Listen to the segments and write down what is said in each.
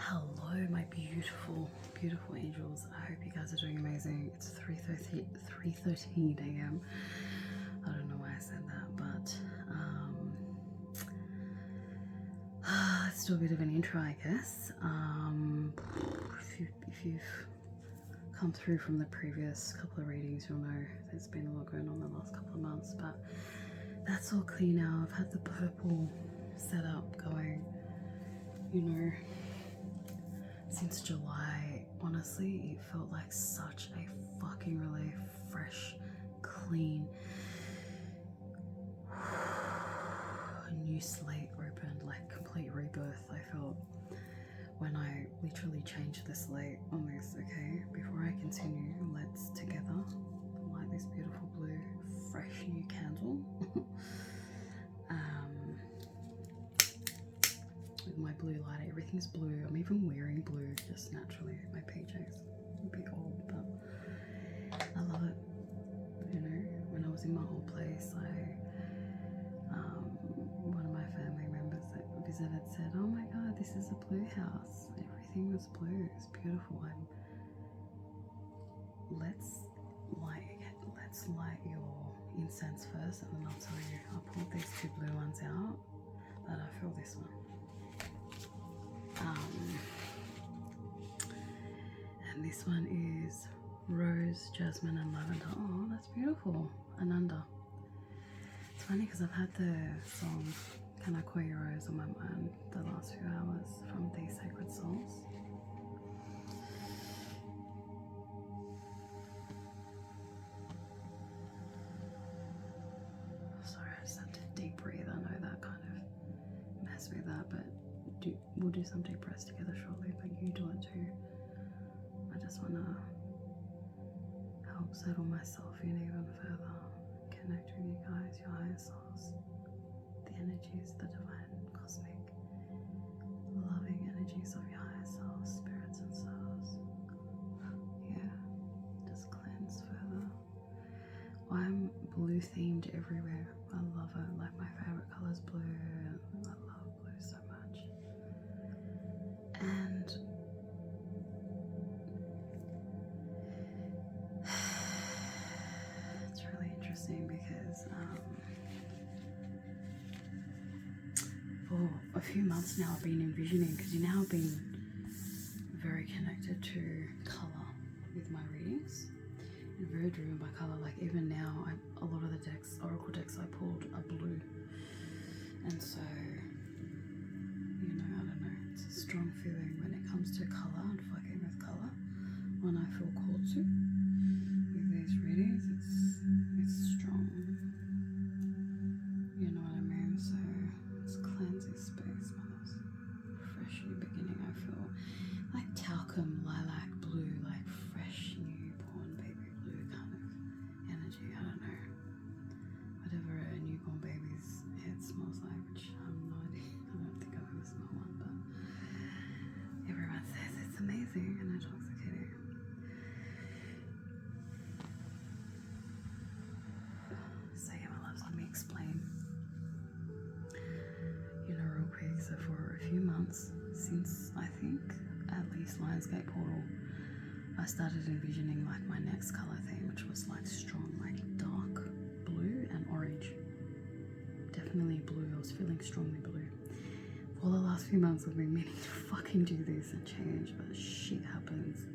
Hello, my beautiful, beautiful angels. I hope you guys are doing amazing. It's 3:13 a.m. I don't know why I said that, but let's do a bit of an intro, I guess. If you've come through from the previous couple of readings, you'll know there's been a lot going on the last couple of months, but that's all clear now. I've had the purple setup going, you know, since July. Honestly, it felt like such a fucking relief, fresh, clean, a new slate opened, like complete rebirth. I felt when I literally changed the slate on this. Okay, before I continue, let's together light this beautiful blue, fresh new candle. With my blue lighter, everything's blue. I'm even wearing blue just naturally. My PJs a bit old, but I love it. You know, when I was in my old place, one of my family members that visited said, "Oh my God, this is a blue house. Everything was blue. It's beautiful." And let's light your incense first, and then I'll tell you. I pulled these two blue ones out, but I feel this one. And this one is rose, jasmine, and lavender. Oh, that's beautiful. Ananda. It's funny because I've had the song "Can I Call You Rose" on my mind the last few hours from These Sacred Souls. Sorry, I just had to deep breathe. I know that kind of messed with that, but we'll do some deep breaths together shortly, but you do it too. I just want to help settle myself in even further, connect with you guys, your higher souls, the energies, the divine, cosmic, loving energies of your higher souls, spirits and souls. Yeah, just cleanse further. I'm blue themed everywhere. I love it. Like, my favorite color is blue. I love blue so much. And it's really interesting because for a few months now I've been envisioning, because you know I've been very connected to colour with my readings and very driven by colour. Like, even now, a lot of the decks, oracle decks I pulled are blue, and so, you know, I don't know, it's a strong feeling when it comes to colour and fucking with colour. When I feel called to with these readings, it's strong. You know what I mean? So let's cleanse this space, mothers. Fresh new beginning. I feel like talcum, lilac, blue, like fresh newborn baby blue kind of energy. I don't know. Whatever a newborn baby's head smells like, which I have no idea. I don't think I've ever smelled one, but everyone says it's amazing and intoxicating. So yeah, my loves, let me explain. You know, real quick. So for a few months, since I think at least Lionsgate Portal, I started envisioning like my next color theme, which was like strong, like dark blue and orange. Definitely blue. I was feeling strongly blue. For the last few months, I've been meaning to fucking do this and change, but shit happens.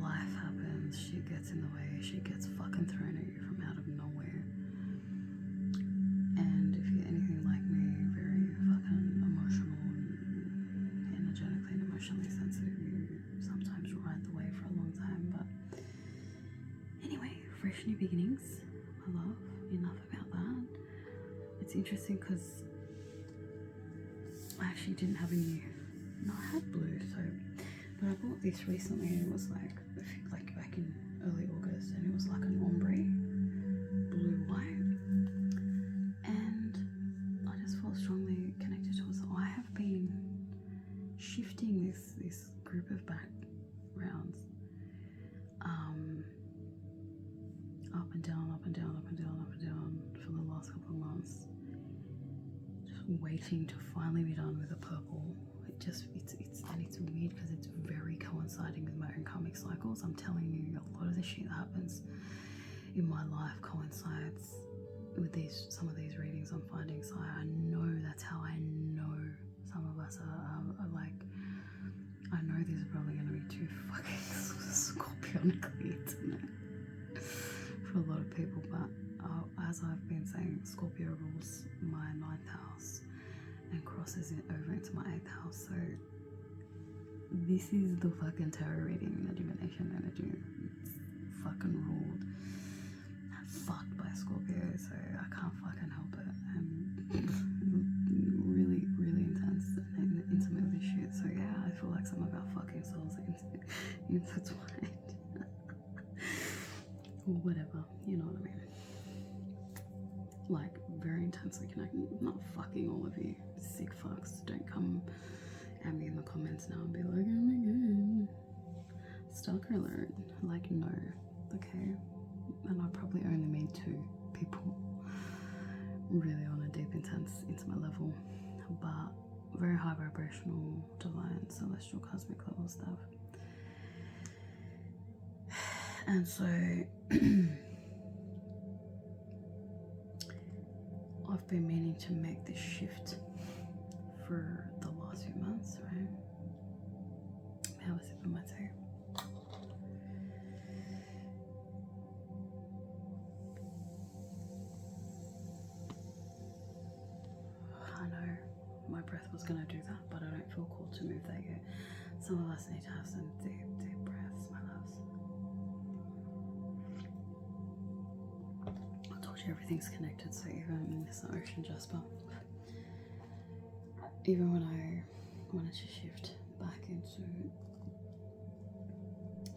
Life happens. Shit gets in the way. Shit gets fucking thrown at you from out of nowhere. And if you're anything like me, very fucking emotional and energetically and emotionally sensitive, you sometimes ride the wave for a long time. But anyway, fresh new beginnings. I love. Enough about that. It's interesting because I actually didn't have any. No, I had blue, so, but I bought this recently, and it was like back in early August, and it was like an ombre blue white, and I just felt strongly connected to it. So I have been shifting this group of backgrounds up and down, up and down, up and down, up and down for the last couple of months, just waiting to finally be done with the purple. It's it's weird because it's very coinciding with my own karmic cycles. I'm telling you, a lot of the shit that happens in my life coincides with some of these readings I'm finding. So I know that's how I know some of us are like, I know these are probably going to be too fucking scorpionically intimate for a lot of people, but as I've been saying, Scorpio rules my 9th house and crosses it over into my 8th house. So this is the fucking tarot reading, the divination energy. It's fucking ruled and fucked by Scorpio, so I can't fucking help it. And really, really intense and intimate with this shit. So yeah, I feel like some of our fucking souls are intertwined. Or whatever, you know what I mean. Like, very intensely connected. Not fucking all of you sick fucks. Don't come at me in the comments now and be like, oh my god, stalker alert. Like, no, okay? And I probably only mean 2 people really on a deep, intense, intimate level, but very high vibrational, divine, celestial, cosmic level stuff. And so I've been meaning to make this shift for the last few months, right? Have a sip of my tea. I know my breath was going to do that, but I don't feel called to move that yet. Some of us need to have some deep, deep breaths, my loves. I told you everything's connected, so even it's the ocean, Jasper. Even when I wanted to shift back into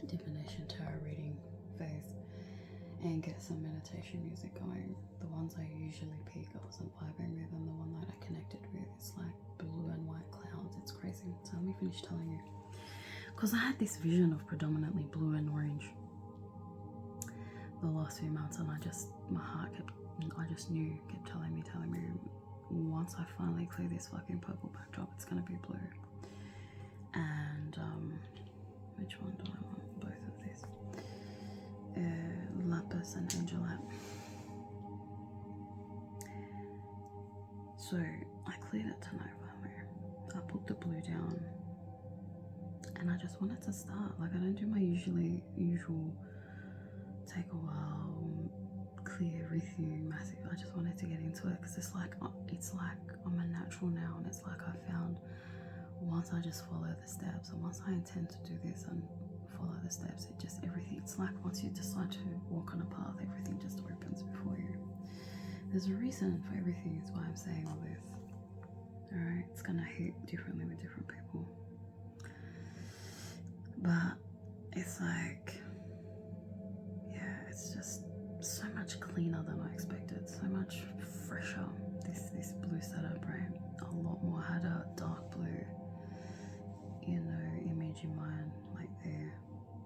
divination, tarot reading phase, and get some meditation music going, the ones I usually pick I wasn't vibing with, and the one that I connected with, it's like blue and white clouds. It's crazy. So let me finish telling you, because I had this vision of predominantly blue and orange the last few months, and my heart kept telling me, once I finally clear this fucking purple backdrop, it's gonna be blue. And which one do I want? Both of these. Lapis and angelite. So I cleared it tonight finally. I put the blue down, and I just wanted to start. Like, I don't do my usual take a while, clear everything massive. I just wanted to get into it because it's like I'm a natural now, and it's like I found once I just follow the steps, and once I intend to do this and follow the steps, it's like once you decide to walk on a path, everything just opens before you. There's a reason for everything, is why I'm saying all this. Alright, it's gonna hit differently with different people, but it's like, yeah, it's just so much cleaner than I expected, so much fresher. This blue setup, right? A lot more. I had a dark blue, image in mind, like there,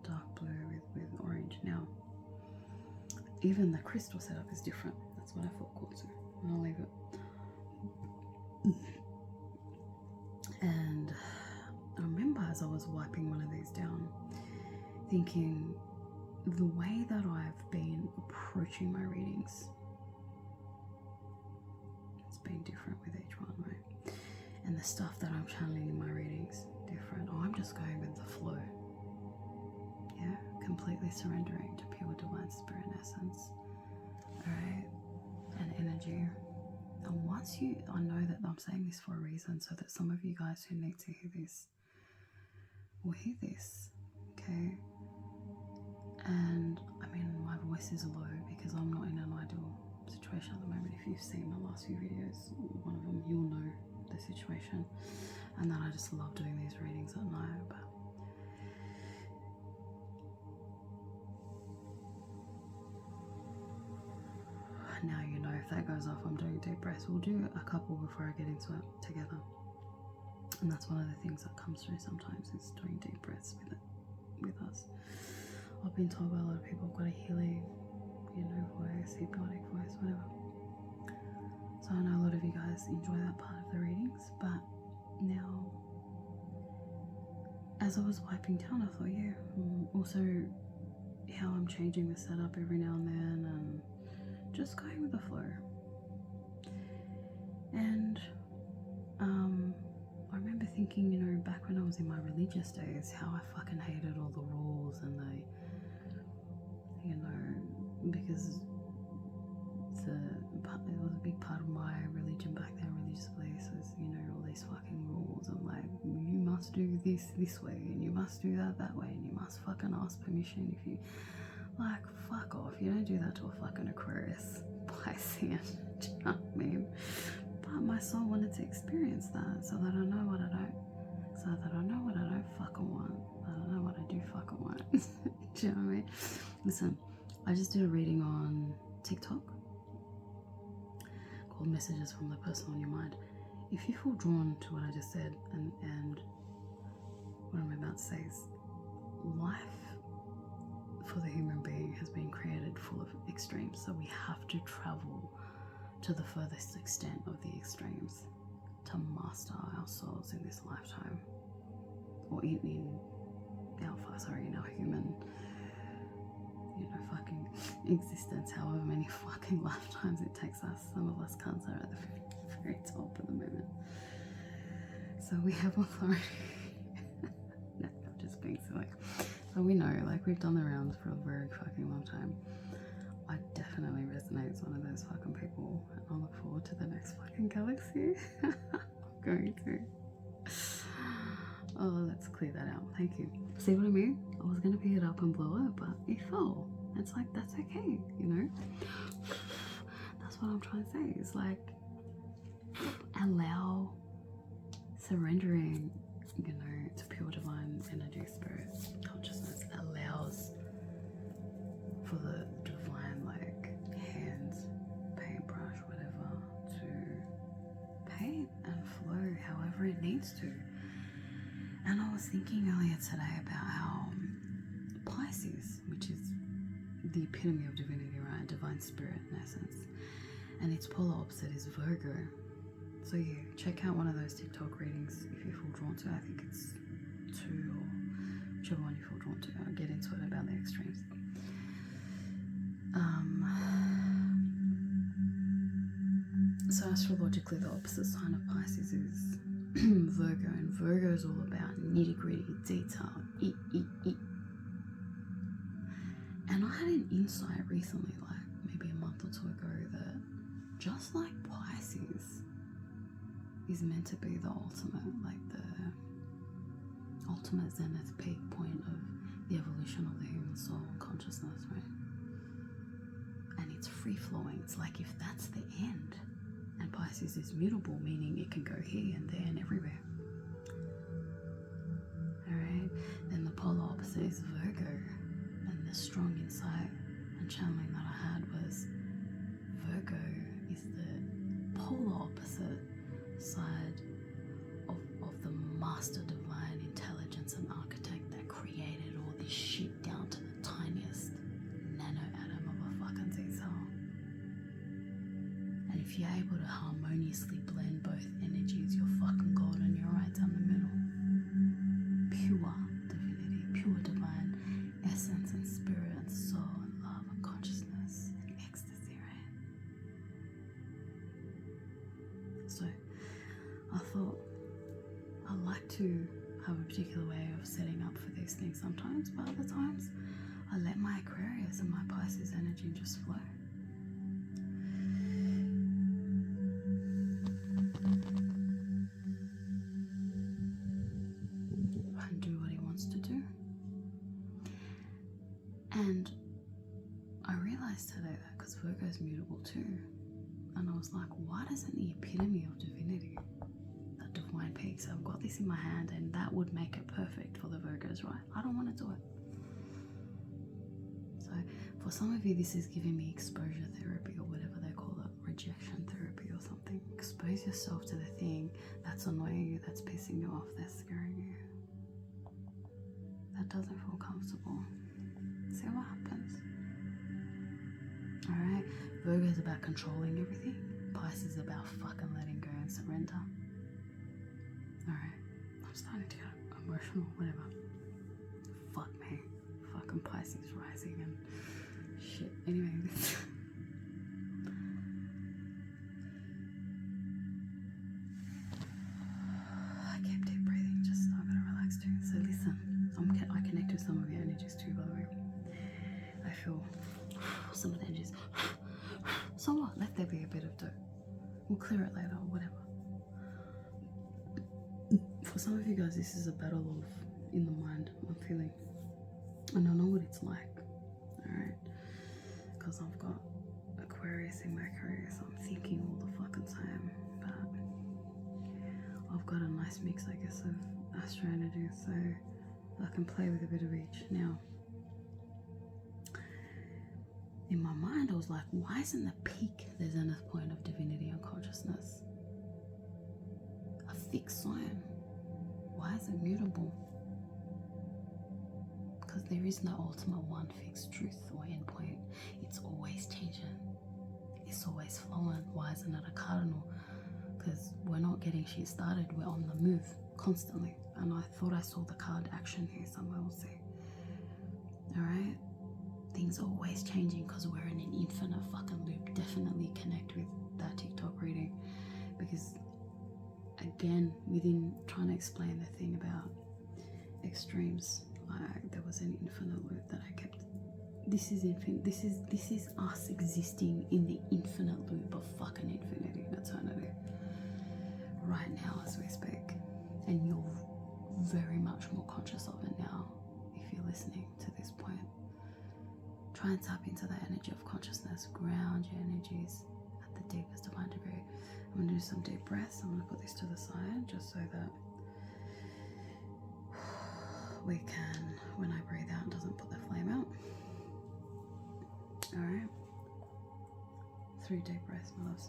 dark blue with orange. Now, even the crystal setup is different. That's what I felt called to, and I'll leave it. And I remember as I was wiping one of these down, thinking, the way that I've been approaching my readings, it's been different with each one, right? And the stuff that I'm channeling in my readings, different. Oh, I'm just going with the flow. Yeah, completely surrendering to pure divine spirit essence. Alright, and energy. And I know that I'm saying this for a reason, so that some of you guys who need to hear this will hear this, okay? And I mean, my voice is low because I'm not in an ideal situation at the moment. If you've seen my last few videos, one of them, you'll know the situation, and that I just love doing these readings at night. But now you know, if that goes off, I'm doing deep breaths. We'll do a couple before I get into it together, and that's one of the things that comes through sometimes, is doing deep breaths with us. I've been told by a lot of people I've got a healing, voice, hypnotic voice, whatever. So I know a lot of you guys enjoy that part of the readings, but now as I was wiping down, I thought, yeah, also how I'm changing the setup every now and then and just going with the flow. And I remember thinking, you know, back when I was in my religious days, how I fucking hated all the rules and the, you know, because it was a big part of my religion back then, religious beliefs, was, you know, all these fucking rules. I'm like, you must do this way, and you must do that way, and you must fucking ask permission if you, like, fuck off. You don't do that to a fucking Aquarius, Pisces, do you know what I mean? But my soul wanted to experience that, so that I know what I don't, fucking want, that I know what I do fucking want. Do you know what I mean? Listen, I just did a reading on TikTok called Messages from the Person on Your Mind. If you feel drawn to what I just said and what I'm about to say is, life for the human being has been created full of extremes, so we have to travel to the furthest extent of the extremes to master our souls in this lifetime, or in our human, you know, fucking existence, however many fucking lifetimes it takes us. Some of us cunts are at the very top at the moment. So we have authority. No, I'm just being silly. So we know, like, we've done the rounds for a very fucking long time. I definitely resonate as one of those fucking people, and I look forward to the next fucking galaxy. I'm going to. Oh, let's clear that out. Thank you. See what I mean? I was gonna pick it up and blow it, but it fell. It's like, that's okay, you know? That's what I'm trying to say. It's like, allow surrendering, you know, to pure divine energy, spirit, consciousness allows for the divine, like, hands, paintbrush, whatever, to paint and flow however it needs to. And I was thinking earlier today about how Pisces, which is the epitome of divinity, right? Divine spirit in essence. And its polar opposite is Virgo. So yeah, check out one of those TikTok readings if you feel drawn to. I think it's 2 or whichever one you feel drawn to. I'll get into it about the extremes. So astrologically, the opposite sign of Pisces is Virgo, and Virgo is all about nitty-gritty detail. And I had an insight recently, like maybe a month or 2 ago, that just like Pisces is meant to be the ultimate, like the ultimate zenith peak point of the evolution of the human soul and consciousness, right? And it's free-flowing. It's like, if that's the end, and Pisces is mutable, meaning it can go here and there and everywhere. Alright, then the polar opposite is Virgo, and the strong insight and channeling that I had was Virgo is the polar opposite side of the master divine intelligence and architect that created all this shit down to the tiniest nano atom of a fucking Z-cell. And if you're able to harmoniously blend both energies, you're fucking golden. You're right down the middle. Pure divinity, pure divine essence and spirit and soul and love and consciousness and ecstasy, right? So I thought I like to have a particular way of setting up for these things sometimes, but other times I let my Aquarius and my Pisces energy just flow. And do what he wants to do. And I realized today that because Virgo's mutable too, and I was like, why doesn't the epitome of divinity, that divine peak, so I've got this in my hand and that would make it perfect for the Virgos, right? I don't want to do it. So for some of you, this is giving me exposure therapy or whatever they call it, rejection therapy or something. Expose yourself to the thing that's annoying you, that's pissing you off, that's scaring you, that doesn't feel comfortable. See what happens. Alright, Virgo is about controlling everything. Pisces is about fucking letting go and surrender. Alright, I'm starting to get emotional, whatever. Fuck me. Fucking Pisces rising and shit. Anyway, I kept deep breathing, just so I'm gonna relax too. So listen, I connect with some of your energies too, by the way. I feel some of the energies. So what? Let there be a bit of dough. We'll clear it later or whatever. For some of you guys, this is a battle of in the mind, I'm feeling. And I know what it's like, alright? Because I've got Aquarius in Mercury, so I'm thinking all the fucking time. But I've got a nice mix, I guess, of astro energy, so I can play with a bit of each. Now, in my mind, I was like, why isn't the peak the zenith point of divinity and consciousness a fixed sign? Why is it mutable? Because there is no ultimate one fixed truth or endpoint. It's always changing. It's always flowing. Why isn't it a cardinal? Because we're not getting shit started. We're on the move constantly. And I thought I saw the card action here somewhere. We'll see. Alright? Things are always changing because we're in an infinite fucking loop. Definitely connect with that TikTok reading, because again, within trying to explain the thing about extremes, there was an infinite loop that I kept. This is infinite. This is us existing in the infinite loop of fucking infinity and eternity right now as we speak, and you're very much more conscious of it now if you're listening to this point. Try and tap into that energy of consciousness. Ground your energies at the deepest divine degree. I'm going to do some deep breaths. I'm going to put this to the side just so that we can, when I breathe out, it doesn't put the flame out. Alright. 3 deep breaths, my loves.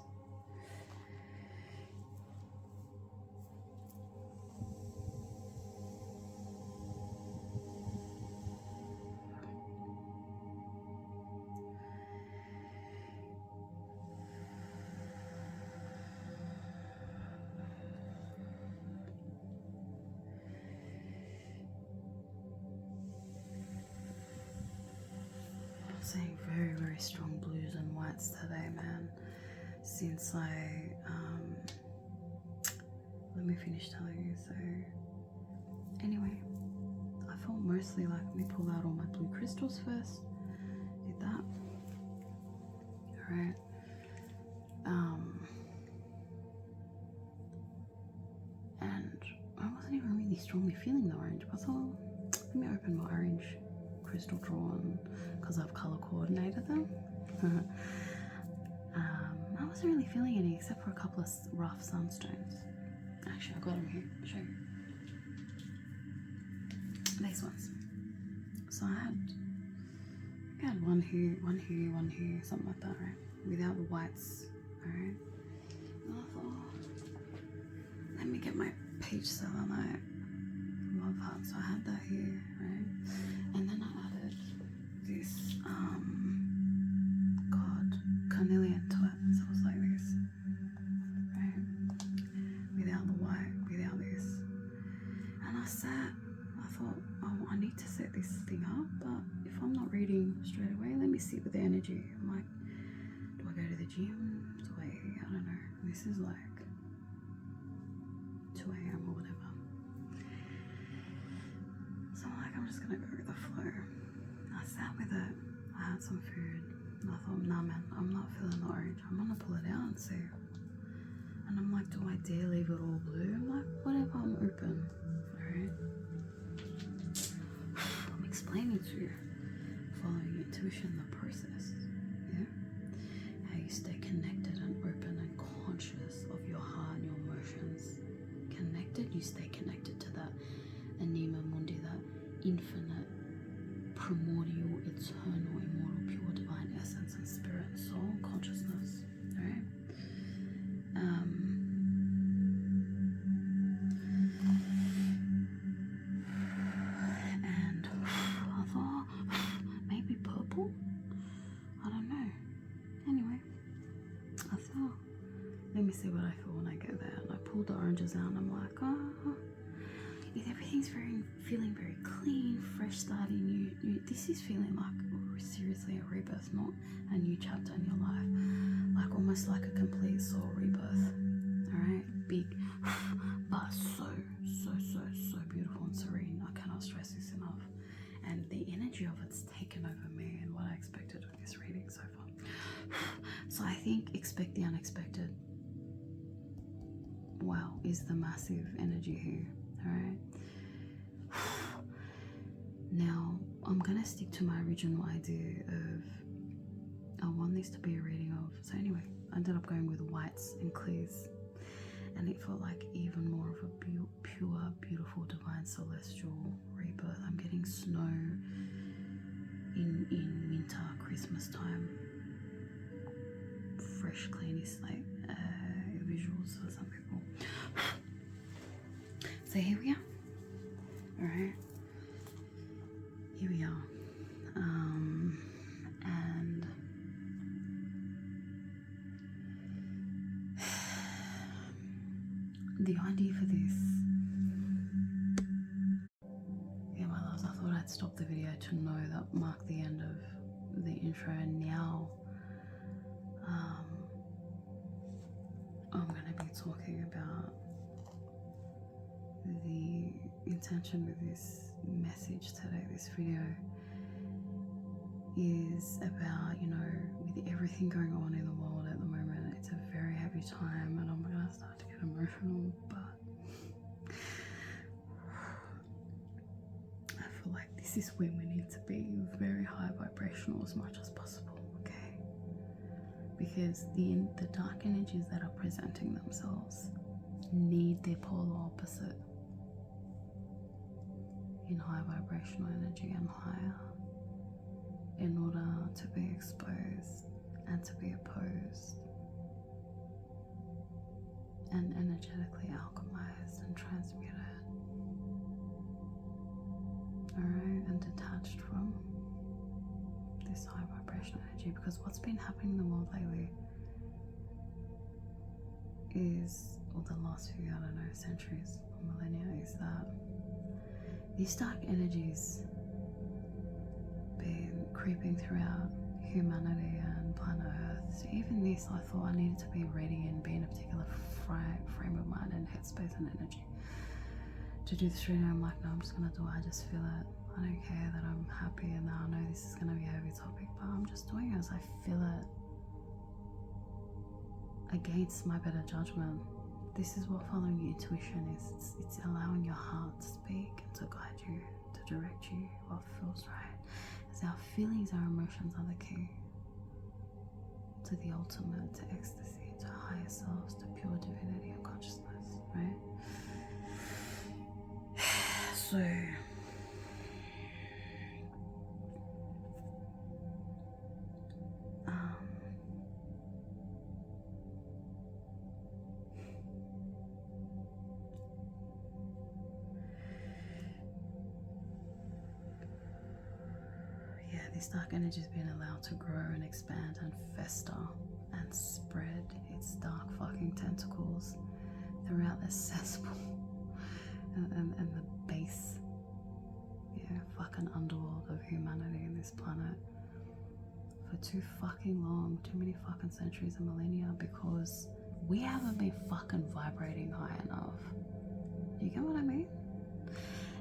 Seeing very, very strong blues and whites today, man. Since I let me finish telling you. So anyway, I felt mostly like, let me pull out all my blue crystals first. Did that. Alright. And I wasn't even really strongly feeling the orange, but I thought, let me open my orange crystal drawn, because I've color coordinated them. I wasn't really feeling any except for a couple of rough sunstones. Actually, I got them here. I'll show you. These ones. So I had one here, one here, one here, something like that, right? Without the whites, alright? And I thought, let me get my peach selenite love heart. So I had that here, right? And then I added this carnelian to it. So it was like this, right? Without the white, without this. And I thought, oh, I need to set this thing up, but if I'm not reading straight away, let me sit with the energy. I'm like, do I go to the gym? I don't know. This is like 2 a.m. or whatever. So I'm like, I'm just gonna go with the flow. I sat with it. I had some food. And I thought, nah man, I'm not feeling the orange. I'm gonna pull it out and see. And I'm like, do I dare leave it all blue? I'm like, whatever, I'm open. Alright? I'm explaining to you, following intuition, the process. Yeah? How you stay connected and open and conscious of your heart and your emotions. Connected, you stay connected to that anima mundi, that infinite, primordial, eternal, immortal, pure divine essence and spirit, soul, consciousness. Alright? And I thought, maybe purple? I don't know. Anyway, I thought, let me see what I feel when I get there. And I pulled the oranges out and I'm like, is everything everything's feeling very clean, fresh starting. This is feeling like seriously a rebirth, not a new chapter in your life, like almost like a complete soul rebirth. All right, big, but so beautiful and serene. I cannot stress this enough. And the energy of it's taken over me and what I expected of this reading so far. So I think expect the unexpected. Wow, is the massive energy here. All right. Now I'm gonna stick to my original idea of I want this to be a reading of. So anyway, I ended up going with whites and clears, and it felt like even more of a pure, beautiful, divine, celestial rebirth. I'm getting snow in winter, Christmas time. Fresh, clean is like visuals for some people. So here we are. All right. Here we are. And the idea for this, my loves, I thought I'd stop the video to know that mark the end of the intro, and now I'm going to be talking about the intention with this message today. This video is about, with everything going on in the world at the moment, it's a very heavy time, and I'm going to start to get emotional, but I feel like this is where we need to be, very high vibrational as much as possible, okay? Because the dark energies that are presenting themselves need their polar opposite in high vibrational energy and higher in order to be exposed and to be opposed and energetically alchemized and transmuted, alright, and detached from this high vibrational energy. Because what's been happening in the world lately is, or the last few, centuries or millennia, is that these dark energies been creeping throughout humanity and planet Earth. So even this, I thought I needed to be ready and be in a particular frame of mind and headspace and energy to do this reading. I'm like, no, I'm just gonna do it. I just feel it. I don't care that I'm happy and that I know this is gonna be a heavy topic, but I'm just doing it as I feel it against my better judgment. This is what following your intuition is. It's allowing your heart to speak and to guide you, to direct you what feels right. As our feelings, our emotions are the key to the ultimate, to ecstasy, to higher selves, to pure divinity and consciousness, right? So this dark energy is being allowed to grow and expand and fester and spread its dark fucking tentacles throughout the cesspool and the base, fucking underworld of humanity in this planet for too fucking long, too many fucking centuries and millennia, because we haven't been fucking vibrating high enough. You get what I mean?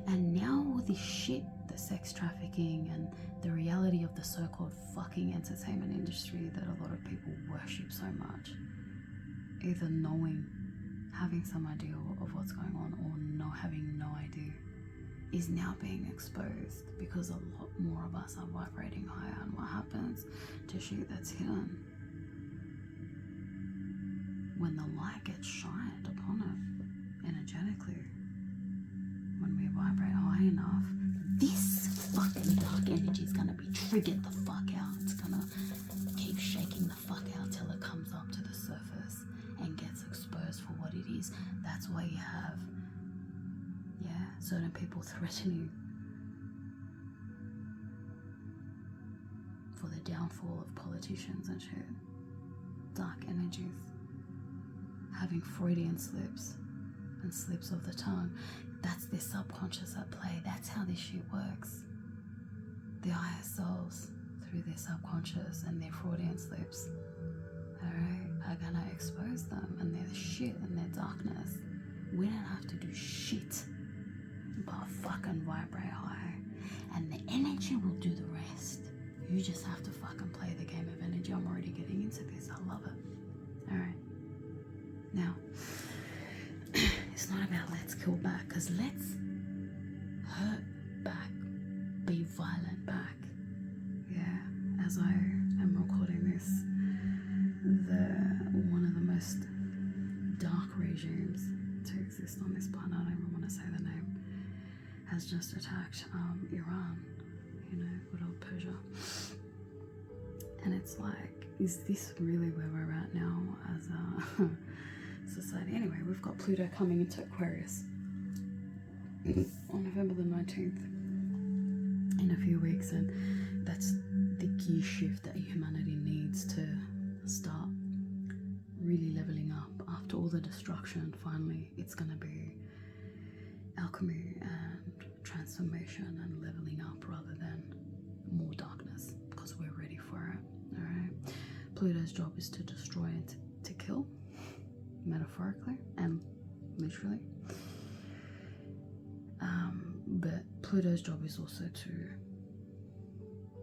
And now all this shit, the sex trafficking and the reality of the so-called fucking entertainment industry that a lot of people worship so much, either knowing, having some idea of what's going on, or having no idea, is now being exposed because a lot more of us are vibrating higher. And what happens to shit that's hidden? When the light gets shined upon it energetically, when we vibrate high enough, this fucking dark energy is gonna be triggered the fuck out. It's gonna keep shaking the fuck out till it comes up to the surface and gets exposed for what it is. That's why you have, certain people threatening for the downfall of politicians and shit. Dark energies having Freudian slips and slips of the tongue. That's their subconscious at play. That's how this shit works. The higher selves, through their subconscious and their Freudian slips, alright, are gonna expose them and their shit and their darkness. We don't have to do shit but fucking vibrate high, and the energy will do the rest. You just have to fucking play the game of energy. I'm already getting into this. I love it. Alright. Now, it's not about let's kill back, because let's hurt back, be violent back. Yeah, as I am recording this, one of the most dark regimes to exist on this planet, I don't even want to say the name, has just attacked Iran, you know, good old Persia. And it's like, is this really where we're at now as a society? Anyway, we've got Pluto coming into Aquarius on November the 19th in a few weeks, and that's the gear shift that humanity needs to start really leveling up. After all the destruction, finally it's going to be alchemy and transformation and leveling up rather than more darkness, because we're ready for it. Alright, Pluto's job is to destroy and to kill, metaphorically and literally, but Pluto's job is also to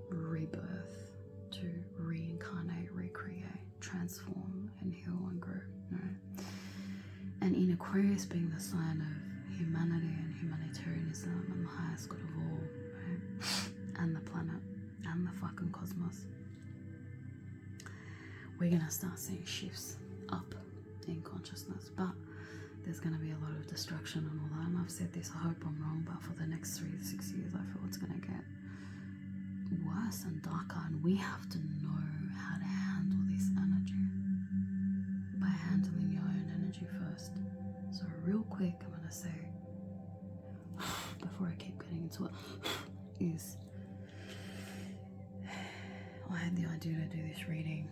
rebirth, to reincarnate, recreate, transform and heal and grow. Right? And in Aquarius being the sign of humanity and humanitarianism and the highest good of all, right? And the planet and the fucking cosmos, we're gonna start seeing shifts up in consciousness, but there's gonna be a lot of destruction and all that. And I've said this, I hope I'm wrong, but for the next 3 to 6 years, I feel it's gonna get worse and darker, and we have to know how to handle this energy by handling your own energy first. So real quick, I'm gonna say, before I keep getting into it, is I had the idea to do this reading,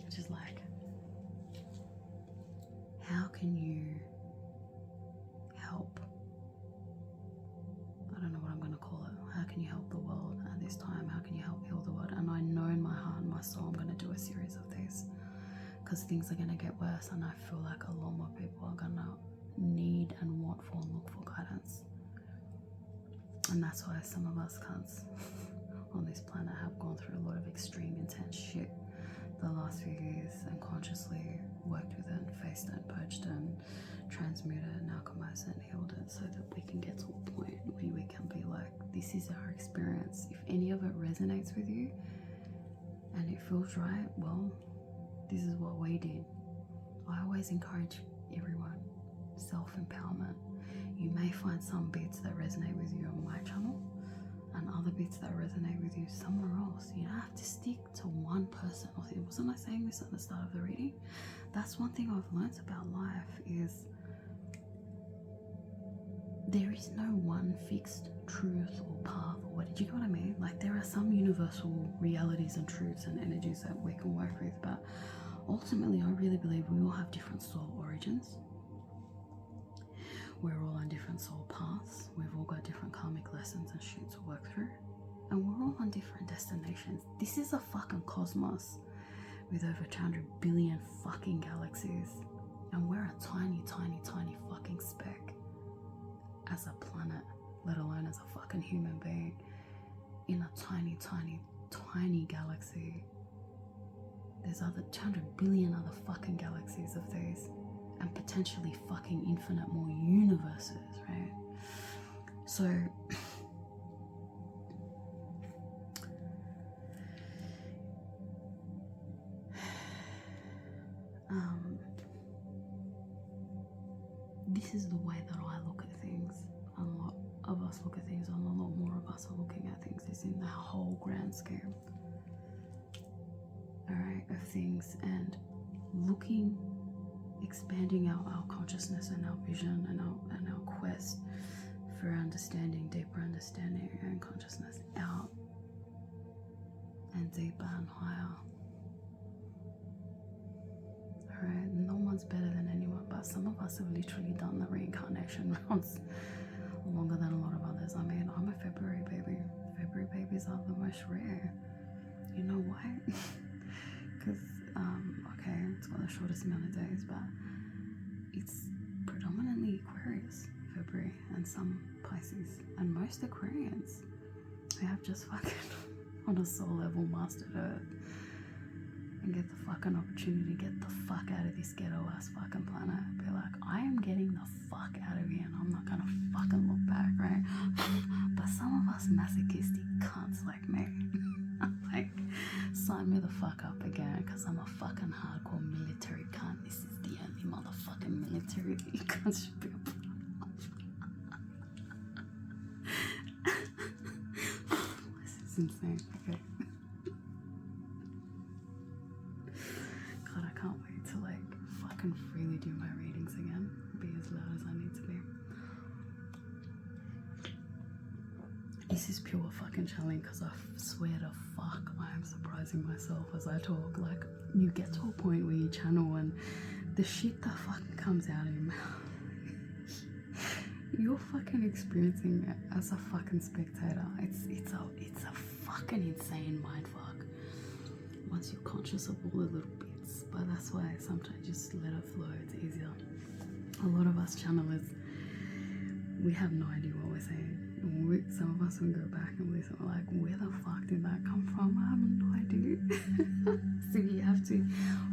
which is like, how can you help? I don't know what I'm going to call it. How can you help the world at this time? How can you help heal the world? And I know in my heart and my soul I'm going to do a series of these, because things are going to get worse, and I feel like a lot more people are going to need and want for and look for guidance. And that's why some of us cunts on this planet have gone through a lot of extreme intense shit the last few years, and consciously worked with it and faced it and purged it and transmuted it and alchemized it and healed it, so that we can get to a point where we can be like, this is our experience. If any of it resonates with you and it feels right, well, this is what we did. I always encourage everyone, self-empowerment. You may find some bits that resonate with you on my channel and other bits that resonate with you somewhere else. You don't have to stick to one person. Wasn't I saying this at the start of the reading? That's one thing I've learned about life, is there is no one fixed truth or path, or what, did you get what I mean? Like, there are some universal realities and truths and energies that we can work with, but ultimately I really believe we all have different soul origins. We're all on different soul paths. We've all got different karmic lessons and shit to work through. And we're all on different destinations. This is a fucking cosmos with over 200 billion fucking galaxies. And we're a tiny, tiny, tiny fucking speck as a planet, let alone as a fucking human being, in a tiny, tiny, tiny galaxy. There's other 200 billion other fucking galaxies of these, and potentially fucking infinite more universes, right? So this is the way that I look at things. A lot of us look at things, and a lot more of us are looking at things, is in the whole grand scheme, alright, of things, and looking, expanding our consciousness and our vision and our quest for understanding, deeper understanding and consciousness out and deeper and higher. Alright, no one's better than anyone, but some of us have literally done the reincarnation rounds longer than a lot of others. I mean, I'm a February baby. February babies are the most rare. You know why? Because, okay, it's got the shortest amount of days, but it's predominantly Aquarius, February, and some Pisces. And most Aquarians, they have just fucking, on a soul level, mastered Earth. And get the fucking opportunity to get the fuck out of this ghetto ass fucking planet. Be like, I am getting the fuck out of here and I'm not gonna fucking look back, right? But some of us masochistic cunts like me, like, sign me the fuck up again, because I'm a fucking hardcore military cunt. This is the only motherfucking military that you cunts should be a part of. This is insane. Okay. God, I can't wait to like fucking freely do my readings again. Be as loud as I need to be. This is pure fucking challenge, because I swear to fuck I am surprising myself as I talk. Like, you get to a point where you channel and the shit that fucking comes out of your mouth, you're fucking experiencing it as a fucking spectator. It's a fucking insane mindfuck once you're conscious of all the little bits. But that's why sometimes just let it flow. It's easier. A lot of us channelers, we have no idea what we're saying. Some of us will go back and listen, like, where the fuck did that come from? I have no idea. So you have to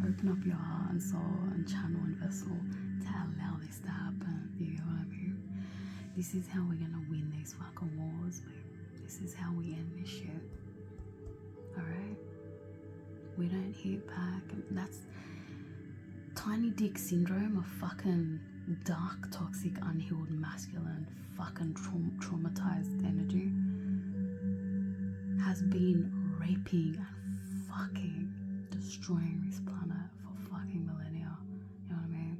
open up your heart and soul and channel and vessel to allow this to happen. You know what I mean? This is how we're gonna win these fucking wars, babe. This is how we end this shit. Alright? We don't hit back. That's tiny dick syndrome of fucking dark, toxic, unhealed, masculine, fucking traumatized energy has been raping and fucking destroying this planet for fucking millennia. You know what I mean?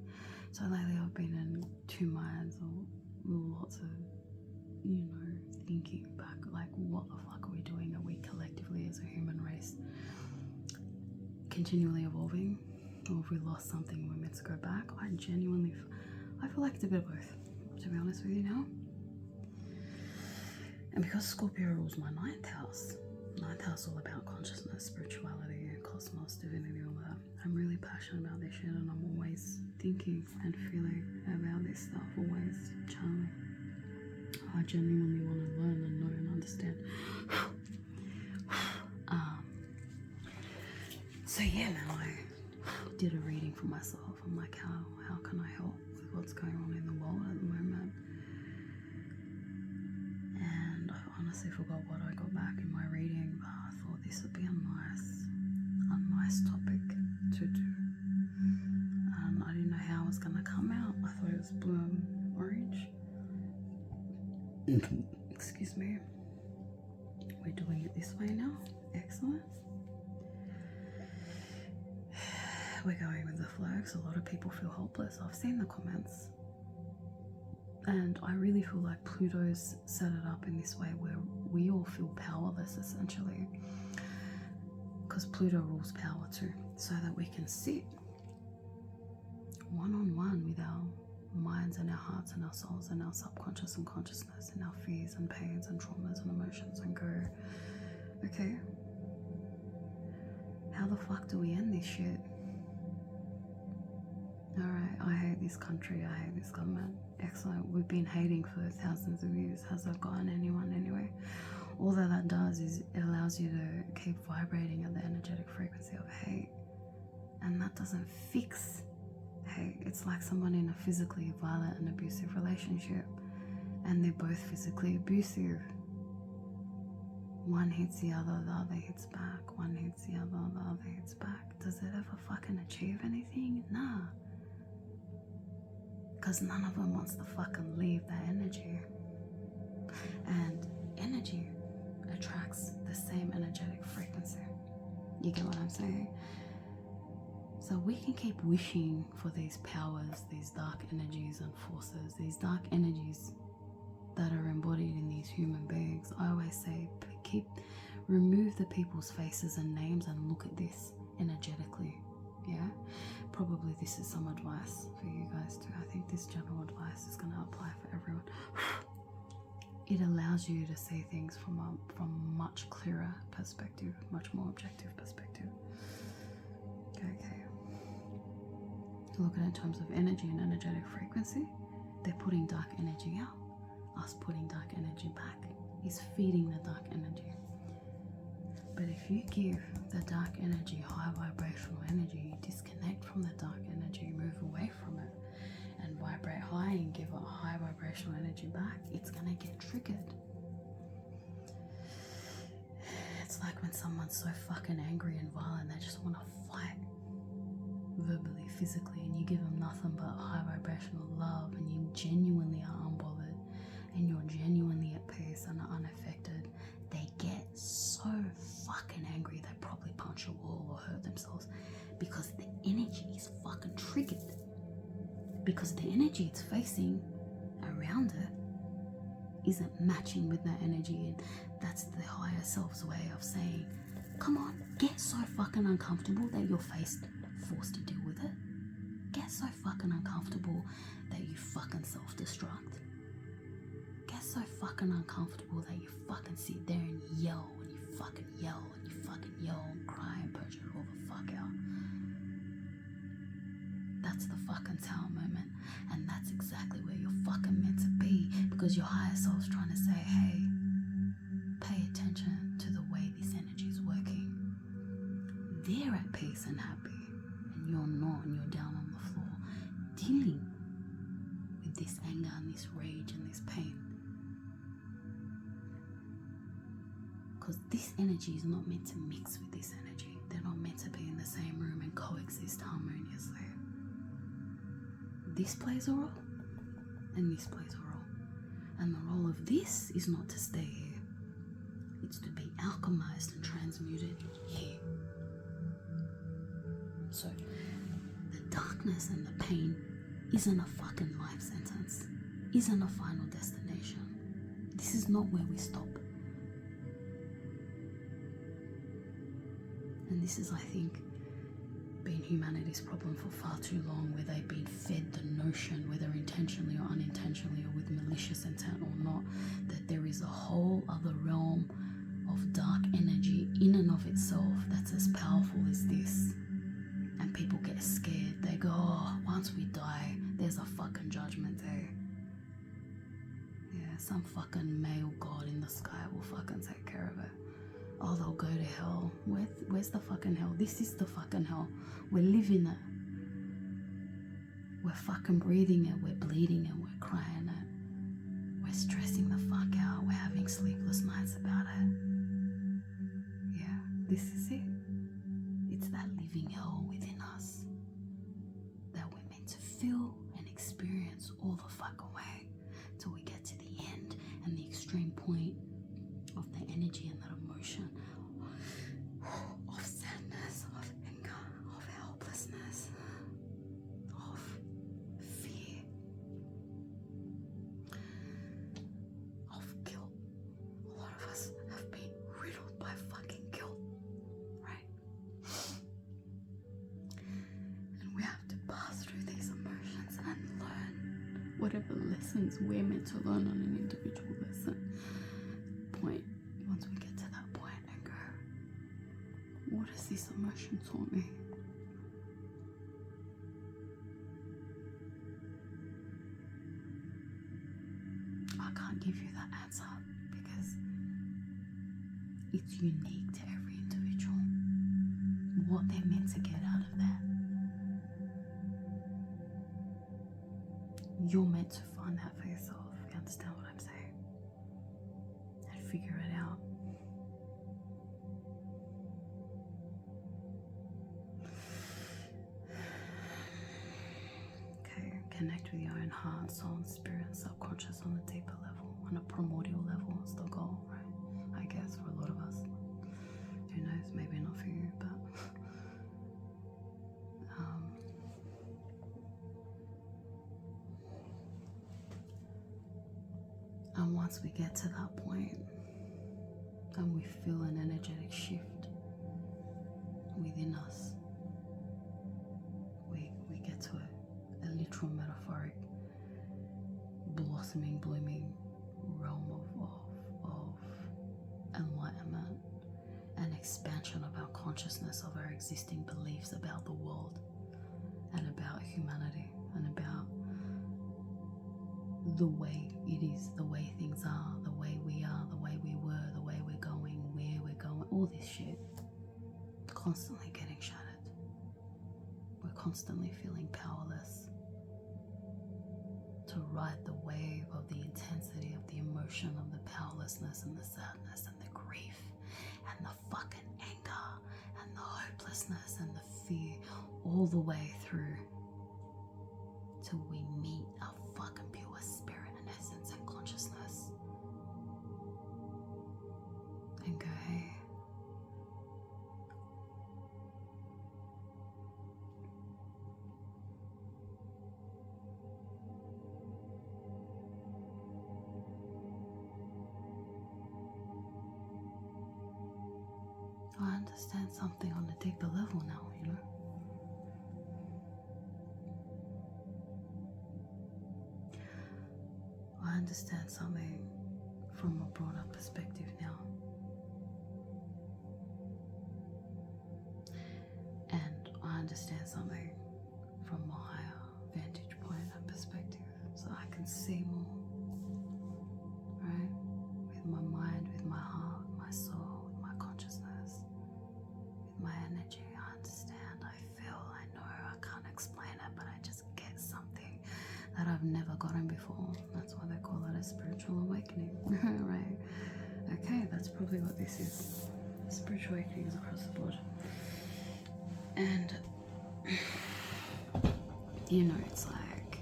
So lately I've been in two minds, or lots of, you know, thinking back, like, what the fuck are we doing? Are we collectively as a human race continually evolving, or have we lost something we're meant to go back? I feel like it's a bit of both, to be honest with you now. And because Scorpio rules my ninth house all about consciousness, spirituality, cosmos, divinity, all that, I'm really passionate about this shit, and I'm always thinking and feeling about this stuff, always channeling. I genuinely want to learn and know and understand. So yeah, now I did a reading for myself. I'm like, how can I help with what's going on in the world at the moment? And I honestly forgot what I got back in my reading, but I thought this would be a nice topic to do. And I didn't know how it was gonna come out. I thought it was blue and orange. Excuse me. We're doing it this way now. Excellent. We're going with the flow, because a lot of people feel hopeless. I've seen the comments, and I really feel like Pluto's set it up in this way where we all feel powerless, essentially, because Pluto rules power too, so that we can sit one-on-one with our minds and our hearts and our souls and our subconscious and consciousness and our fears and pains and traumas and emotions, and go, okay, how the fuck do we end this shit? Alright, I hate this country, I hate this government. Excellent, we've been hating for thousands of years. Has that gotten anyone anyway? All that does is it allows you to keep vibrating at the energetic frequency of hate. And that doesn't fix hate. It's like someone in a physically violent and abusive relationship, and they're both physically abusive. One hits the other hits back. One hits the other hits back. Does it ever fucking achieve anything? Nah. Because none of them wants to fucking leave that energy. And energy attracts the same energetic frequency. You get what I'm saying? So we can keep wishing for these powers, these dark energies and forces, these dark energies that are embodied in these human beings. I always say, remove the people's faces and names and look at this energetically. Yeah, probably this is some advice for you guys too. I think this general advice is going to apply for everyone. it allows you to see things from a much clearer perspective, much more objective perspective. Okay. Look at it in terms of energy and energetic frequency. They're putting dark energy out. Us putting dark energy back is feeding the dark energy. But if you give the dark energy high vibrational energy, you disconnect from the dark energy, move away from it, and vibrate high and give it high vibrational energy back, it's gonna get triggered. It's like when someone's so fucking angry and violent, they just want to fight verbally, physically, and you give them nothing but high vibrational love, and you genuinely are unbothered, and you're genuinely at peace and are unaffected. They get so fucking angry they probably punch a wall or hurt themselves because the energy is fucking triggered. Because the energy it's facing around it isn't matching with that energy, and that's the higher self's way of saying, come on, get so fucking uncomfortable that you're forced to deal with it. Get so fucking uncomfortable that you fucking self-destruct. Get so fucking uncomfortable that you fucking sit there and yell and you fucking yell and you fucking yell and cry and purge it all the fuck out. That's the fucking tower moment, and that's exactly where you're fucking meant to be, because your higher self's trying to say, hey, pay attention to the way this energy is working. They're at peace and happy, and you're not, and you're down on the floor dealing with this anger and this rage and this pain. Because this energy is not meant to mix with this energy. They're not meant to be in the same room and coexist harmoniously. This plays a role, and this plays a role. And the role of this is not to stay here. It's to be alchemized and transmuted here. So, the darkness and the pain isn't a fucking life sentence, isn't a final destination. This is not where we stop. And this is, I think, been humanity's problem for far too long, where they've been fed the notion, whether intentionally or unintentionally or with malicious intent or not, that there is a whole other realm of dark energy in and of itself that's as powerful as this. And people get scared. They go, oh, once we die, there's a fucking judgment day. Yeah, some fucking male god in the sky will fucking take care of it. Oh, they'll go to hell. Where's the fucking hell? This is the fucking hell. We're living it. We're fucking breathing it. We're bleeding it. We're crying it. We're stressing the fuck out. We're having sleepless nights about it. Yeah, this is it. It's that living hell within us that we're meant to feel and experience all the fucking way till we get to the end and the extreme point of the energy and that emotion of sadness, of anger, of helplessness, of fear, of guilt. A lot of us have been riddled by fucking guilt, right? And we have to pass through these emotions and learn whatever lessons we're meant to learn on an individual lesson point. Once we get to that point and go, what has this emotion taught me? I can't give you that answer because it's unique to every individual. What they're meant to get out of that. You're meant to find that for yourself. You understand what I'm saying? And figure it out. Okay, connect with your own heart, soul, and spirit, subconscious on a deeper level, on a primordial level. It's the goal, right? I guess for a lot of us. Who knows? Maybe not for you, but and once we get to that point and we feel an energetic shift within us, we get to a literal metaphoric blossoming, blooming realm expansion of our consciousness, of our existing beliefs about the world and about humanity and about the way it is, the way things are, the way we are, the way we were, the way we're going, where we're going, all this shit constantly getting shattered. We're constantly feeling powerless to ride the wave of the intensity of the emotion of the powerlessness and the sadness and the grief and the fucking anger and the hopelessness and the fear, all the way through till we meet our fucking pure spirit and essence and consciousness and go, hey, I understand something on a deeper level now, you know. I understand something from a broader perspective now. And I understand something from a higher vantage point and perspective, so I can see more, right? With my mind, with my heart, my soul, with my consciousness, with my energy. I understand, I feel, I know, I can't explain it, but I just get something that I've never gotten before. That's why they call it a spiritual awakening, right? Okay, that's probably what this is. Spiritual awakenings across the board. And you know, it's like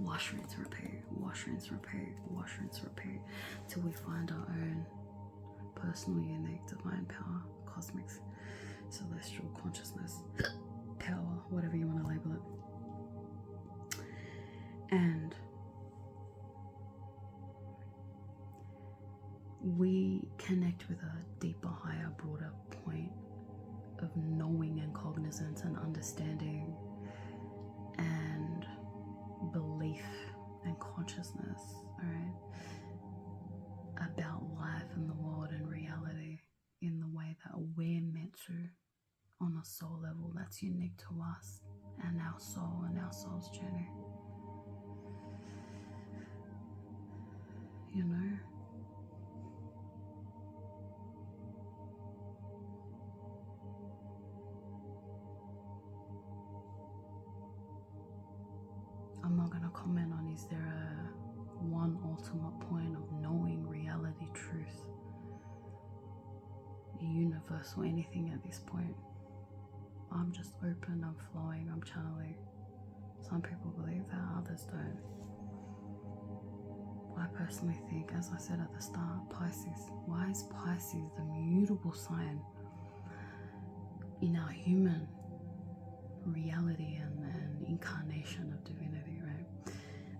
wash, rinse, repeat, wash, rinse, repeat, wash, rinse, repeat, till we find our own personal, unique, divine power, cosmic, celestial consciousness, power, whatever you want to label it. And we connect with a deeper, higher, broader point of knowing and cognizance and understanding and belief and consciousness, alright, about life and the world and reality in the way that we're meant to, on a soul level that's unique to us and our soul and our soul's journey. You know? I'm not going to comment on is there a one ultimate point of knowing reality, truth, universe, or anything at this point. I'm just open, I'm flowing, I'm channeling. Some people believe that, others don't. I personally think, as I said at the start, Pisces. Why is Pisces the mutable sign in our human reality and incarnation of divinity, right?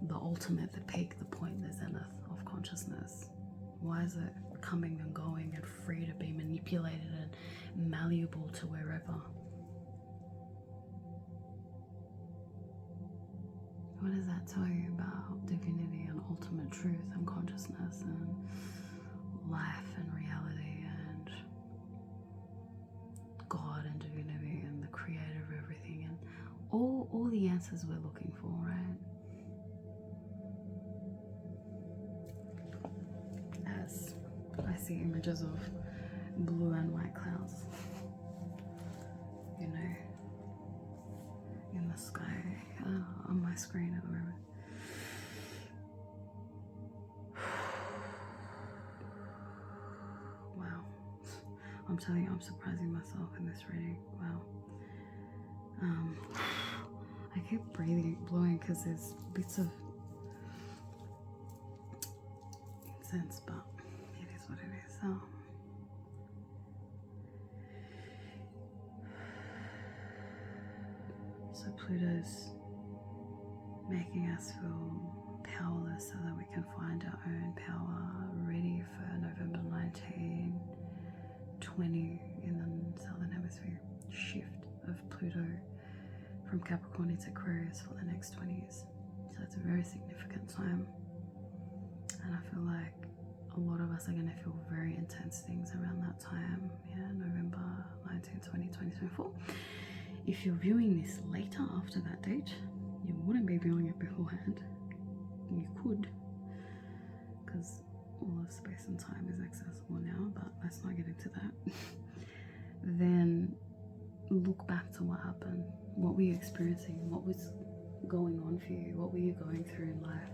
The ultimate, the peak, the point, the zenith of consciousness. Why is it coming and going and free to be manipulated and malleable to wherever? What does that tell you about divinity and ultimate truth and consciousness and life and reality and God and divinity and the creator of everything and all the answers we're looking for, right? As I see images of blue and white clouds, you know, in the sky, on my screen at the moment. Wow. I'm telling you, I'm surprising myself in this reading. Wow. I keep blowing because there's bits of incense, but it is what it is. So Pluto's making us feel powerless so that we can find our own power, ready for November 19, 20 in the Southern Hemisphere. Shift of Pluto from Capricorn into Aquarius for the next 20 years. So it's a very significant time. And I feel like a lot of us are going to feel very intense things around that time. Yeah, November 19, 20, 2024. If you're viewing this later after that date, you wouldn't be viewing it beforehand. You could, because all of space and time is accessible now, but let's not get into that. Then look back to what happened. What were you experiencing? What was going on for you? What were you going through in life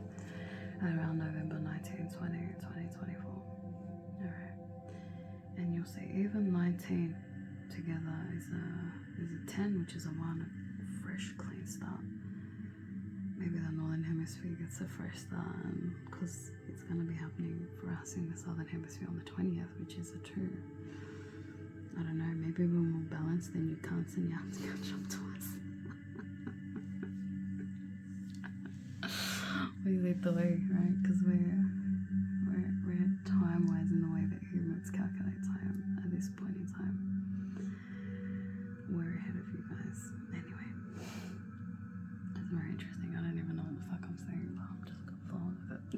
around November 19, 20, 2024? Alright. And you'll see even 19 together is a 10, which is a 1, a fresh, clean start. Maybe the Northern Hemisphere gets a fresh start, because it's going to be happening for us in the Southern Hemisphere on the 20th, which is a 2. I don't know, maybe we're more balanced than you Cunts and you have to catch up to us. We lead the way, right? Because we're time-wise in the way that humans calculate time at this point in time. We're ahead of you guys. Anyway, it's very interesting. I don't even know what the fuck I'm saying, but I'm just gonna follow with it.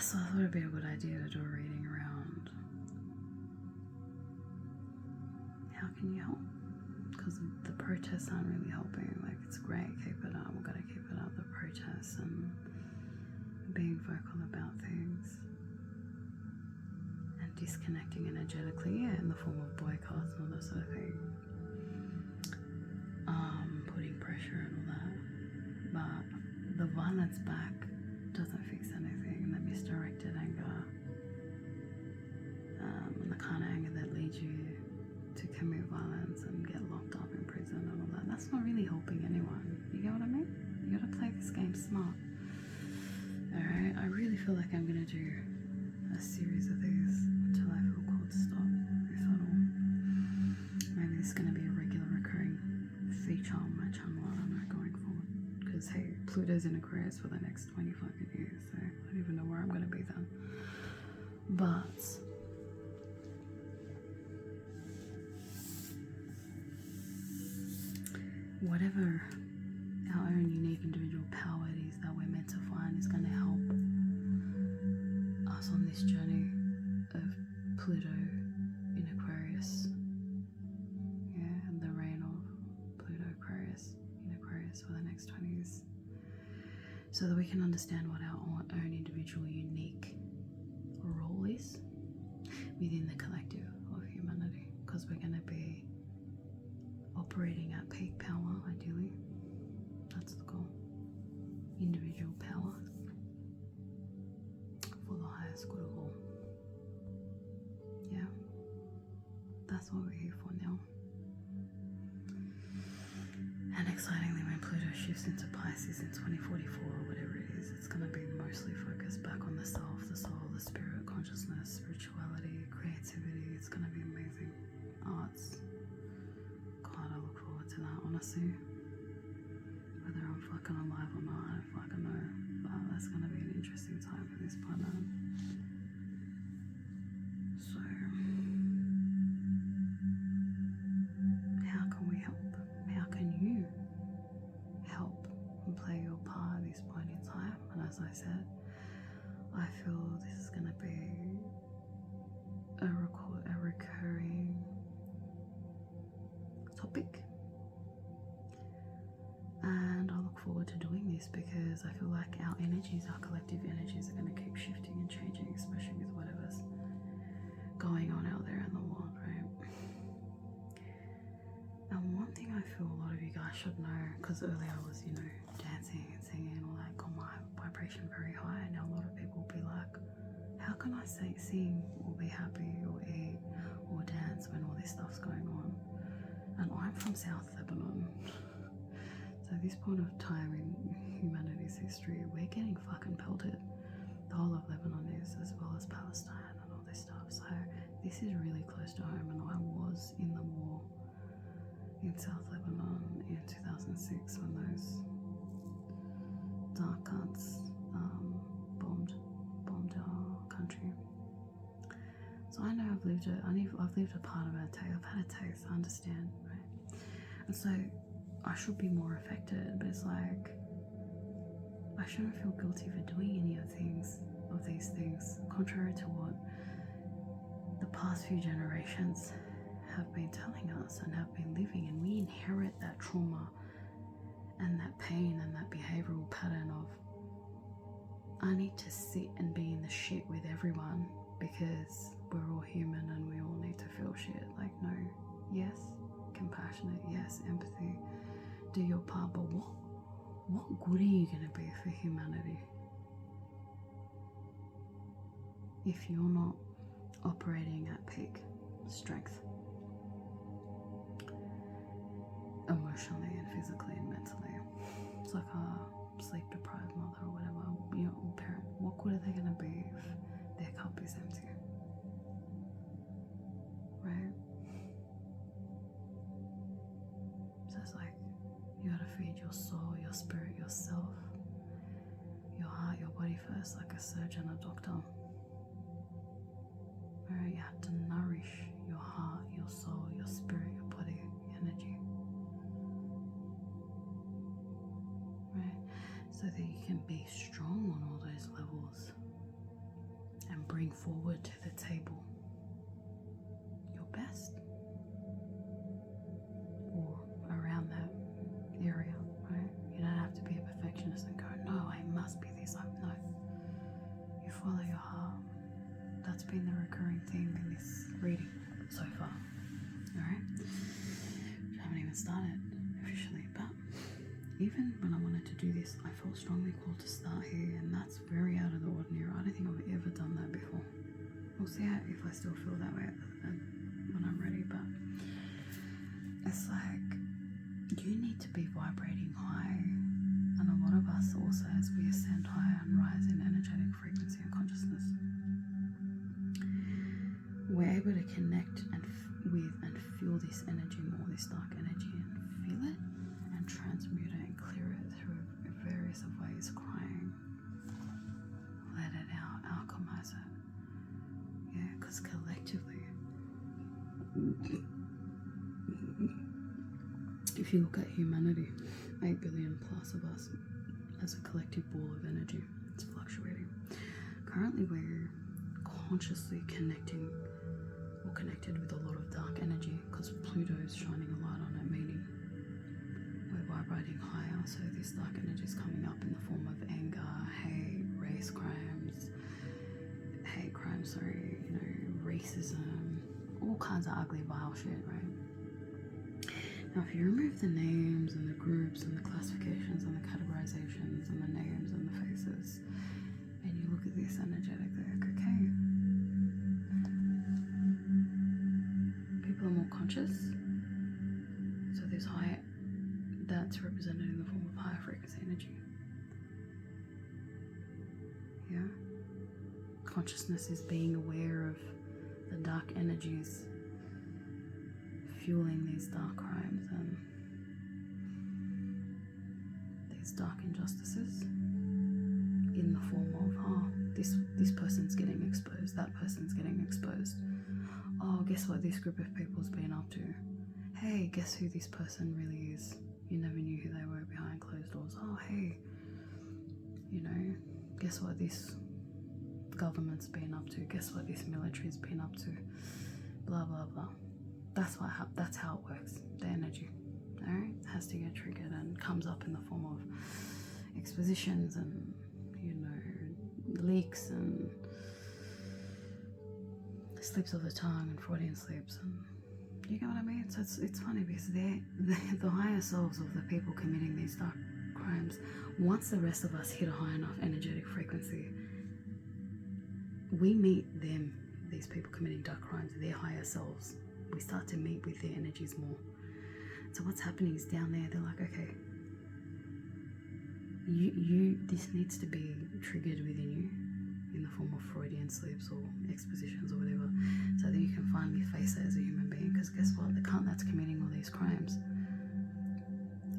So I thought it'd be a good idea to do a reading around how can you help? Because the protests aren't really helping. Like, it's great, keep it up, we've got to keep it up, the protests and being vocal about things and disconnecting energetically, yeah, in the form of boycotts and all that sort of thing, putting pressure and all that. But the violence back doesn't fix anything. The misdirected anger, and the kind of anger that leads you to commit violence and get locked up in prison and all that, that's not really helping anyone. You get what I mean? You gotta play this game smart. Alright, I really feel like I'm gonna do a series of these until I feel called to stop, if at all. Maybe this is gonna be a regular recurring feature on my channel, I don't know, going forward. Because hey, Pluto's in Aquarius for the next 25 years, so I don't even know where I'm gonna be then. But whatever our own unique individual power it is that we're meant to find is going to help us on this journey of Pluto in Aquarius. Yeah, and the reign of Pluto Aquarius in Aquarius for the next 20 years. So that we can understand what our own individual unique role is within the collective of humanity. Because we're going to be operating at peak power, ideally. That's the goal. Individual power for the highest good of all. Yeah. That's what we're here for now. And excitingly, when Pluto shifts into Pisces in 2044 or whatever it is, it's going to be mostly focused back on the self, the soul, the spirit, consciousness, spirituality, creativity. It's going to be amazing. Arts. God, I look forward to that, honestly. Whether I'm fucking alive or not, I don't fucking know. But that's going to be an interesting time for this planet. So, how can we help? How can you help and play your part at this point in time? And as I said, I feel this is going to be a recurring topic. And I look forward to doing this because I feel like our energies, our collective energies are going to keep shifting and changing, especially with whatever's going on out there in the world, right? And one thing I feel a lot of you guys should know, because earlier I was, dancing and singing and all that, got my vibration very high. Now a lot of people will be like, how can I sing or be happy or eat or dance when all this stuff's going on? And I'm from South Lebanon. So at this point of time in humanity's history, we're getting fucking pelted. The whole of Lebanon is, as well as Palestine and all this stuff. So this is really close to home, and I was in the war in South Lebanon in 2006 when those dark cunts bombed our country. So I know I've lived a part of it. I've had a taste. I understand, right? And so I should be more affected, but it's like I shouldn't feel guilty for doing any of these things, contrary to what the past few generations have been telling us and have been living. And we inherit that trauma and that pain and that behavioral pattern of, I need to sit and be in the shit with everyone because we're all human and we all need to feel shit. Like, no, yes, compassionate, yes, empathy, do your part, but what good are you going to be for humanity if you're not operating at peak strength, emotionally and physically and mentally? It's like a sleep deprived mother or whatever, or parent. What good are they going to be if their cup is empty? Right? So it's like, you gotta feed your soul, your spirit, yourself, your heart, your body first, like a surgeon, a doctor. Alright, you have to nourish your heart, your soul, your spirit, your body, your energy. Right? So that you can be strong on all those levels and bring forward to the table your best. Or around that area, right? You don't have to be a perfectionist and go, no, I must be this. No. You follow your heart. That's been the recurring theme in this reading so far. Alright? I haven't even started officially, but even when I wanted to do this, I felt strongly called to start here, and that's very out of the ordinary. I don't think I've ever done that before. We'll see if I still feel that way when I'm ready, but it's like, you need to be vibrating high, and a lot of us also, as we ascend higher and rise in energetic frequency and consciousness, we're able to connect with and feel this energy more, this dark energy, and feel it and transmute it and clear it through various ways. Crying, let it out, alchemize it. Yeah, because collectively, if you look at humanity, 8 billion plus of us as a collective ball of energy, it's fluctuating. Currently we're consciously connected with a lot of dark energy because Pluto is shining a light on it, meaning we're vibrating higher. So this dark energy is coming up in the form of anger, hate, racism, all kinds of ugly, vile shit, right? Now, if you remove the names and the groups and the classifications and the categorizations and the names and the faces, and you look at this energetically, like, okay, people are more conscious. So there's high, that's represented in the form of higher frequency energy. Yeah? Consciousness is being aware of the dark energies fueling these dark crimes and these dark injustices in the form of, this person's getting exposed, that person's getting exposed. Oh, guess what this group of people's been up to? Hey, guess who this person really is? You never knew who they were behind closed doors. Oh, hey, guess what this government's been up to? Guess what this military's been up to? Blah, blah, blah. That's how it works. The energy, alright, has to get triggered and comes up in the form of expositions and leaks and slips of the tongue and Freudian slips, and you get what I mean. So it's funny because they're the higher selves of the people committing these dark crimes. Once the rest of us hit a high enough energetic frequency, we meet them, these people committing dark crimes, their higher selves. We start to meet with their energies more. So what's happening is down there, they're like, okay, this needs to be triggered within you in the form of Freudian slips or expositions or whatever, so that you can finally face it as a human being. Because guess what? The cunt that's committing all these crimes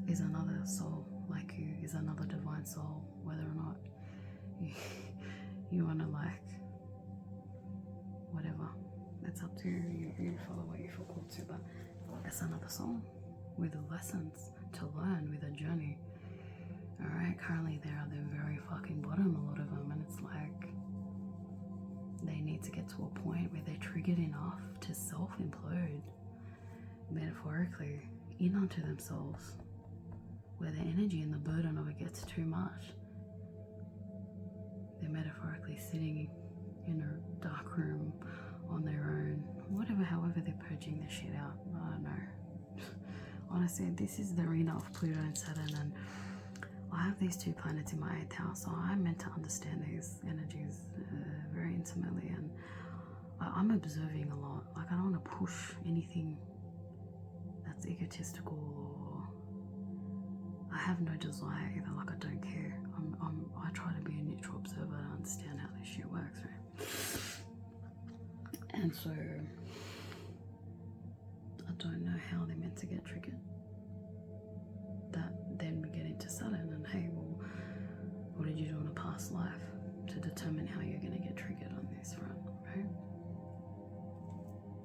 is another soul like you, is another divine soul, whether or not you want to whatever. It's up to you. You follow what you feel called to, but it's another soul with lessons to learn, with a journey, Alright, currently they're at the very fucking bottom, a lot of them, and it's like they need to get to a point where they're triggered enough to self-implode, metaphorically, in onto themselves, where the energy and the burden of it gets too much. They're metaphorically sitting in a dark room on their own, whatever, however they're purging this shit out. I don't know. Honestly, this is the arena of Pluto and Saturn, and I have these two planets in my 8th house, so I'm meant to understand these energies very intimately, and I'm observing a lot. Like, I don't want to push anything that's egotistical, or I have no desire either. Like, I don't care. I try to be a neutral observer to understand how this shit works, right? And so I don't know how they're meant to get triggered. That then we get into Saturn, and hey, well, what did you do in a past life to determine how you're going to get triggered on this front, right?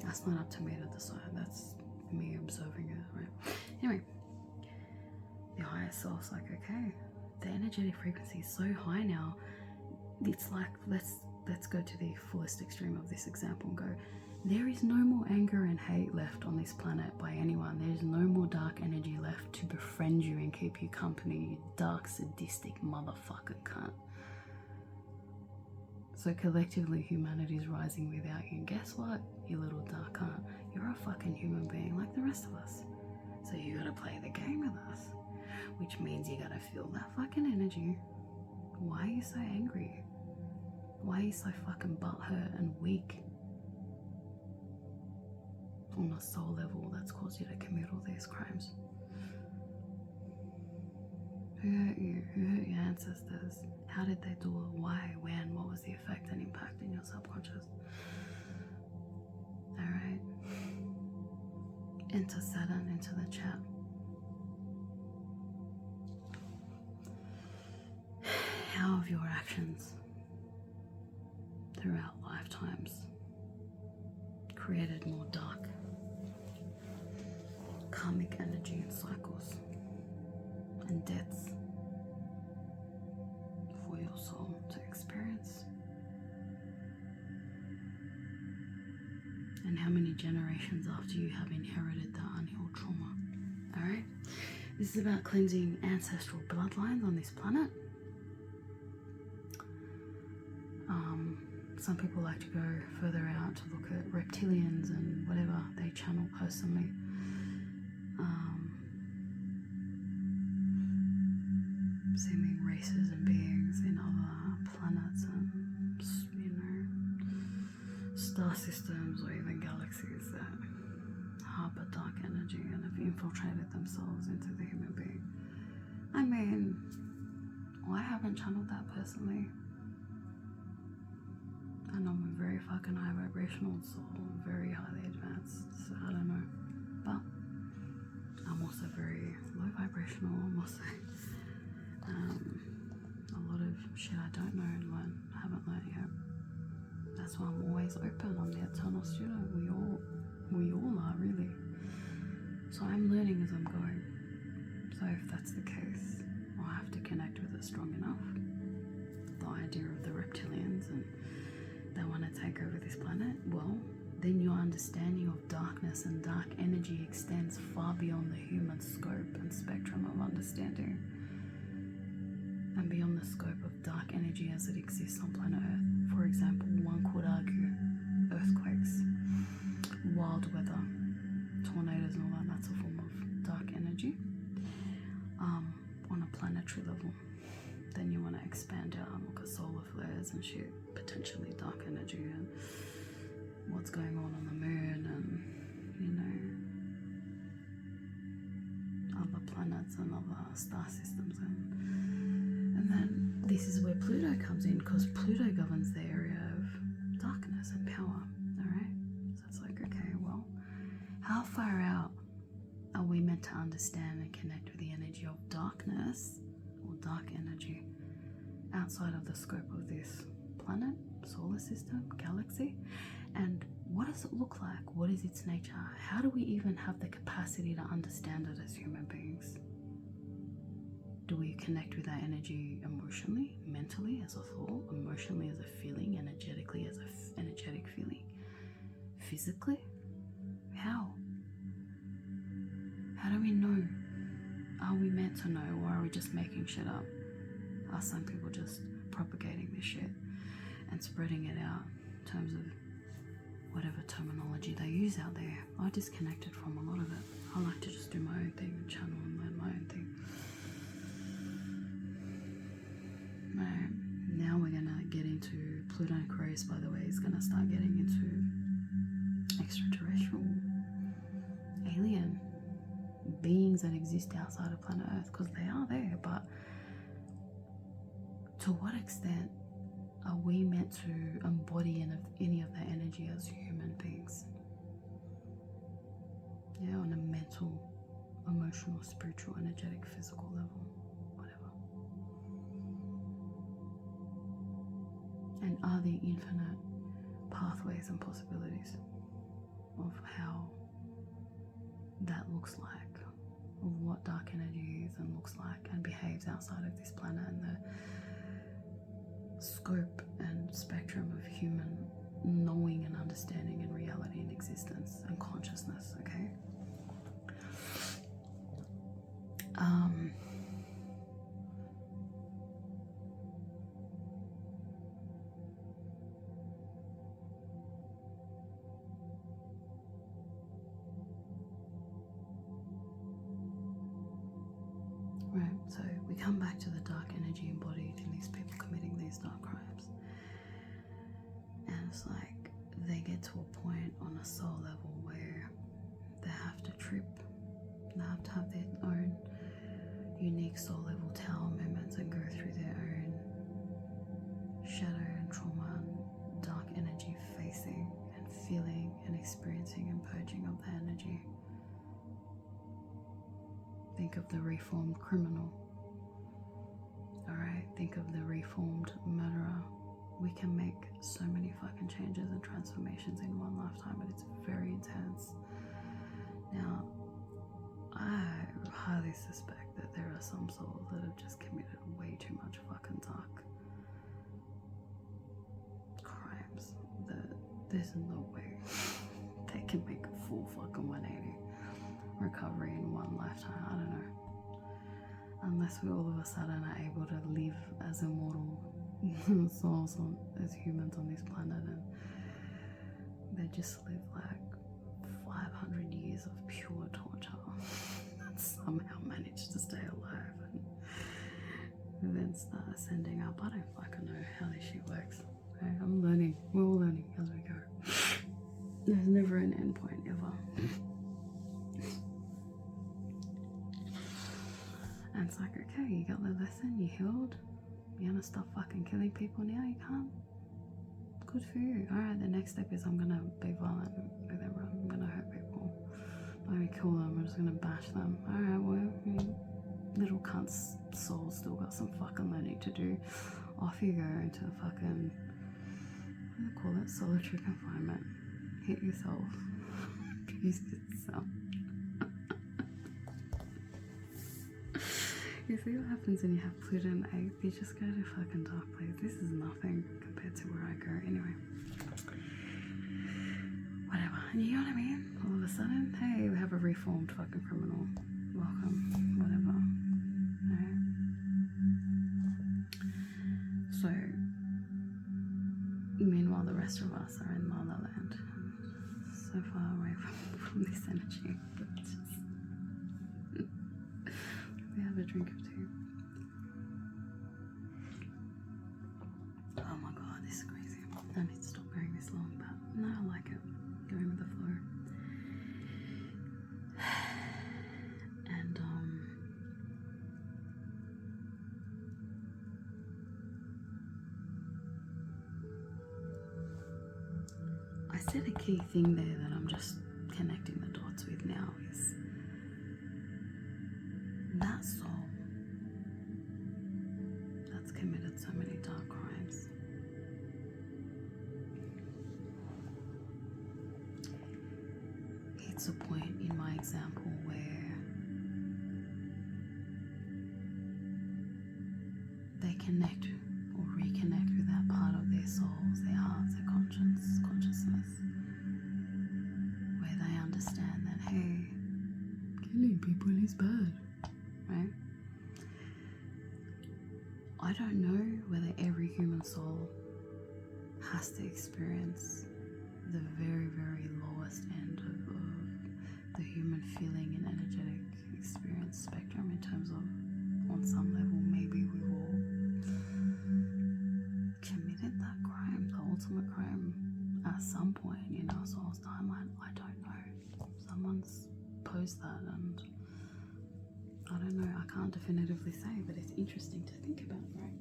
That's not up to me to decide. That's me observing it, right? Anyway, the higher self's like, okay, the energetic frequency is so high now. It's like, let's go to the fullest extreme of this example and go, there is no more anger and hate left on this planet by anyone. There is no more dark energy left to befriend you and keep you company, you dark, sadistic motherfucker cunt. So collectively, humanity is rising without you. And guess what, you little dark cunt? You're a fucking human being like the rest of us. So you gotta play the game with us, which means you gotta feel that fucking energy. Why are you so angry? Why are you so fucking butthurt and weak? On a soul level, that's caused you to commit all these crimes. Who hurt you? Who hurt your ancestors? How did they do it? Why? When? What was the effect and impact in your subconscious? Alright. Enter Saturn into the chat. How have your actions throughout lifetimes created more dark karmic energy and cycles and deaths for your soul to experience? And how many generations after you have inherited that unhealed trauma? Alright? This is about cleansing ancestral bloodlines on this planet. Some people like to go further out to look at reptilians and whatever they channel personally. Seeming races and beings in other planets and, you know, star systems or even galaxies that harbor dark energy and have infiltrated themselves into the human being. I mean, I haven't channeled that personally. And I'm a very fucking high vibrational soul, very highly advanced, so I don't know. But I'm also very low vibrational. I'm also a lot of shit I don't know and haven't learned yet. That's why I'm always open. I'm the eternal student. We all are, really. So I'm learning as I'm going. So if that's the case, I'll have to connect with it strong enough. The idea of the reptilians and they want to take over this planet, well, then your understanding of darkness and dark energy extends far beyond the human scope and spectrum of understanding, and beyond the scope of dark energy as it exists on planet Earth. For example, one could argue earthquakes, wild weather, tornadoes and all that's a form of dark energy on a planetary level. Then you want to expand out and look at solar flares and shit, potentially dark energy and what's going on the moon and, you know, other planets and other star systems. And then this is where Pluto comes in, because Pluto governs the area of darkness and power, alright? So it's like, okay, well, how far out are we meant to understand and connect with the energy of darkness or dark energy outside of the scope of this planet, solar system, galaxy? And what does it look like? What is its nature? How do we even have the capacity to understand it as human beings? Do we connect with that energy emotionally, mentally as a thought, emotionally as a feeling, energetically as an energetic feeling, physically? How? How do we know? Are we meant to know, or are we just making shit up? Are some people just propagating this shit and spreading it out in terms of whatever terminology they use out there? I disconnected from a lot of it. I like to just do my own thing and channel and learn my own thing. Right, now we're gonna get into Pluto and Aquarius, by the way, is gonna start getting into extraterrestrial, alien beings that exist outside of planet Earth, because they are there, but to what extent are we meant to embody any of that energy as human beings? Yeah, on a mental, emotional, spiritual, energetic, physical level, whatever. And are there infinite pathways and possibilities of how that looks like, of what dark energy is and looks like and behaves outside of this planet, and the scope and spectrum of human knowing and understanding and reality and existence and consciousness, okay? Right, so we come back to the dark energy embodied in these people committing these dark crimes. And it's like they get to a point on a soul level where they have to trip, they have to have their own unique soul level tower moments and go through their own shadow and trauma and dark energy facing and feeling and experiencing and purging of the energy. Think of the reformed criminal. Alright, think of the reformed murderer. We can make so many fucking changes and transformations in one lifetime, but it's very intense. Now, I highly suspect that there are some souls that have just committed way too much fucking dark crimes that there's no way they can make a full fucking 180 recovery in one lifetime. I don't know. Unless we all of a sudden are able to live as immortal souls as humans on this planet, and they just live like 500 years of pure torture and somehow manage to stay alive and then start ascending up. I don't fucking know how this shit works. Okay? I'm learning. We're all learning as we go. There's never an end point ever. And it's like, okay, you got the lesson, you healed, you're gonna stop fucking killing people now, you can't? Good for you. Alright, the next step is I'm gonna be violent with everyone, I'm gonna hurt people, I'm gonna kill them, I'm just gonna bash them. Alright, well, little cunt's soul's still got some fucking learning to do. Off you go into fucking, what do they call it, solitary confinement. Hit yourself, abuse yourself. You see what happens when you have Pluto and 8th? You just go to fucking dark place. This is nothing compared to where I go. Anyway. Whatever. You know what I mean? All of a sudden, hey, we have a reformed fucking criminal. Welcome. Whatever. Alright. So, meanwhile, the rest of us are in La La Land. So far away from this energy. We have a drink of tea. Oh my god, this is crazy. I need to stop going this long, but no, I like it. Going with the flow. And I said a key thing there that I'm just connecting the dots with now is that soul that's committed so many dark crimes hits a point in my example where is bad, right? I don't know whether every human soul has to experience the very, very lowest end of the human feeling and energetic experience spectrum, in terms of, on some level, maybe we've all committed that crime, the ultimate crime, at some point in our soul's timeline. I don't know. Someone's posed that, and I don't know, I can't definitively say, but it's interesting to think about, right?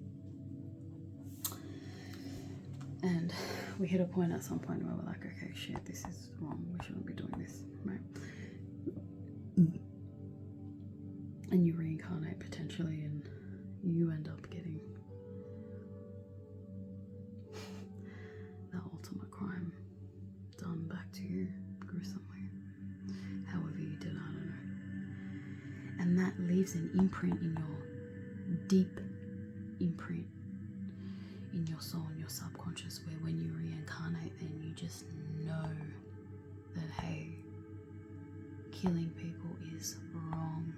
And we hit a point at some point where we're like, okay, shit, this is wrong, we shouldn't be doing this, right? And you reincarnate potentially, and you end up getting that ultimate crime done back to you gruesomely. However you did, I don't know. And that leaves an imprint in your deep imprint in your soul and your subconscious, where when you reincarnate, then you just know that, hey, killing people is wrong.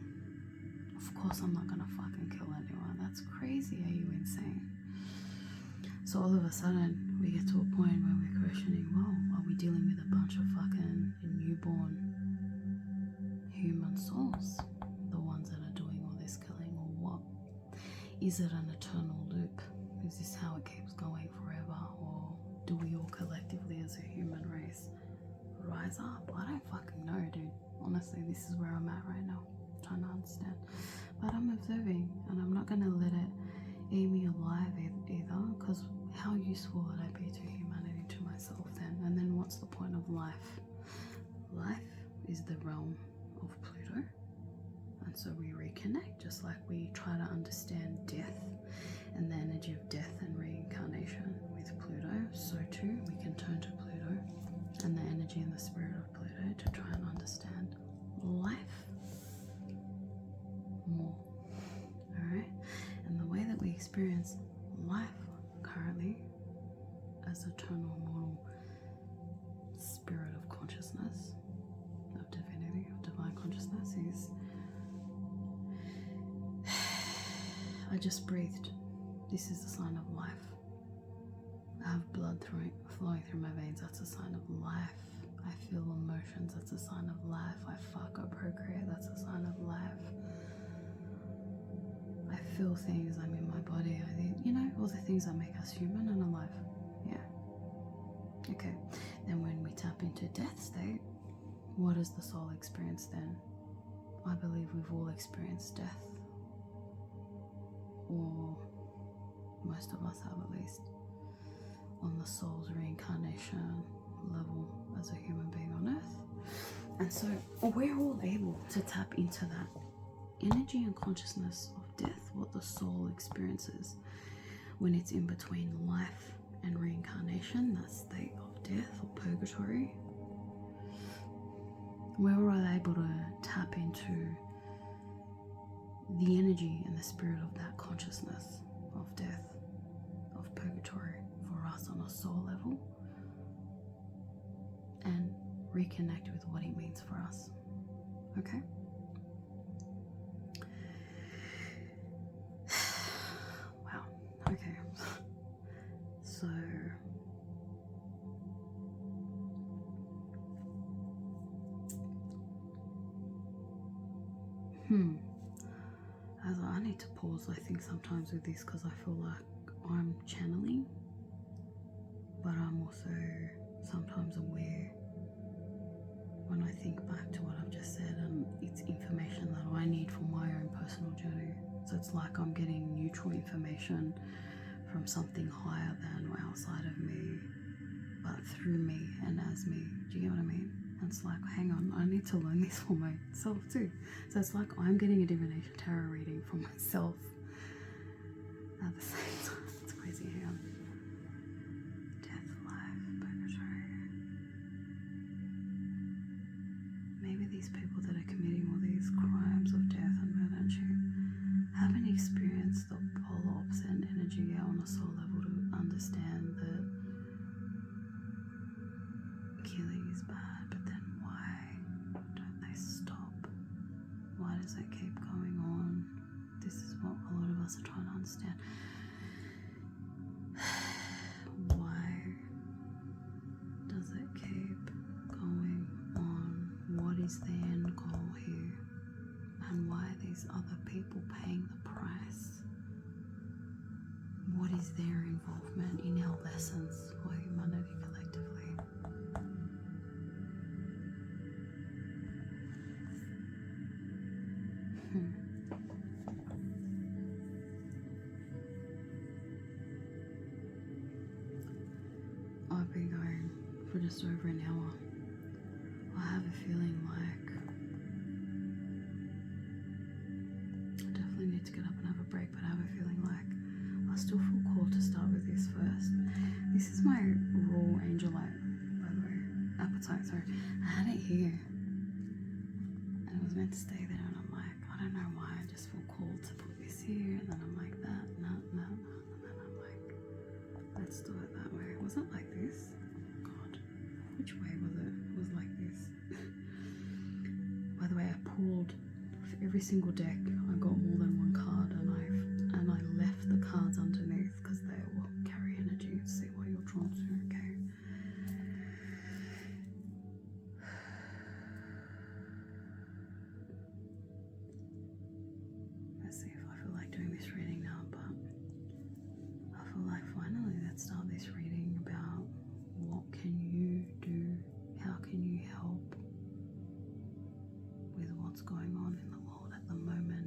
Of course I'm not gonna fucking kill anyone. That's crazy. Are you insane? So all of a sudden we get to a point where we're questioning, well, are we dealing with a bunch of fucking newborn human souls, the ones that are doing all this killing, or what? Is it an eternal loop? Is this how it keeps going forever? Or do we all collectively as a human race rise up? I don't fucking know, dude. Honestly, this is where I'm at right now, trying to understand. But I'm observing, and I'm not going to let it eat me alive either, because how useful would I be to humanity, to myself then? And then what's the point of life? Life is the realm of Pluto, and so we reconnect, just like we try to understand death and the energy of death and reincarnation with Pluto. So too, we can turn to Pluto and the energy and the spirit of Pluto to try and understand life more. Alright? And the way that we experience life currently as eternal, immortal spirit of consciousness, of divinity, of divine consciousness, is I just breathed. This is a sign of life. I have blood flowing through my veins. That's a sign of life. I feel emotions. That's a sign of life. I fuck or procreate. That's a sign of life. I feel things. I'm in my body. I think, all the things that make us human and alive. Yeah. Okay. Then when we tap into death state, what does the soul experience then? I believe we've all experienced death. Or most of us have, at least, on the soul's reincarnation level as a human being on earth. And so we're all able to tap into that energy and consciousness of death, what the soul experiences when it's in between life and reincarnation, that state of death or purgatory. We're all able to tap into the energy and the spirit of that consciousness of death, of purgatory, for us on a soul level, and reconnect with what it means for us. Okay? Wow. Okay. So as I need to pause, I think, sometimes with this, because I feel like I'm channeling, but I'm also sometimes aware when I think back to what I've just said, and it's information that I need for my own personal journey. So it's like I'm getting neutral information from something higher than or outside of me, but through me and as me. Do you get what I mean? And it's like, hang on, I need to learn this for myself too. So it's like I'm getting a divination tarot reading for myself at the same time. It's crazy. Hang on. Death, life, purgatory. Maybe these people that are committing all these crimes of death and murder and shit haven't experienced the polar opposite energy yet on a soul level to understand that killing is bad, but then why don't they stop? Why does it these other people paying the price? What is their involvement in our lessons for humanity collectively? I've been going for just over an hour. I have a feeling like I definitely need to get up and have a break, but I have a feeling like I still feel called to start with this first. This is my raw angelite, by the way. Apatite, sorry. I had it here. And it was meant to stay there, and I'm like, I don't know why, I just feel called to put this here, and then I'm like, no, and then I'm like, let's do it that way. Was it like this? God, which way was it? It was like this. By the way, I pulled for every single deck. I got more than one card, and I left the cards underneath because they will carry energy. See what you're drawn to, okay? Let's see if I feel like doing this reading now, but I feel like finally let's start this reading about what can you do, how can you help with what's going on in the world at the moment,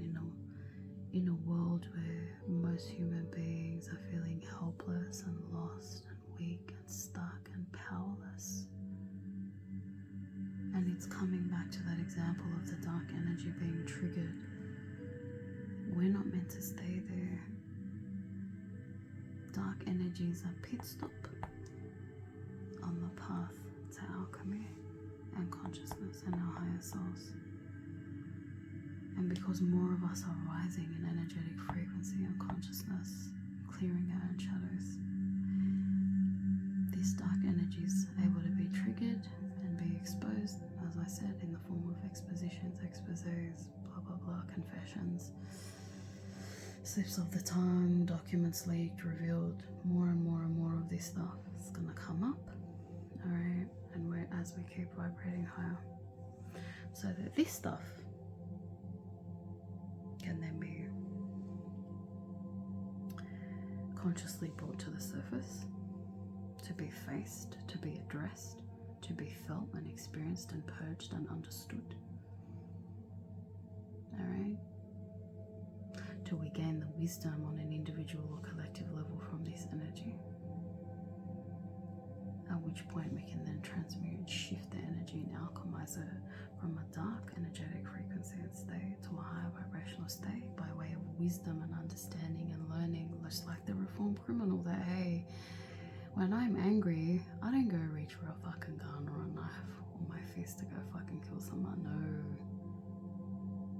in a world where most human beings are feeling helpless and lost and weak and stuck and powerless. And it's coming back to that example of the dark energy being triggered. We're not meant to stay there. Dark energy is a pit stop on the path to alchemy and consciousness and our higher souls. And because more of us are rising in energetic frequency and consciousness, clearing our own shadows, this dark energy is able to be triggered and be exposed, as I said, in the form of expositions, exposés, blah blah blah, confessions, slips of the tongue, documents leaked, revealed. More and more and more of this stuff is gonna come up, alright, and as we keep vibrating higher, so that this stuff can then be consciously brought to the surface, to be faced, to be addressed, to be felt and experienced and purged and understood. Alright? Till we gain the wisdom on an individual or collective level from this energy. At which point we can then transmute and shift the energy and alchemize it from a dark energetic frequency and state to a higher vibrational state by way of wisdom and understanding and learning, just like the reformed criminal, that hey, when I'm angry, I don't go reach for a fucking gun or a knife or my fist to go fucking kill someone. No,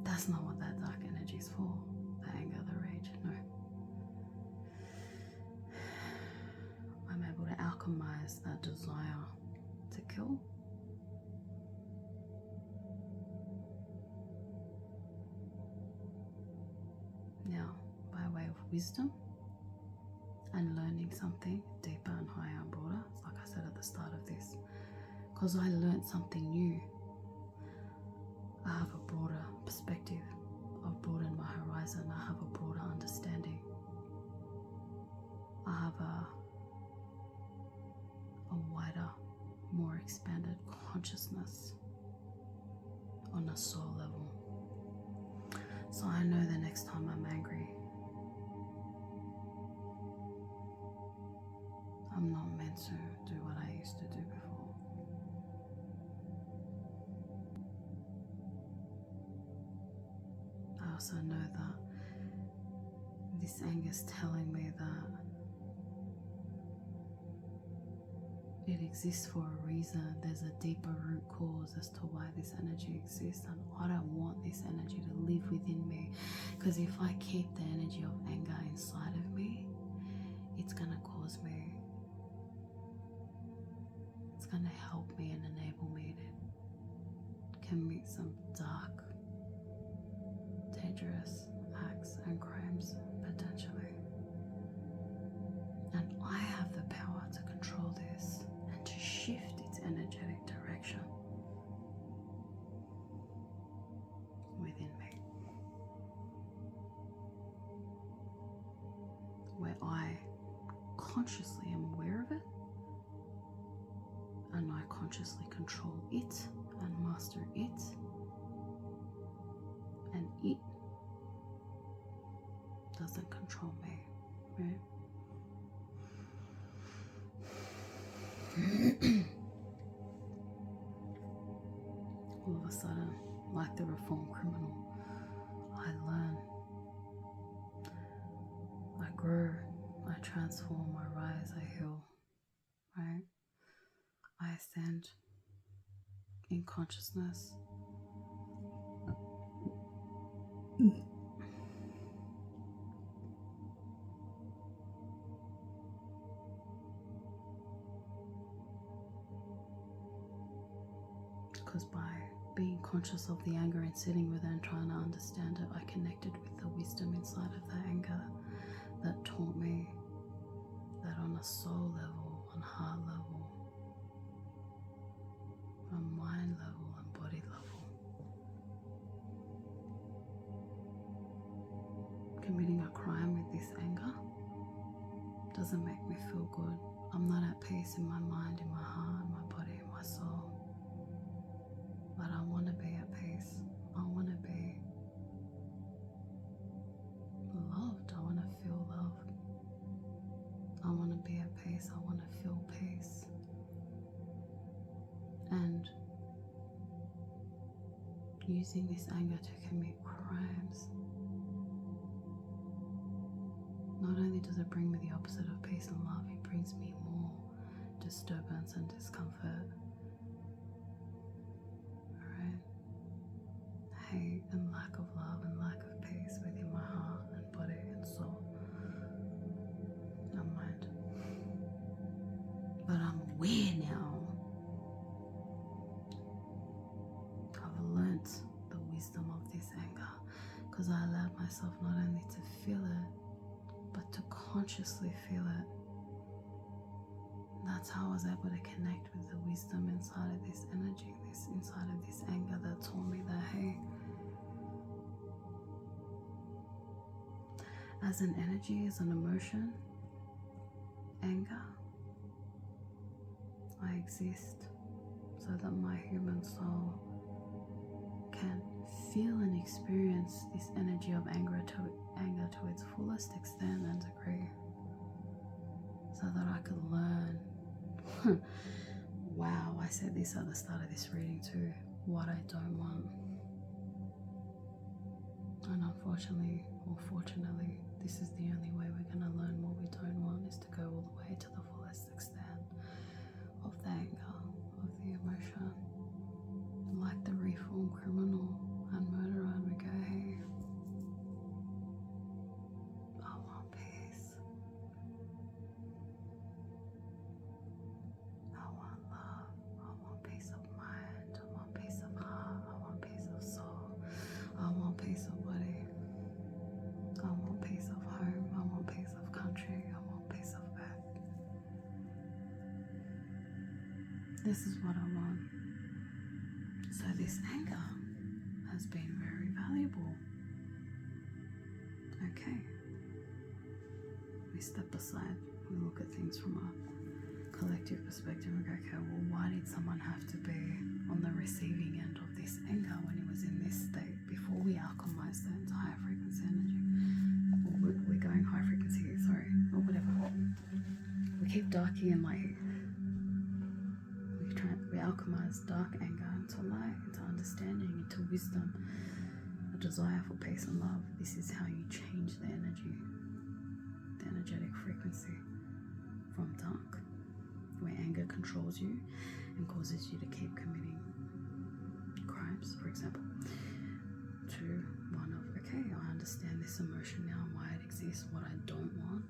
that's not what that dark energy is for. The anger, the rage, no. I'm able to alchemize that desire to kill now by way of wisdom and learning something deeper and higher and broader. It's like I said at the start of this, because I learned something new. I have a broader perspective. I've broadened my horizon. I have a broader understanding. I have a wider, more expanded consciousness on a soul level. So I know the next time I'm angry, I'm not meant to do what I used to do before. I also know that this anger is telling me that it exists for a reason. There's a deeper root cause as to why this energy exists, and I don't want this energy to live within me, because if I keep the energy of anger inside of me, it's gonna cause me, it's gonna help me and enable me to commit some dark, dangerous acts and crimes potentially. And I have the power to control this and to shift its energetic direction within me. consciously am aware of it, and I consciously control it and master it, and it doesn't control me, right? All of a sudden, like the reformed criminal, I learn, I grow, I transform, I rise, I heal, right? I ascend in consciousness. Because by being conscious of the anger and sitting with it and trying to understand it, I connected with the wisdom inside of the anger that taught me that on a soul level, on heart level, on mind level and body level, committing a crime with this anger doesn't make me feel good. I'm not at peace in my mind, in my heart, in my body, in my soul. But I want to be at peace. I want to be loved. I want to feel loved. I want to be at peace. I want to feel peace. And using this anger to commit crimes, not only does it bring me the opposite of peace and love, it brings me more disturbance and discomfort. Hate and lack of love and lack of peace within my heart and body and soul and mind. But I'm aware now. I've learnt the wisdom of this anger because I allowed myself not only to feel it, but to consciously feel it. That's how I was able to connect with the wisdom inside of this energy, inside of this anger that told me that, hey, as an energy, as an emotion, anger, I exist so that my human soul can feel and experience this energy of anger to its fullest extent and degree, so that I could learn. Wow, I said this at the start of this reading too, what I don't want. And unfortunately, or fortunately, this is the only way we're going to learn what we don't want, is to go all the way to the fullest extent of the anger, of the emotion. Like the reformed criminal and murderer, and we go, hey, I want peace. I want love. I want peace of mind. I want peace of heart. I want peace of soul. I want peace of body. I want peace of home. I want peace of country. I want peace of earth. This is what I want. So this anger has been very valuable. Okay. We step aside. We look at things from a collective perspective and go, okay, well, why did someone have to be on the receiving end of this anger when he was in this state before we alchemize that into high frequency energy? We're going high frequency here, sorry, or whatever. We keep dark here and light here. We alchemize dark anger into light, into understanding, into wisdom, a desire for peace and love. This is how you change the energy, the energetic frequency from dark, where anger controls you and causes you to keep committing crimes, for example, to one of, okay, I understand this emotion now, why it exists, what I don't want.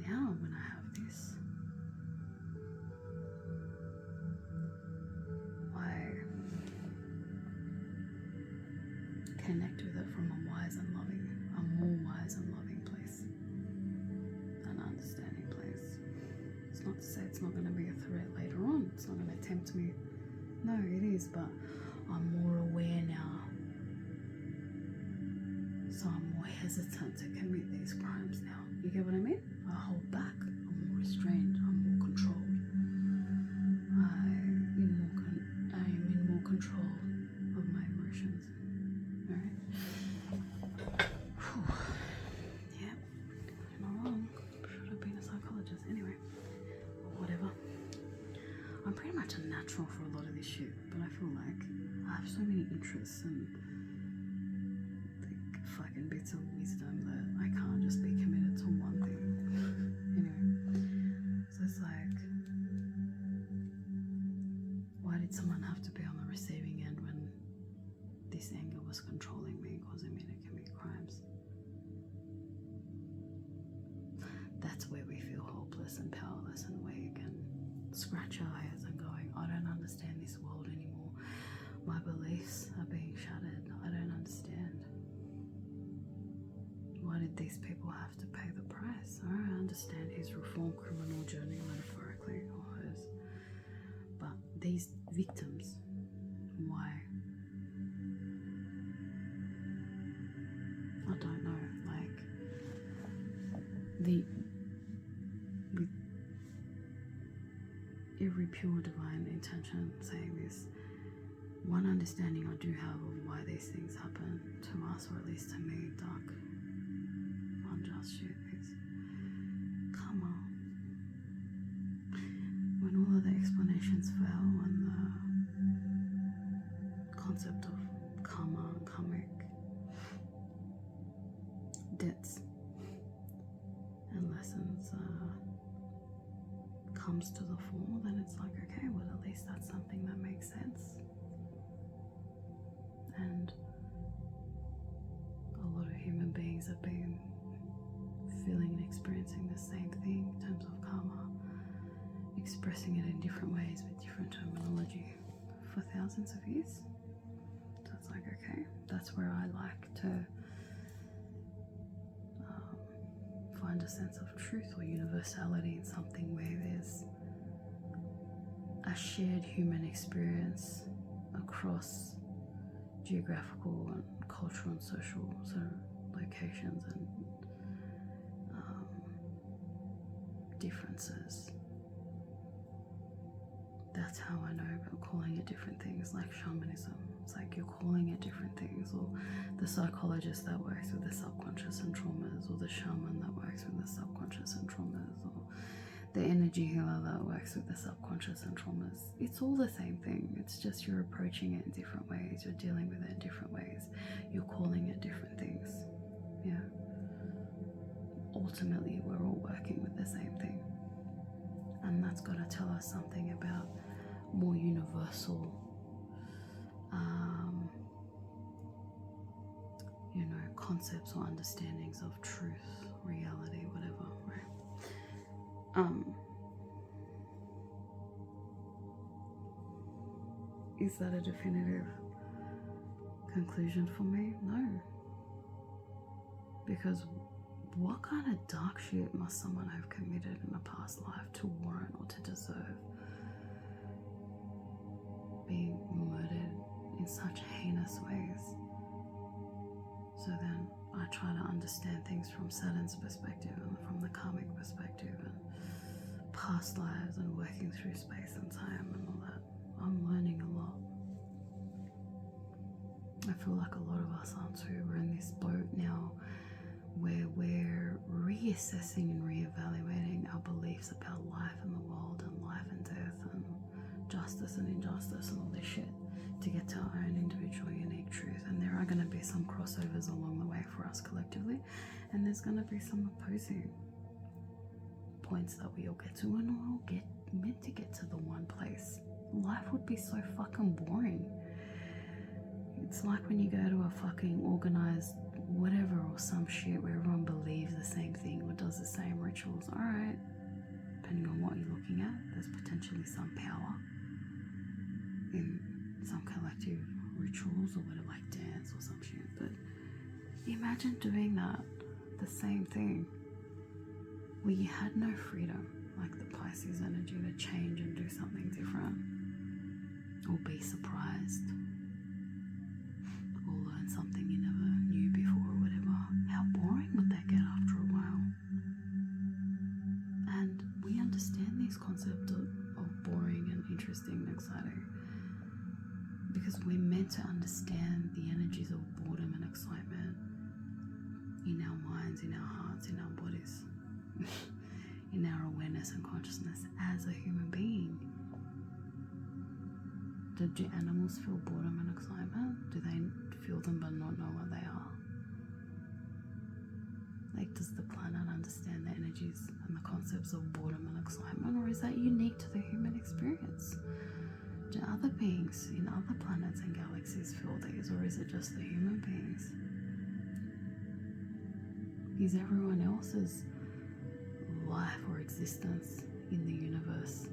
Now when I have this, I connect with it from a wise and loving, a more wise and loving place, an understanding place. It's not to say it's not going to be a threat later on, it's not going to tempt me. No, it is, but I'm more aware now. So I'm more hesitant to commit these crimes now. You get what I mean? I hold back. I'm more restrained. I'm more controlled. I am in more control of my emotions. Alright? Yeah. You're not wrong. Should have been a psychologist. Anyway. Whatever. I'm pretty much a natural for a lot of this shit, but I feel like I have so many interests and like fucking bits of wisdom that I can't just be committed to one thing. Anyway, so it's like, why did someone have to be on the receiving end when this anger was controlling me, causing me to commit crimes? That's where we feel hopeless and powerless and weak and scratch our heads and going, I don't understand this world anymore. My beliefs are being shattered. I don't understand. Why did these people have to pay the price? I don't understand his reform criminal journey metaphorically, or hers. But these victims, why? I don't know. Like, with every pure divine intention saying this, one understanding I do have of why these things happen to us, or at least to me, dark, unjust shit, is karma. When all of the explanations fail and the concept of karma and karmic debts and lessons comes to the fore, then it's like, okay, well, at least that's something that makes sense. And a lot of human beings have been feeling and experiencing the same thing in terms of karma, expressing it in different ways with different terminology for thousands of years. So it's like, okay, that's where I like to find a sense of truth or universality in something where there's a shared human experience across geographical and cultural and social sort of locations and differences. That's how I know about calling it different things, like shamanism. It's like you're calling it different things, or the psychologist that works with the subconscious and traumas, or the shaman that works with the subconscious and traumas, or the energy healer that works with the subconscious and traumas. It's all the same thing. It's just you're approaching it in different ways. You're dealing with it in different ways. You're calling it different things. Yeah. Ultimately, we're all working with the same thing. And that's got to tell us something about more universal, concepts or understandings of truth, reality, whatever, right? Is that a definitive conclusion for me? No. Because what kind of dark shit must someone have committed in a past life to warrant or to deserve being murdered in such heinous ways? So then I try to understand things from Saturn's perspective and from the karmic perspective and past lives and working through space and time and all that. I'm learning a lot. I feel like a lot of us are too. We're in this boat now where we're reassessing and reevaluating our beliefs about life and the world and life and death and justice and injustice and all this shit to get to our own individual unique truth. And there are going to be some crossovers along the way for us collectively, and there's going to be some opposing points that we all get to, and we're all meant to get to the one place. Life would be so fucking boring. It's like when you go to a fucking organized whatever or some shit where everyone believes the same thing or does the same rituals. Alright, depending on what you're looking at, there's potentially some power in some collective rituals or whatever, like dance or some shit. But imagine doing that, the same thing, where you had no freedom, like the Pisces energy, to change and do something different, or be surprised, or learn something you never knew before or whatever. How boring would that get after a while? understand these concepts of boring and interesting and exciting? Because we're meant to understand the energies of boredom and excitement in our minds, in our hearts, in our bodies, in our awareness and consciousness as a human being. Do animals feel boredom and excitement? Do they feel them but not know what they are? Like, does the planet understand the energies and the concepts of boredom and excitement, or is that unique to the human experience? Do other beings in other planets and galaxies feel these, or is it just the human beings? Is everyone else's life or existence in the universe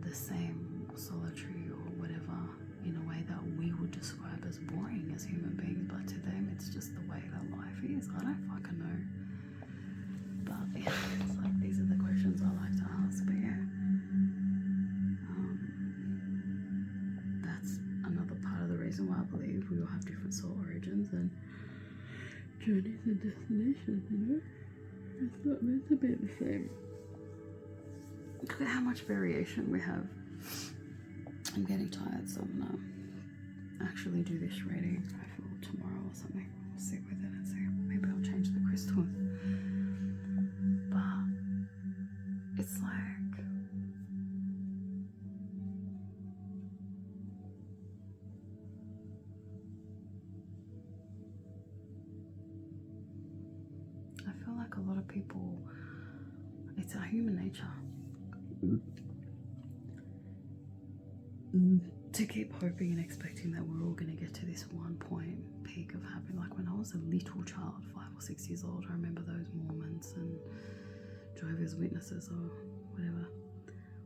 the same, or solitary, or whatever, in a way that we would describe as boring as human beings, but to them it's just the way that life is? I don't fucking know. But yeah, it's like, these are the questions I like to ask. But yeah, that's another part of the reason why I believe we all have different soul origins and journeys and destinations, you know? It's not meant to be the same. Look at how much variation we have. I'm getting tired, so I'm gonna actually do this reading, I feel, tomorrow or something. I'll sit with it and see. Maybe I'll change the crystals. But it's like, I feel like a lot of people, it's our human nature to keep hoping and expecting that we're all going to get to this one point peak of happiness. Like when I was a little child, 5 or 6 years old, I remember those Mormons and Jehovah's Witnesses or whatever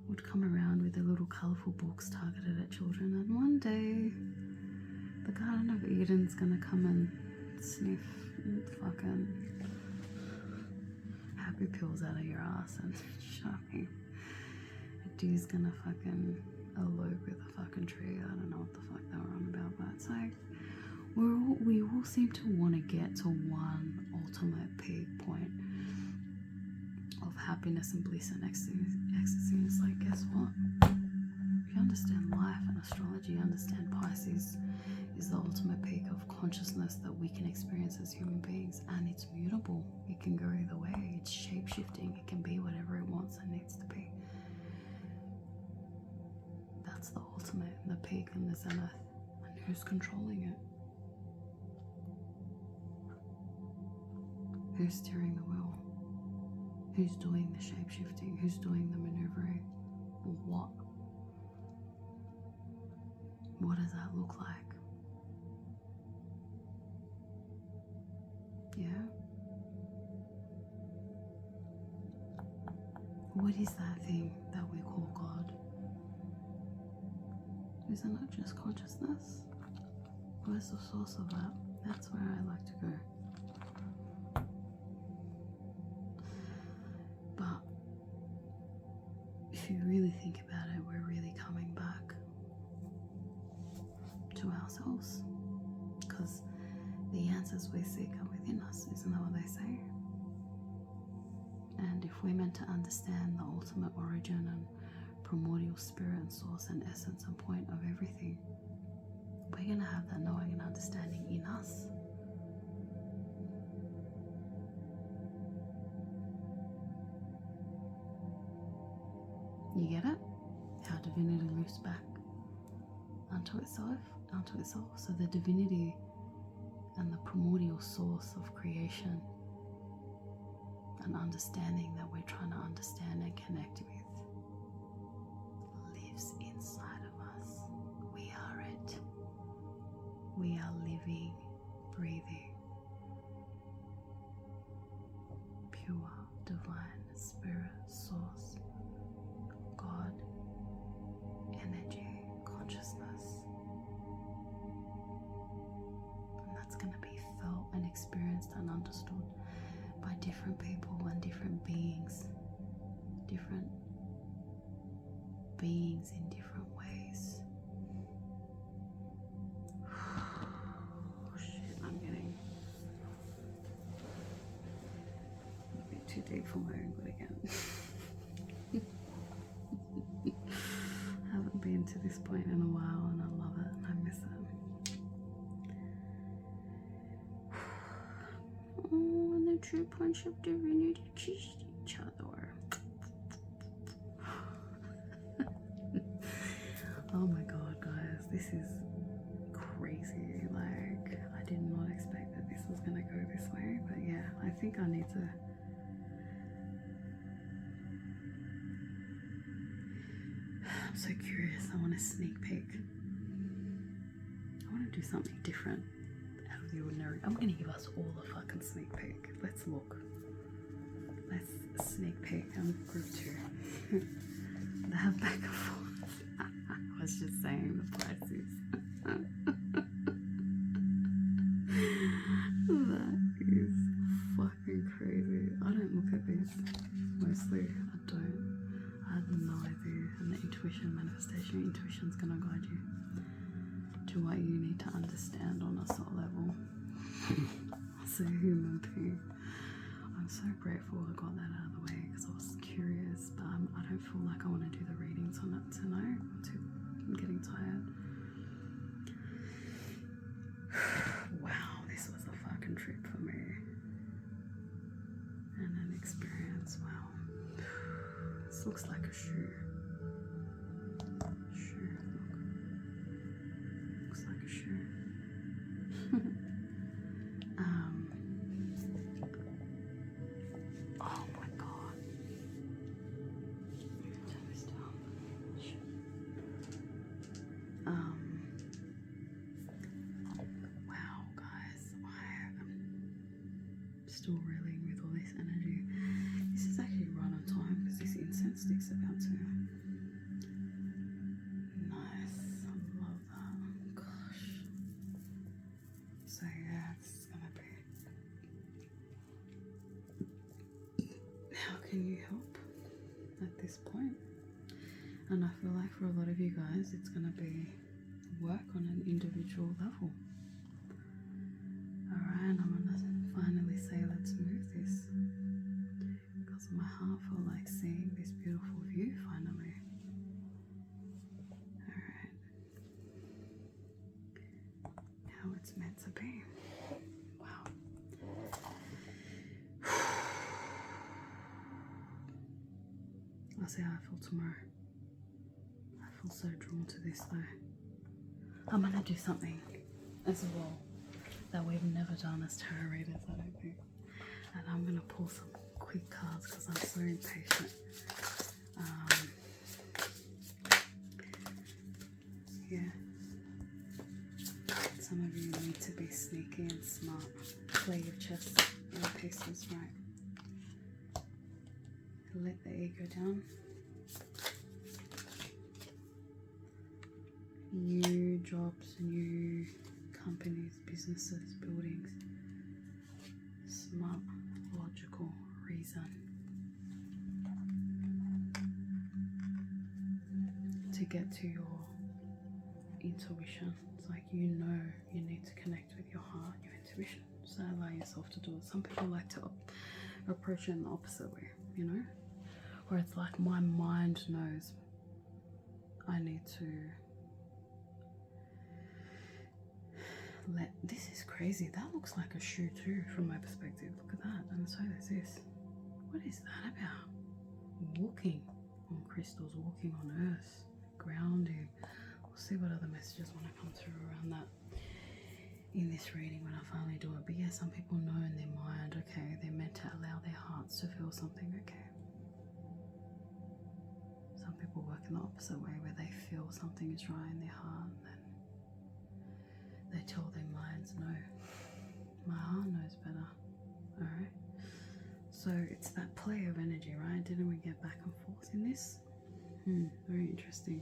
would come around with their little colourful books targeted at children, and one day the Garden of Eden's going to come and sniff fucking happy pills out of your ass and shut me. A dude's gonna fucking elope with a fucking tree. I don't know what the fuck they were on about, but it's like we all seem to want to get to one ultimate peak point of happiness and bliss and ecstasy. And it's like, guess what? If you understand life and astrology, you understand Pisces is the ultimate peak of consciousness that we can experience as human beings, and it's mutable. It can go either way. It's shape-shifting. It can be whatever it wants and needs to be. That's the ultimate and the peak and the zenith. And who's controlling it? Who's steering the wheel? Who's doing the shape-shifting? Who's doing the maneuvering? What? What does that look like? Yeah? What is that thing that we call God? Is it not just consciousness? Where's the source of that? That's where I like to go. But if you really think about it, we're really coming back to ourselves, because the answers we seek are within us. Isn't that what they say? And if we're meant to understand the ultimate origin and primordial spirit and source and essence and point of everything, we're going to have that knowing and understanding in us. You get it? How divinity loops back unto itself. So the divinity and the primordial source of creation and understanding that we're trying to understand and connect with lives inside of us. We are it. We are living, breathing, pure, divine, spirit, source, God, energy, consciousness. And that's going to be felt and experienced and understood by different people and different beings in different ways. Oh shit, I'm getting a bit too deep for my own good again. this point in a while, and I love it and I miss it. Oh, and the true punch of divinity kissed each other. Oh my god, guys, this is crazy. Like, I did not expect that this was gonna go this way, but yeah, I think I need to. I'm so curious. I want a sneak peek. I want to do something different out of the ordinary. I'm going to give us all a fucking sneak peek. Let's look. Let's sneak peek on group 2. They have back and forth. I was just saying the prices. That is fucking crazy. I don't look at this. Mostly, I don't. I had no idea. And the intuition, manifestation, intuition's gonna guide you to what you need to understand on a soul level. As a human being. I'm so grateful I got that out of the way because I was curious, but I don't feel like I want to do the readings on it tonight. I'm getting tired. Wow, this was a fucking trip for me. And an experience, wow. This looks like a shoe. Shoe, look. Looks like a shoe. Oh my god. Turn this down. Wow, guys. I am still reeling with all this energy. This is actually right on time because this incense stick's about to. Nice. I love that. Gosh. So yeah, this is gonna be. How can you help at this point? And I feel like for a lot of you guys, it's gonna be work on an individual level. Alright, I'm gonna finally say let's move this. Because my heart felt like seeing this beautiful view finally. Alright. How it's meant to be. Wow. I'll see how I feel tomorrow. I feel so drawn to this though. I'm gonna do something as well that we've never done as tarot readers, I don't think. And I'm gonna pull some quick cards because I'm so impatient. Yeah. Some of you need to be sneaky and smart. Play your chess pieces right. Let the ego down. New jobs, new companies, businesses, buildings. Smart, logical reason. To get to your intuition. It's like you know you need to connect with your heart, your intuition. So allow yourself to do it. Some people like to approach it in the opposite way, you know? Where it's like my mind knows I need to this is crazy. That looks like a shoe too from my perspective. Look at that. And so there's this. What is that about? Walking on crystals, walking on earth, grounding. We'll see what other messages want to come through around that in this reading when I finally do it. But yeah, some people know in their mind, okay, they're meant to allow their hearts to feel something, okay. Some people work in the opposite way where they feel something is right in their heart and then they tell their minds, no, my heart knows better. Alright, so it's that play of energy, right? Didn't we get back and forth in this? Very interesting.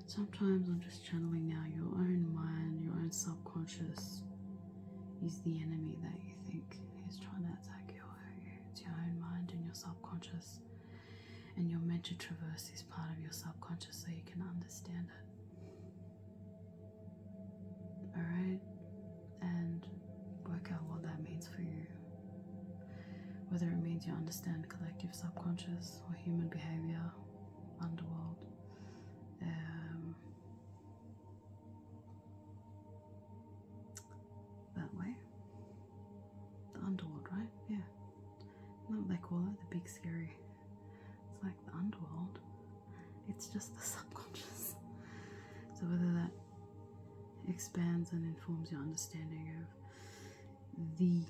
Sometimes I'm just channeling now. Your own mind, your own subconscious is the enemy that you think is trying to attack you or hurt you. It's your own mind and your subconscious, and you're meant to traverse this part of your subconscious so you can understand it. Alright, and work out what that means for you. Whether it means you understand collective subconscious or human behavior, underworld, underworld. It's just the subconscious. So whether that expands and informs your understanding of the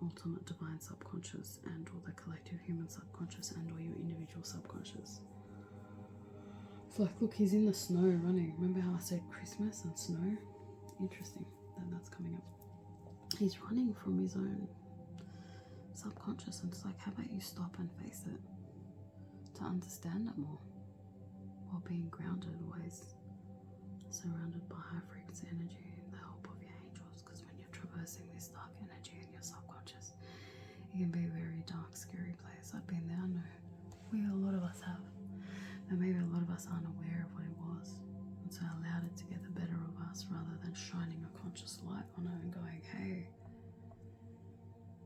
ultimate divine subconscious and or the collective human subconscious and or your individual subconscious. It's like, look, he's in the snow running. Remember how I said Christmas and snow? Interesting that that's coming up. He's running from his own subconscious, and it's like, how about you stop and face it to understand it more while being grounded, always surrounded by high frequency energy and the help of your angels, because when you're traversing this dark energy in your subconscious, it can be a very dark, scary place. I've been there, I know. A lot of us have. And maybe a lot of us aren't aware of what it was, and so allowed it to get the better of us rather than shining a conscious light on it and going, hey,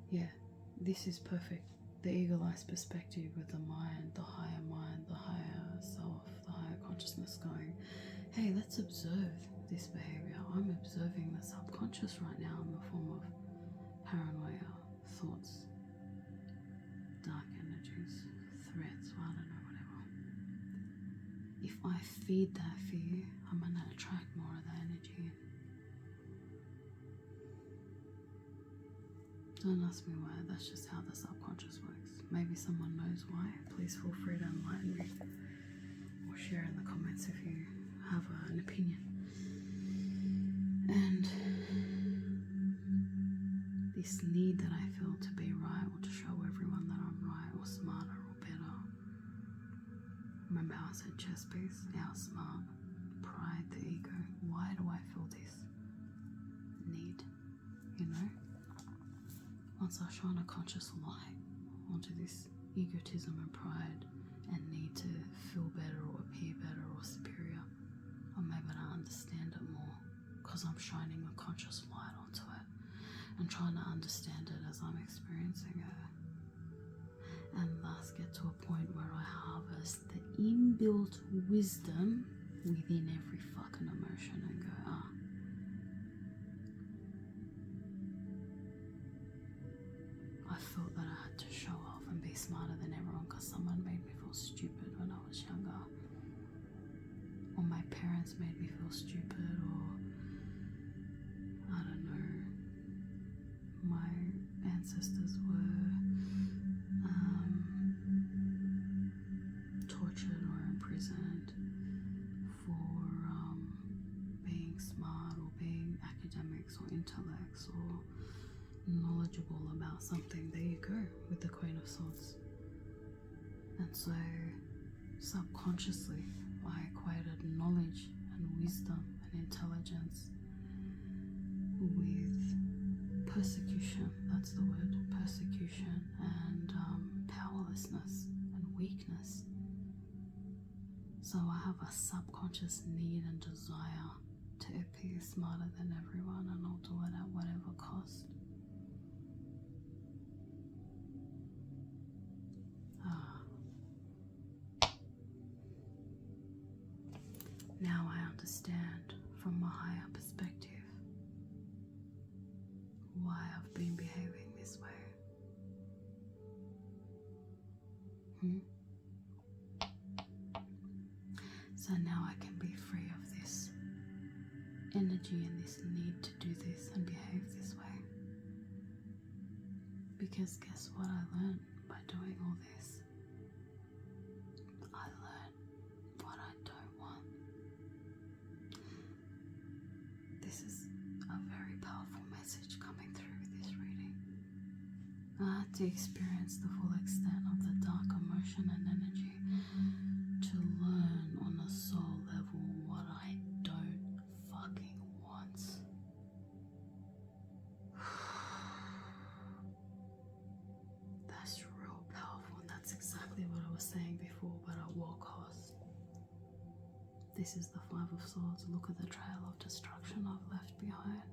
yeah, this is perfect. The eagle-eyed perspective with the mind, the higher self, the higher consciousness going, hey, let's observe this behavior. I'm observing the subconscious right now in the form of paranoia, thoughts, dark energies, threats, I don't know, whatever. If I feed that fear, I'm going to attract more of that energy. Don't ask me why, that's just how the subconscious works. Maybe someone knows why. Please feel free to enlighten me or share in the comments if you have an opinion. And this need that I feel to be right or to show everyone that I'm right or smarter or better. Remember how I said chess piece? How smart, pride, the ego. Why do I feel this need? You know? Once I shine a conscious light onto this egotism and pride and need to feel better or appear better or superior, I'm able to understand it more because I'm shining a conscious light onto it and trying to understand it as I'm experiencing it, and thus get to a point where I harvest the inbuilt wisdom within every fucking emotion and go, I felt that I had to show off and be smarter than everyone because someone made me feel stupid when I was younger, or my parents made me feel stupid, or I don't know, my ancestors were tortured or imprisoned for being smart or being academics or intellects or knowledgeable about something. There you go with the Queen of Swords. And so subconsciously I equated knowledge and wisdom and intelligence with persecution. That's the word, persecution, and powerlessness and weakness. So I have a subconscious need and desire to appear smarter than everyone, and I'll do it at whatever cost. Now I understand from a higher perspective why I've been behaving this way. So now I can be free of this energy and this need to do this and behave this way. Because guess what I learned by doing all this? I learned what I don't want. This is a very powerful message coming through with this reading. I had to experience the full extent of the dark emotion and energy to learn on a soul level what I don't fucking want. That's real powerful, and that's exactly what I was saying before, but at what cost? This is the Five of Swords. Look at the trail of destruction I've left behind.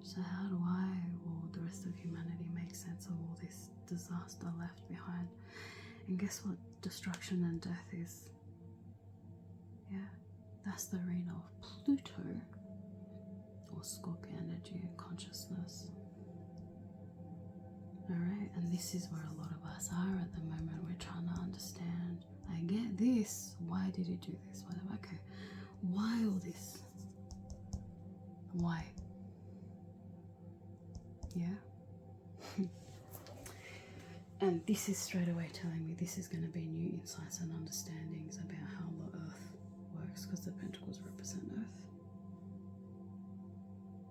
So how do I, or the rest of humanity, make sense of all this disaster left behind? And guess what destruction and death is? Yeah, that's the arena of Pluto, or Scorpio energy and consciousness. Alright, and this is where a lot of us are at the moment. We're trying to understand. I get this. Why did he do this? Whatever. Okay. Why all this? Why? Yeah? And this is straight away telling me this is going to be new insights and understandings about how the earth works, because the pentacles represent earth.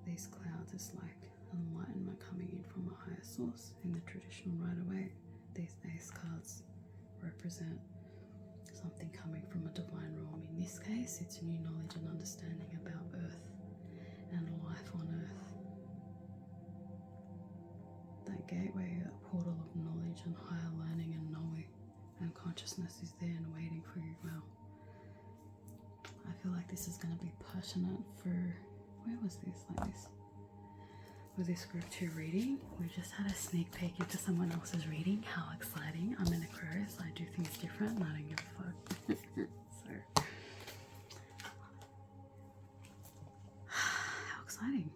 These clouds is like enlightenment coming in from a higher source. In the traditional right away, these ace cards represent something coming from a divine realm. In this case, it's new knowledge and understanding about earth and life on earth. That gateway, that portal of knowledge and higher learning and knowing and consciousness is there and waiting for you. Well, I feel like this is going to be pertinent for, where was this, like this? With this group 2 reading, we just had a sneak peek into someone else's reading. How exciting. I'm an Aquarius, I do things different and I don't give a fuck. So, how exciting.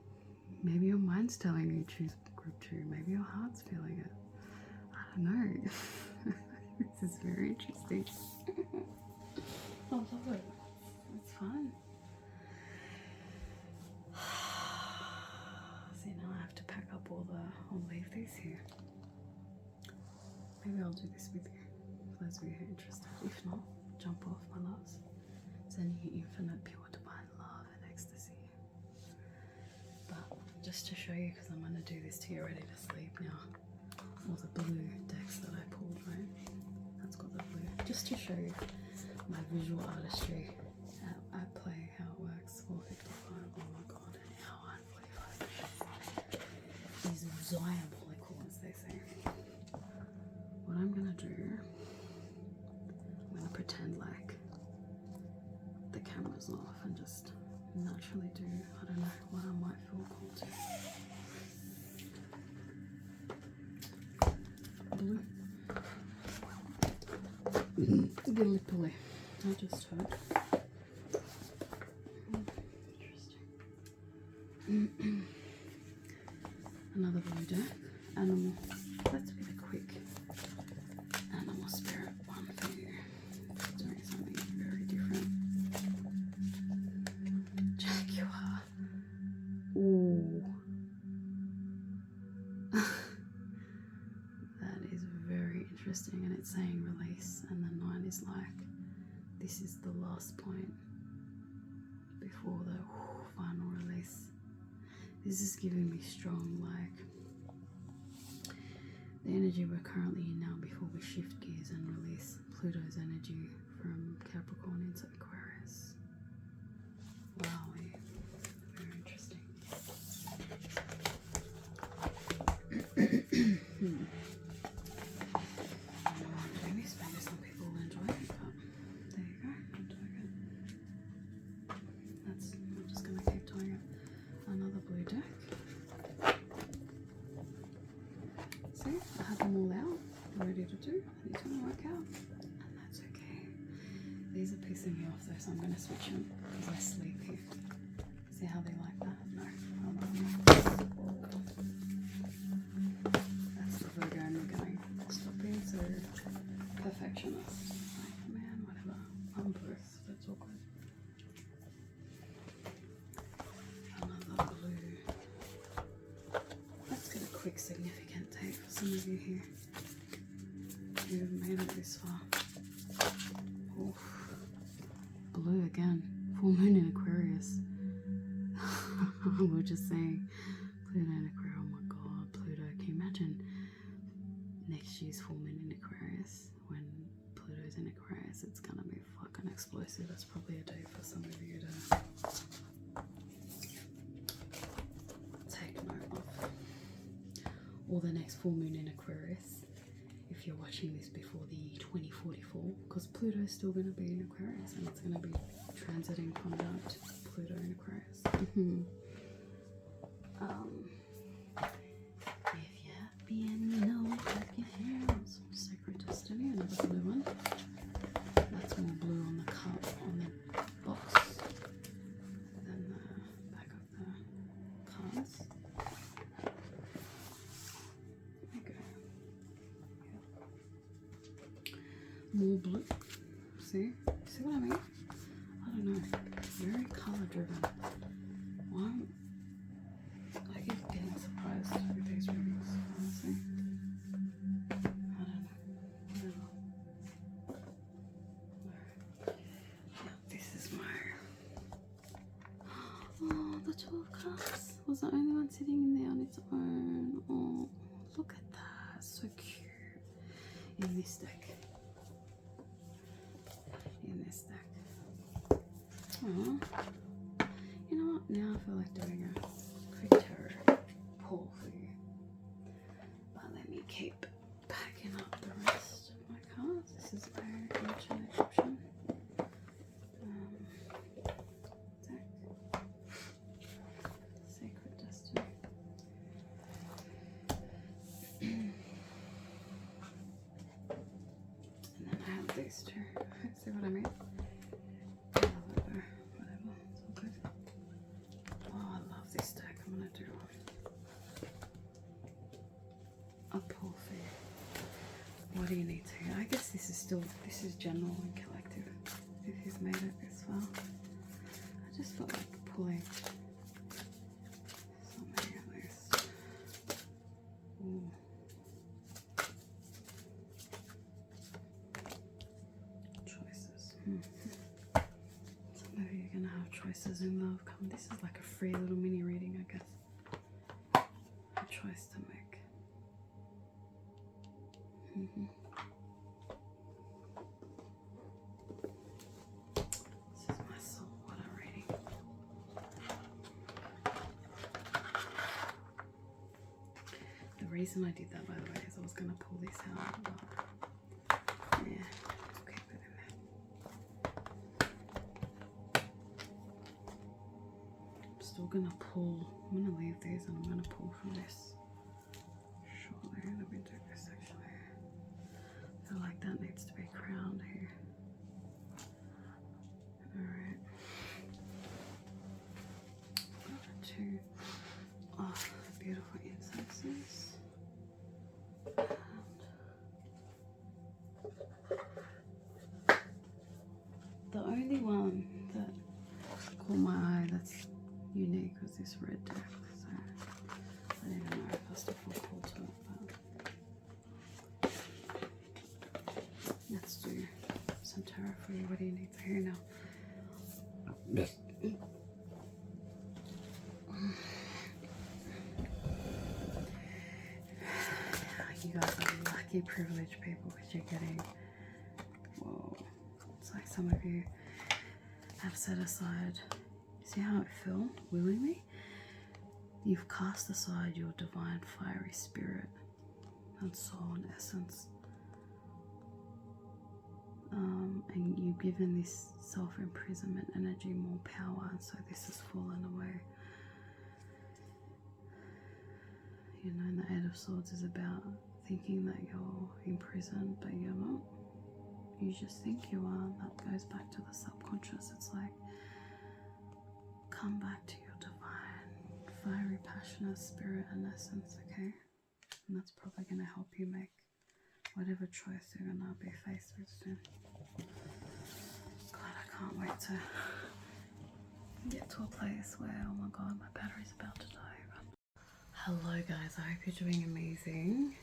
Maybe your mind's telling you choose group 2, maybe your heart's feeling it. I don't know. This is very interesting. I love it. It's fun. See, now I have to pack up I'll leave these here. Maybe I'll do this with you, for those of you who are interested. If not, jump off, my loves. Sending you infinite, pure, divine love and ecstasy. But just to show you, because I'm going to do this till you're ready to sleep now, all the blue decks that I pulled, right? That's got the blue. Just to show you my visual artistry at play, how it works. 455, oh my god, an hour and 45 minutes. Is diabolical, as they say. What I'm going to do, I'm going to pretend like the camera's off and just naturally do, I don't know, what I might feel called to. Blue. Gallipoli. I just heard. Interesting. Another blue deck. Animal. Let's get a quick animal spirit one for you. Doing something very different. Jaguar. Ooh. That is very interesting, and it's saying release, and the 9 is like, this is the last point before the final release. This is giving me strong, like, the energy we're currently in now before we shift gears and release Pluto's energy from Capricorn into Aquarius. Wow, very interesting. Maybe some people will enjoy it, but there you go. I'm doing it. I'm just gonna keep doing it. Another blue deck. See, I have them all out, ready to do. And it's gonna work out, and that's okay. These are pissing me off though, so I'm gonna switch them because I sleep here. See how they like that? No, I love them. That's the Virgo in me going, stop being so perfectionist. Like, man, whatever. I'm both. That's all good. Another blue. Let's get a quick significant take for some of you here who've made it this far. Oof. Blue again. Full moon in Aquarius. We're just saying Pluto in Aquarius. Oh my god, Pluto. Can you imagine next year's full moon in Aquarius? When Pluto's in Aquarius, it's gonna be fucking explosive. That's probably a day for some of you to take note of. Or the next full moon in Aquarius, if you're watching this before the 2044, because Pluto's still going to be in Aquarius and it's going to be transiting conjunct Pluto in Aquarius. If you're happy and you know, clap your hands. Sacred Destiny, another blue one. That's more blue on the cup, on the box, than the back of the cards. There you go. more blue. See what I mean? I don't know. Very color driven. I keep getting surprised with these readings, honestly. I don't know. Whatever. Yeah, this is my. Oh, the 12 cups was the only one sitting in there on its own. Oh, look at that. So cute. In this deck. Oh, you know what? Now I feel like doing a quick tarot pull for you. But let me keep packing up the rest of my cards. This is my alternate option. Deck. Sacred Destiny. And then I have these two. See what I mean? What do you need to? I guess this is general and collective. If you've made it this far, I just felt like pulling something at least. Ooh. Choices. Some of you are gonna have choices in love. Come, this is like a free little mini reading, I guess. A choice to make. This is my soul, what I'm reading. The reason I did that, by the way, is I was going to pull this out, but yeah, I'll keep it in there. I'm still going to pull, I'm going to leave these and I'm going to pull from this shortly. Let me do this actually. I feel like that needs to be crowned here. Alright. Two beautiful incenses. And the only one that caught my eye that's unique was this red deck. So I don't even know if I still feel called to it, but let's do some tarot for you. What do you need to hear now? You guys are lucky, privileged people because you're getting, whoa, it's like some of you have set aside, see how it fell willingly? You've cast aside your divine fiery spirit and soul and essence. And you've given this self-imprisonment energy more power, and so this has fallen away. You know, and the Eight of Swords is about thinking that you're imprisoned, but you're not. You just think you are, and that goes back to the subconscious. It's like, come back to your divine, fiery, passionate spirit and essence, okay? And that's probably going to help you make whatever choice you're going to be faced with soon. God, I can't wait to get to a place where, oh my God, my battery's about to die. Hello guys, I hope you're doing amazing.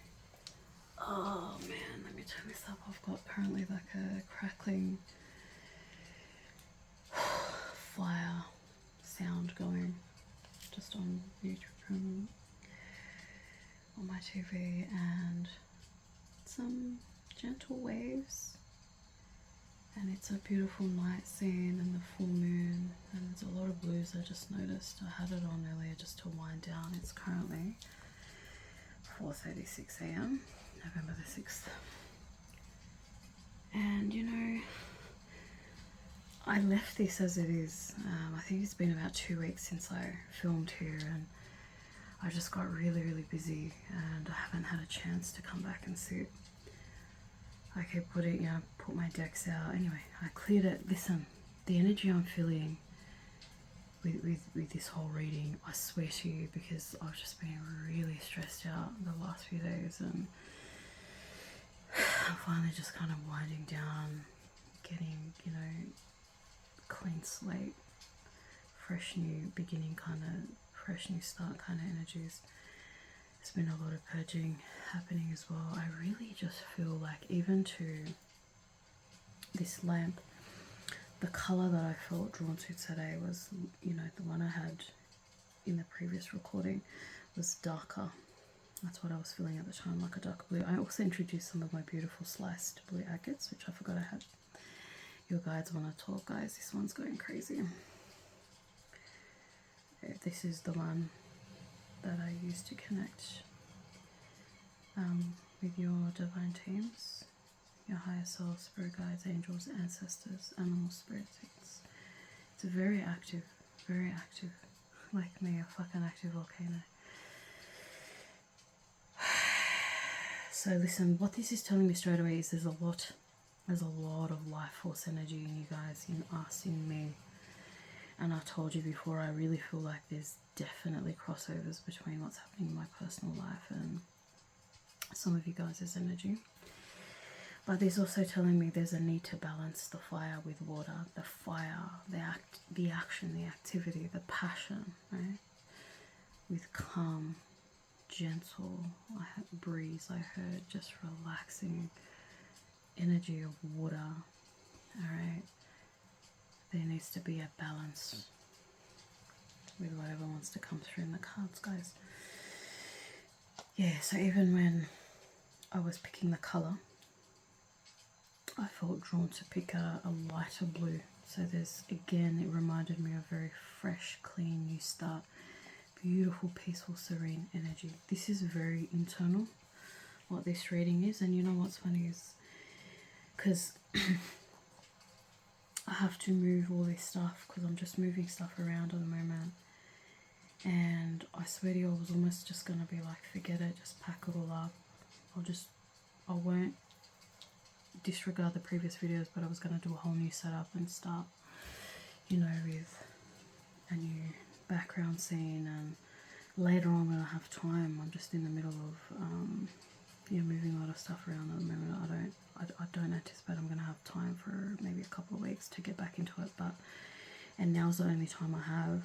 Oh man, let me turn this up. I've got currently like a crackling fire sound going just on YouTube, on my TV, and some gentle waves, and it's a beautiful night scene and the full moon, and there's a lot of blues. I just noticed. I had it on earlier just to wind down. It's currently 4:36 a.m. November the 6th, and you know, I left this as it is. I think it's been about 2 weeks since I filmed here, and I just got really busy, and I haven't had a chance to come back and sit. I kept putting, you know, put my decks out. Anyway, I cleared it. Listen, the energy I'm feeling with this whole reading, I swear to you, because I've just been really stressed out the last few days, and finally just kind of winding down, getting, you know, clean slate, fresh new beginning kind of, fresh new start kind of energies. There's been a lot of purging happening as well. I really just feel like even to this lamp, the colour that I felt drawn to today was, you know, the one I had in the previous recording was darker. That's what I was feeling at the time, like a darker blue. I also introduced some of my beautiful sliced blue agates, which I forgot I had. Your guides want to talk, guys. This one's going crazy. This is the one that I use to connect with your divine teams, your higher self, spirit guides, angels, ancestors, animal spirits. It's very active, like me, a fucking active volcano. So listen, what this is telling me straight away is there's a lot of life force energy in you guys, in us, in me. And I told you before, I really feel like there's definitely crossovers between what's happening in my personal life and some of you guys' energy. But there's also telling me there's a need to balance the fire with water, the fire, the action, the activity, the passion, right? With calm, gentle breeze, I heard, just relaxing energy of water. All right, there needs to be a balance with whatever wants to come through in the cards, guys. Yeah, so even when I was picking the color, I felt drawn to pick a lighter blue. So there's, again, it reminded me of very fresh, clean, new start. Beautiful, peaceful, serene energy. This is very internal, what this reading is. And you know what's funny is, because I have to move all this stuff, because I'm just moving stuff around at the moment. And I swear to you, I was almost just going to be like, forget it, just pack it all up. I won't disregard the previous videos, but I was going to do a whole new setup and start, you know, with a new background scene, and later on when I have time, I'm just in the middle of moving a lot of stuff around at the moment. I don't anticipate I'm going to have time for maybe a couple of weeks to get back into it, and now's the only time I have.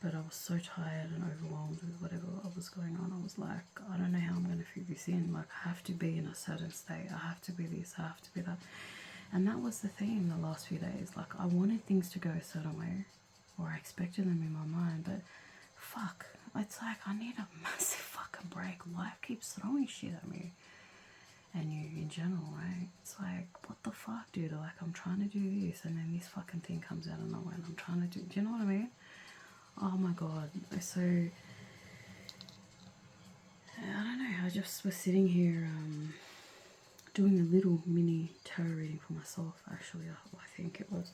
But I was so tired and overwhelmed with whatever was going on. I was like, I don't know how I'm going to fit this in. Like, I have to be in a certain state. I have to be this. I have to be that. And that was the thing the last few days. Like, I wanted things to go a certain way, or I expected them in my mind. But fuck, it's like I need a massive fucking break. Life keeps throwing shit at me. And you in general, right? It's like, what the fuck, dude? Like, I'm trying to do this, and then this fucking thing comes out of nowhere, and I'm trying to do you know what I mean? Oh my god. So I don't know, I just was sitting here doing a little mini tarot reading for myself, actually. I think it was,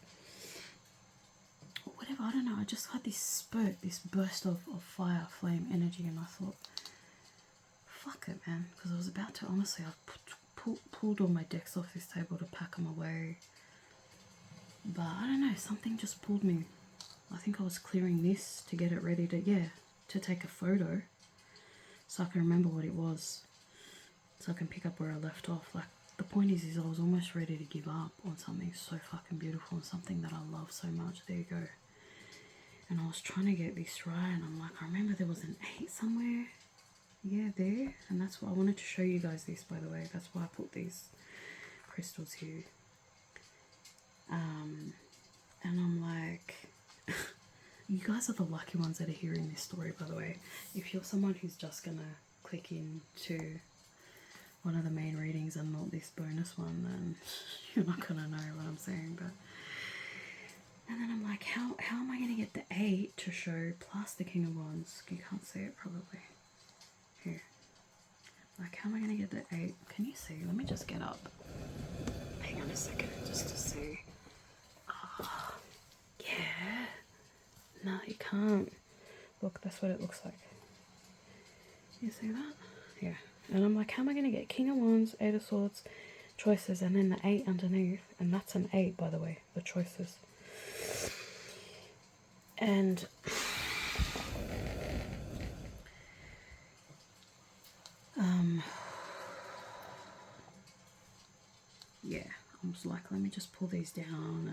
or whatever, I don't know. I just had this spurt, this burst of fire, flame, energy, and I thought, fuck it, man. Because I was about to, honestly, I pulled all my decks off this table to pack them away. But I don't know, something just pulled me. I think I was clearing this to get it ready to take a photo, so I can remember what it was, so I can pick up where I left off. Like, the point is I was almost ready to give up on something so fucking beautiful and something that I love so much. There you go. And I was trying to get this right, and I'm like, I remember there was an 8 somewhere. Yeah, there. And that's what I wanted to show you guys this, by the way. That's why I put these crystals here. And I'm like, you guys are the lucky ones that are hearing this story, by the way. If you're someone who's just gonna click into one of the main readings and not this bonus one, then you're not gonna know what I'm saying. But and then I'm like, how am I gonna get the 8 to show plus the King of Wands? You can't see it probably. Here. Like, how am I gonna get the 8? Can you see? Let me just get up. Hang on a second, just to see. Oh, yeah. No, you can't. Look, that's what it looks like. You see that? Yeah. And I'm like, how am I going to get King of Wands, 8 of Swords, choices, and then the 8 underneath? And that's an 8, by the way, the choices. And yeah, I was like, let me just pull these down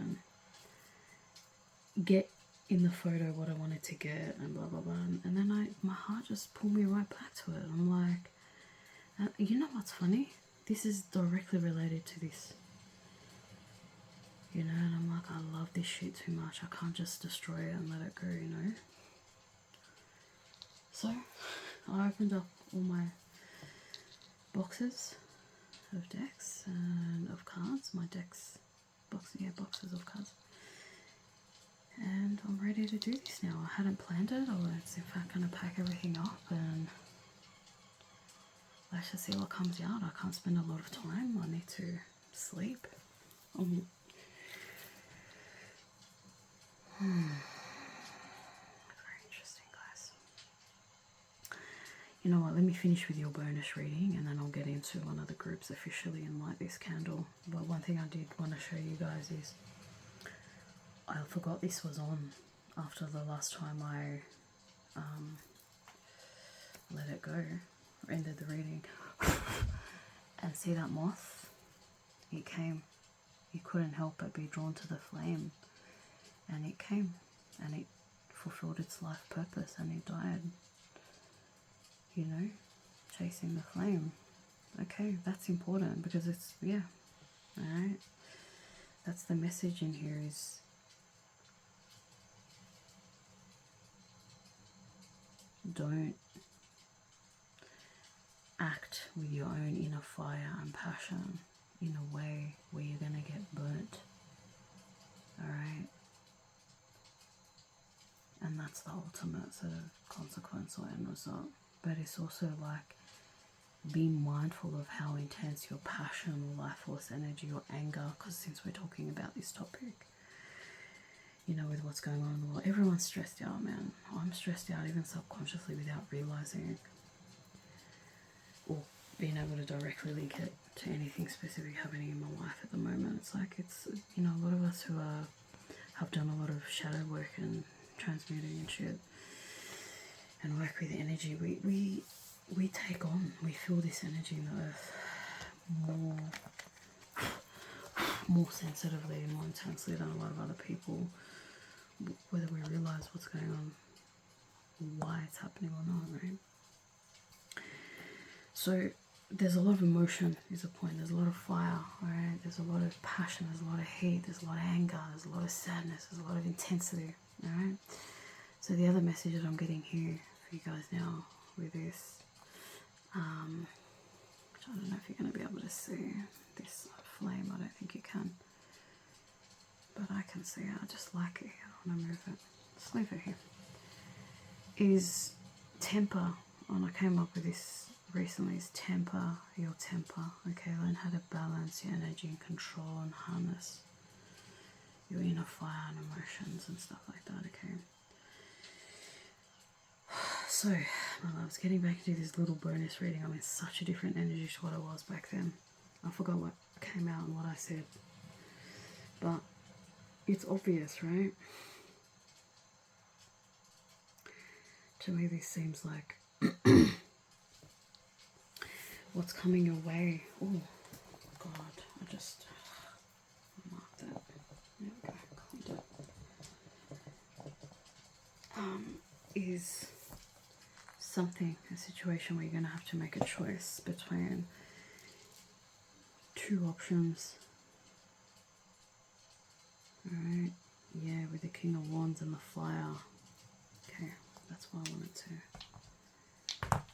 and get in the photo what I wanted to get and blah blah blah. And then my heart just pulled me right back to it. I'm like, you know what's funny? This is directly related to this. You know, and I'm like, I love this shit too much. I can't just destroy it and let it go, you know. So I opened up all my boxes of decks and of cards. My decks, boxes of cards. And I'm ready to do this now. I hadn't planned it. I was in fact going to pack everything up and let's just see what comes out. I can't spend a lot of time. I need to sleep. Very interesting, guys. You know what, let me finish with your bonus reading and then I'll get into one of the groups officially and light this candle. But one thing I did want to show you guys is I forgot this was on after the last time I let it go, or ended the reading. And see that moth? It came. You couldn't help but be drawn to the flame. And it came. And it fulfilled its life purpose and it died. You know? Chasing the flame. Okay, that's important because it's, yeah. Alright? That's the message in here is don't act with your own inner fire and passion in a way where you're going to get burnt. Alright? And that's the ultimate sort of consequence or end result. But it's also like being mindful of how intense your passion or life force energy or anger, because since we're talking about this topic, you know, with what's going on in the world, everyone's stressed out, man. I'm stressed out even subconsciously without realizing it, or being able to directly link it to anything specific happening in my life at the moment. It's like, it's, you know, a lot of us who have done a lot of shadow work and transmuting and shit and work with energy, we take on, we feel this energy in the earth more sensitively and more intensely than a lot of other people, whether we realize what's going on, why it's happening or not, right? So there's a lot of emotion is the point. There's a lot of fire, right? There's a lot of passion, there's a lot of hate, there's a lot of anger, there's a lot of sadness, there's a lot of intensity, all right? So the other message that I'm getting here for you guys now with this, which I don't know if you're going to be able to see this flame, I don't think you can, but I can see it. I just like it. I want to move it. Just leave it here. Is temper, and I came up with this recently, is temper your temper. Okay, learn how to balance your energy and control and harness your inner fire and emotions and stuff like that. Okay. So, my loves, getting back to this little bonus reading, I'm in such a different energy to what I was back then. I forgot what came out and what I said. But it's obvious, right? To me, this seems like what's coming your way. Oh, God, I just marked that. There we go, cleaned it. Is something, a situation where you're going to have to make a choice between two options. Alright, yeah, with the King of Wands and the Fire. Okay, that's why I wanted to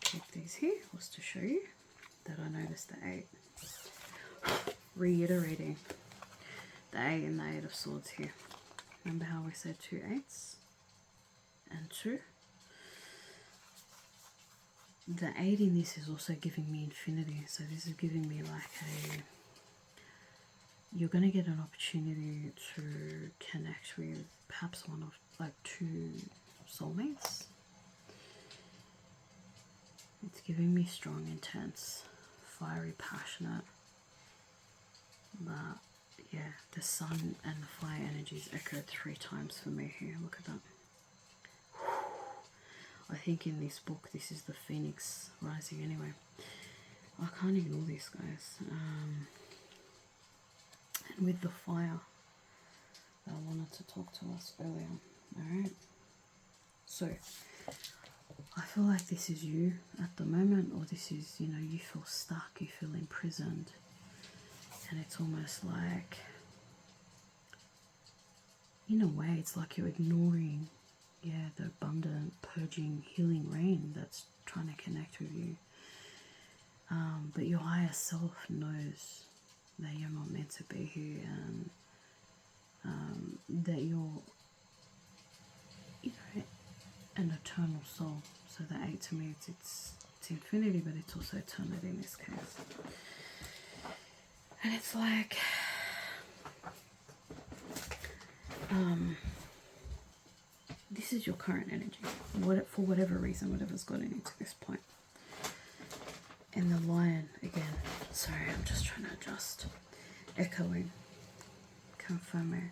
keep these here, was to show you that I noticed the 8. Reiterating the 8 and the 8 of Swords here. Remember how we said 2 8s and 2? The 8 in this is also giving me infinity, so this is giving me like you're going to get an opportunity to connect with perhaps one of like 2 soulmates. It's giving me strong, intense, fiery, passionate, but yeah, the sun and the fire energies echoed 3 times for me here. Look at that. I think in this book, this is the Phoenix rising anyway. I can't ignore this, guys. and with the fire that I wanted to talk to us earlier. Alright? So, I feel like this is you at the moment, or this is, you know, you feel stuck, you feel imprisoned, and it's almost like, in a way, it's like you're ignoring, yeah, the abundant, purging, healing rain that's trying to connect with you. But your higher self knows that you're not meant to be here, and that you're, you know, an eternal soul. So the 8 to me, it's infinity, but it's also eternity in this case. And it's like, this is your current energy, for whatever reason, whatever's gotten you to this point. And the lion, again, sorry, I'm just trying to adjust, echoing, confirming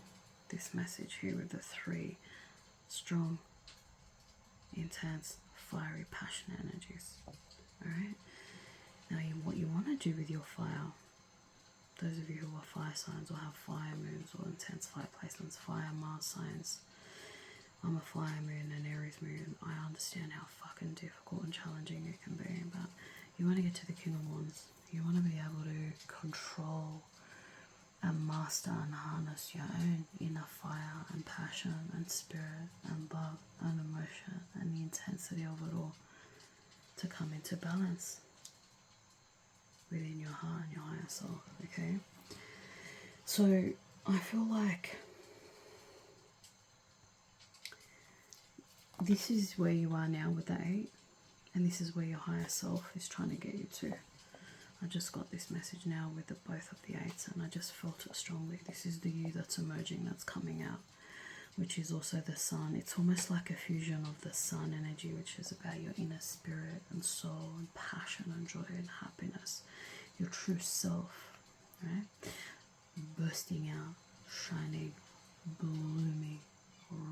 this message here with the 3 strong, intense, fiery, passionate energies. Alright? Now, what you want to do with your fire, those of you who are fire signs or have fire moons or intense fire placements, fire Mars signs, I'm a fire moon and Aries moon. I understand how fucking difficult and challenging it can be, but you want to get to the King of Wands. You want to be able to control and master and harness your own inner fire and passion and spirit and love and emotion and the intensity of it all to come into balance within your heart and your higher self, okay? So I feel like this is where you are now with the 8, and this is where your higher self is trying to get you to. I just got this message now with both of the 8s, and I just felt it strongly. This is the you that's emerging, that's coming out, which is also the sun. It's almost like a fusion of the sun energy, which is about your inner spirit and soul and passion and joy and happiness, your true self, right? Bursting out, shining, blooming,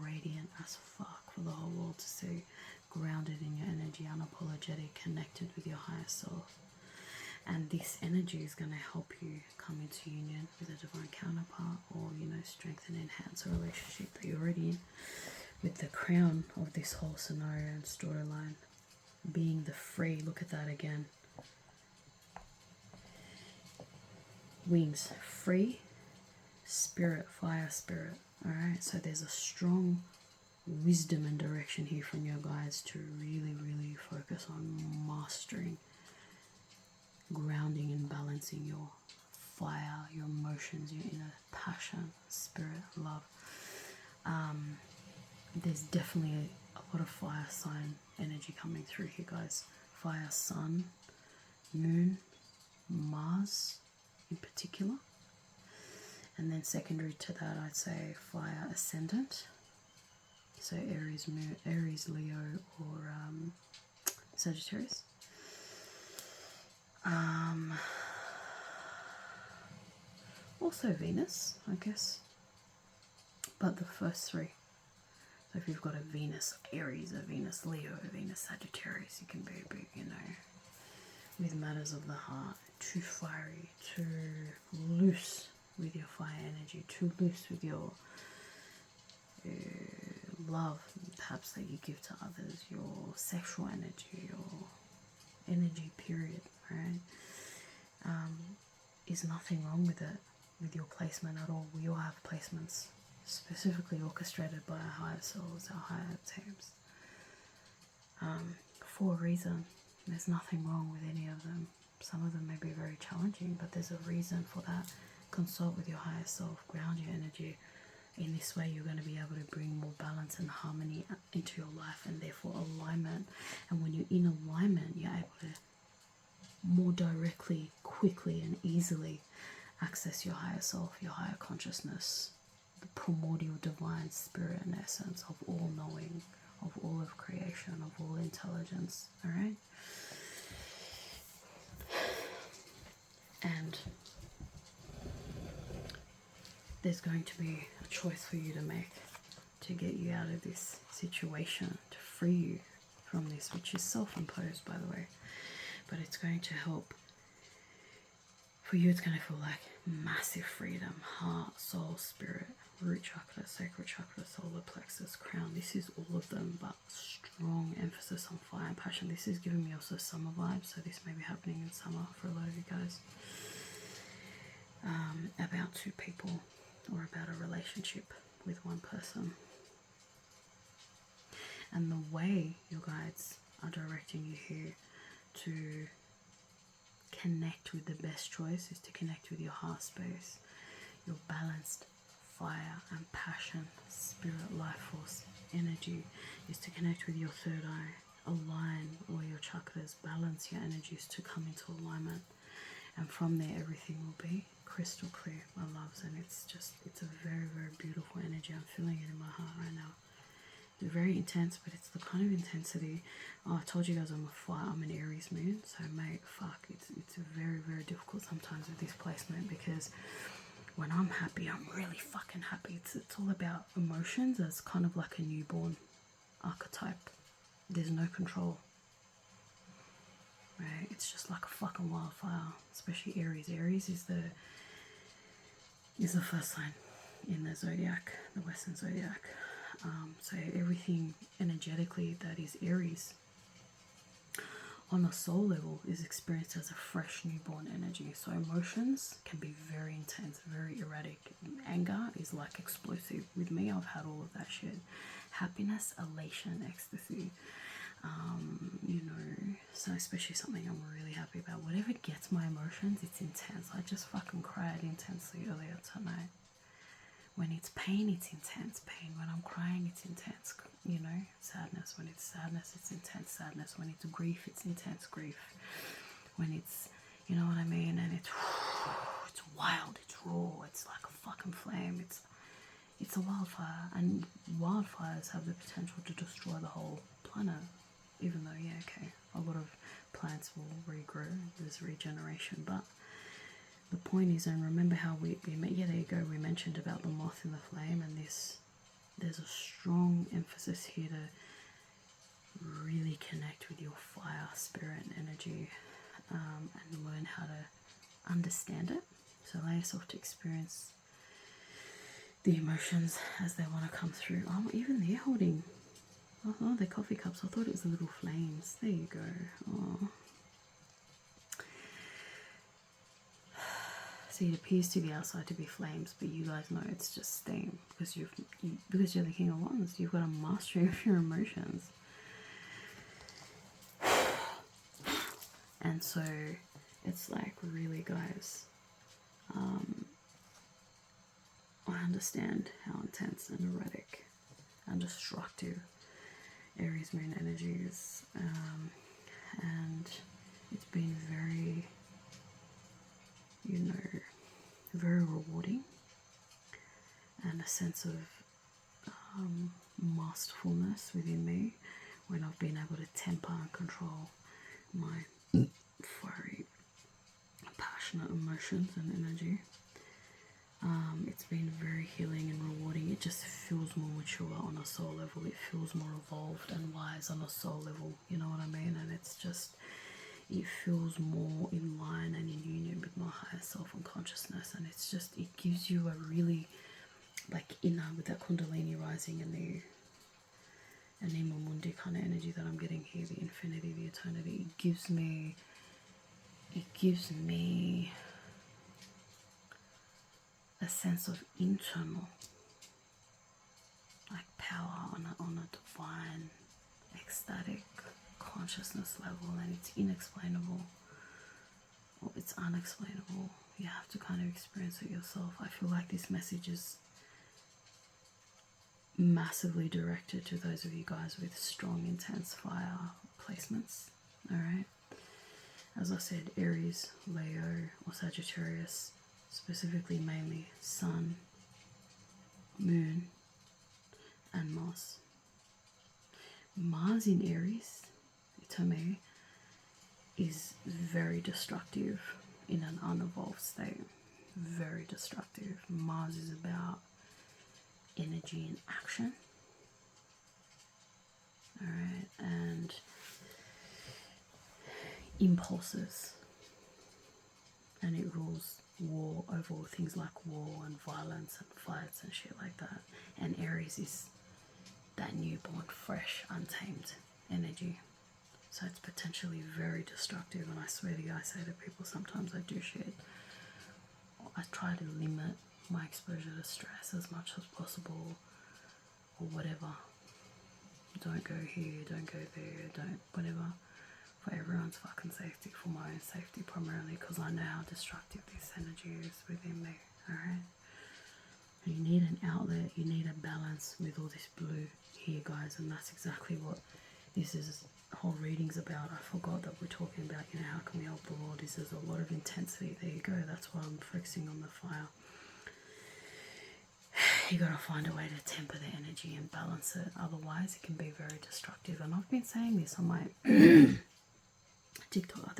radiant as fuck for the whole world to see, grounded in your energy, unapologetic, connected with your higher self. And this energy is going to help you come into union with a divine counterpart, or, you know, strengthen, enhance a relationship that you're already in, with the crown of this whole scenario and storyline being the free. Look at that again. Wings, free, spirit, fire spirit. Alright, so there's a strong wisdom and direction here from your guides to really, really focus on mastering, grounding and balancing your fire, your emotions, your inner passion, spirit, love. There's definitely a lot of fire sign energy coming through here, guys. Fire, sun, moon, Mars in particular. And then secondary to that, I'd say fire ascendant. So Aries, moon, Aries, Leo, or Sagittarius. Also Venus, I guess. But the first 3. So if you've got a Venus Aries, a Venus Leo, a Venus Sagittarius, you can be a bit, you know, with matters of the heart, too fiery, too loose with your fire energy, too loose with your love, perhaps, that you give to others, your sexual energy, your energy, period, right? Is nothing wrong with it, with your placement at all. We all have placements specifically orchestrated by our higher souls, our higher teams, for a reason. There's nothing wrong with any of them. Some of them may be very challenging, but there's a reason for that. Consult with your higher self, ground your energy. In this way, you're going to be able to bring more balance and harmony into your life, and therefore alignment. And when you're in alignment, you're able to more directly, quickly and easily access your higher self, your higher consciousness, the primordial divine spirit and essence of all knowing, of all of creation, of all intelligence. All right? And there's going to be a choice for you to make to get you out of this situation, to free you from this, which is self-imposed, by the way. But it's going to help For you, it's going to feel like massive freedom, heart, soul, spirit, root chakra, sacral chakra, solar plexus, crown. This is all of them, but strong emphasis on fire and passion. This is giving me also summer vibes, so this may be happening in summer for a lot of you guys. About two people or about a relationship with one person. And the way your guides are directing you here to connect with the best choice is to connect with your heart space, your balanced fire and passion, spirit, life force, energy, is to connect with your third eye, align all your chakras, balance your energies to come into alignment, and from there everything will be crystal clear, my loves. And it's a very, very beautiful energy. I'm feeling it in my heart right now. It's very intense, but it's the kind of intensity. I told you guys I'm a fire, I'm an Aries moon, so mate, fuck, it's very, very difficult sometimes with this placement, because when I'm happy, I'm really fucking happy. It's all about emotions as kind of like a newborn archetype. There's no control, right? It's just like a fucking wildfire, especially Aries. Aries is the first sign in the zodiac, the Western zodiac. So everything energetically that is Aries on a soul level is experienced as a fresh newborn energy. So emotions can be very intense, very erratic. Anger is like explosive. With me, I've had all of that shit. Happiness, elation, ecstasy. So especially something I'm really happy about. Whatever gets my emotions, it's intense. I just fucking cried intensely earlier tonight. When it's pain, it's intense pain. When I'm crying, it's intense, sadness. When it's sadness, it's intense sadness. When it's grief, it's intense grief. When it's, you know what I mean? And it's wild, it's raw, it's like a fucking flame. It's a wildfire. And wildfires have the potential to destroy the whole planet. Even though, yeah, okay, a lot of plants will regrow, there's regeneration, but the point is, and remember how we yeah, there you go, we mentioned about the moth in the flame, and there's a strong emphasis here to really connect with your fire, spirit, and energy, and learn how to understand it. So allow yourself to experience the emotions as they want to come through. Oh, even they're holding, oh, they're coffee cups. I thought it was the little flames. There you go. Oh. See, it appears to the outside to be flames, but you guys know it's just steam, because because you're the King of Wands. You've got a mastery of your emotions, and so it's like, really, guys. I understand how intense and erratic and destructive Aries moon energy is, and it's been very, very rewarding, and a sense of masterfulness within me when I've been able to temper and control my fiery, passionate emotions and energy. It's been very healing and rewarding. It just feels more mature on a soul level. It feels more evolved and wise on a soul level, you know what I mean? And it's just, it feels more in line and in union with my higher self and consciousness. And it's just, it gives you a really, like, inner, with that Kundalini rising and the Anima Mundi kind of energy that I'm getting here, the infinity, the eternity. It gives me a sense of internal, like, power on a divine, ecstatic consciousness level, and it's inexplainable, or it's unexplainable. You have to kind of experience it yourself. I feel like this message is massively directed to those of you guys with strong, intense fire placements. All right, as I said, Aries, Leo, or Sagittarius, specifically mainly Sun, Moon, and Mars. Mars in Aries, to me, is very destructive in an unevolved state. Very destructive. Mars is about energy and action. Alright, and impulses. and it rules war over all things like war and violence and fights and shit like that. And Aries is that newborn, fresh, untamed energy. So it's potentially very destructive, and I swear to you, I say to people sometimes I do shit. I try to limit my exposure to stress as much as possible, or whatever. Don't go here, don't go there, don't whatever. For everyone's fucking safety, for my own safety primarily, because I know how destructive this energy is within me, alright? You need an outlet, you need a balance with all this blue here, guys, and that's exactly what this is. Whole reading's about. I forgot that we're talking about, you know, how can we help the world. This is a lot of intensity. There you go. That's why I'm focusing on the fire. You gotta find a way to temper the energy and balance it. Otherwise, it can be very destructive. And I've been saying this on my other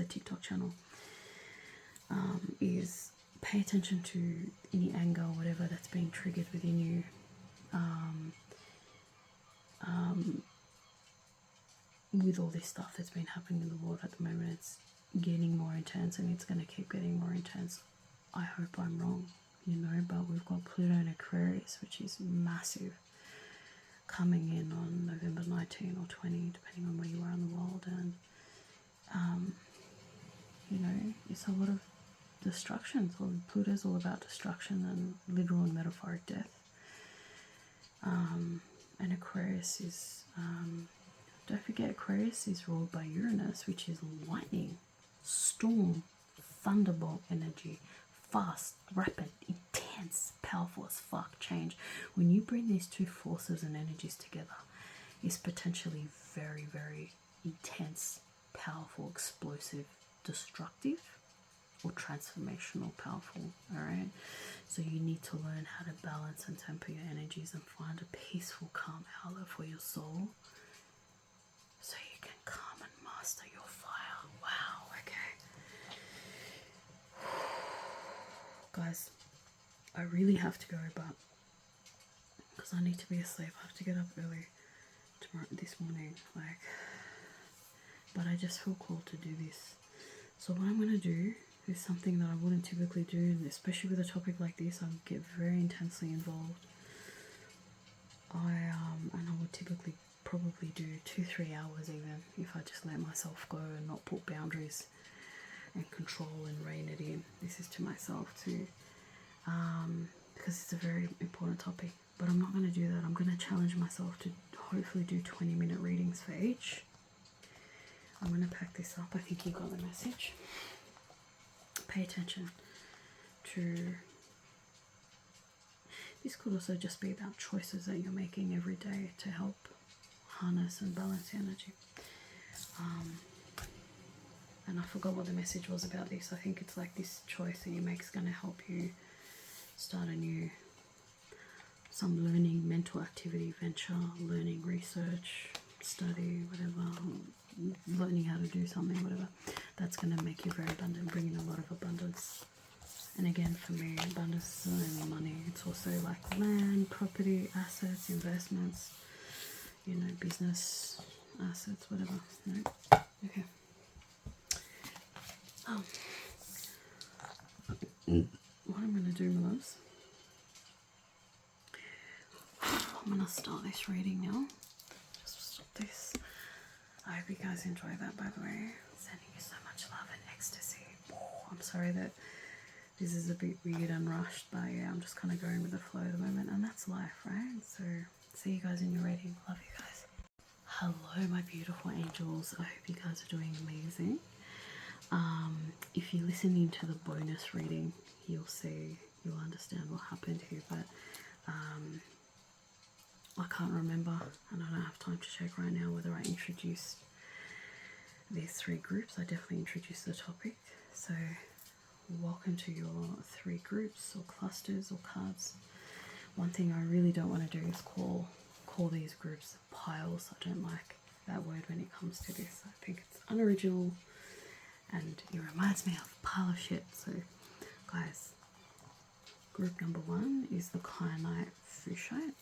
TikTok channel. Is pay attention to any anger or whatever that's being triggered within you. With all this stuff that's been happening in the world at the moment, it's getting more intense, and it's going to keep getting more intense. I hope I'm wrong, you know, but we've got Pluto in Aquarius, which is massive, coming in on November 19 or 20, depending on where you are in the world, and you know, it's a lot of destruction. So Pluto's all about destruction and literal and metaphoric death. And Aquarius is, don't forget, Aquarius is ruled by Uranus, which is lightning, storm, thunderbolt energy, fast, rapid, intense, powerful as fuck change. When you bring these two forces and energies together, it's potentially very, very intense, powerful, explosive, destructive, or transformational powerful. Alright, so you need to learn how to balance and temper your energies and find a peaceful, calm outlet for your soul, so you can calm and master your fire. Wow, okay. Guys, I really have to go, but because I need to be asleep, I have to get up early this morning, like, but I just feel called to do this. So what I'm going to do is something that I wouldn't typically do, and especially with a topic like this, I get very intensely involved. And I would typically probably do 2-3 hours even, if I just let myself go and not put boundaries and control and rein it in. This is to myself too, because it's a very important topic. But I'm not going to do that. I'm going to challenge myself to hopefully do 20-minute readings for each. I'm going to pack this up. I think you got the message. Pay attention to, this could also just be about choices that you're making every day to help harness and balance your energy. And I forgot what the message was about this. I think it's like this choice that you make is going to help you start a new, some learning, mental activity, venture, learning, research, study, whatever, learning how to do something, whatever. That's going to make you very abundant, bring in a lot of abundance. And again, for me, abundance isn't only money. It's also like land, property, assets, investments, you know, business assets, whatever. Right? Okay. What I'm going to do, my loves, I'm going to start this reading now. Just stop this. I hope you guys enjoy that, by the way. Sending you so much love and ecstasy. I'm sorry that this is a bit weird and rushed, but yeah, I'm just kind of going with the flow at the moment, and that's life, right? So, see you guys in your reading. Love you guys. Hello, my beautiful angels. I hope you guys are doing amazing. If you're listening to the bonus reading, you'll understand what happened here, but I can't remember, and I don't have time to check right now whether I introduced these 3 groups. I definitely introduced the topic. So welcome to your 3 groups or clusters or cards. One thing I really don't want to do is call these groups piles. I don't like that word when it comes to this. I think it's unoriginal and it reminds me of a pile of shit. So guys, group number 1 is the Kyanite Fuchsite.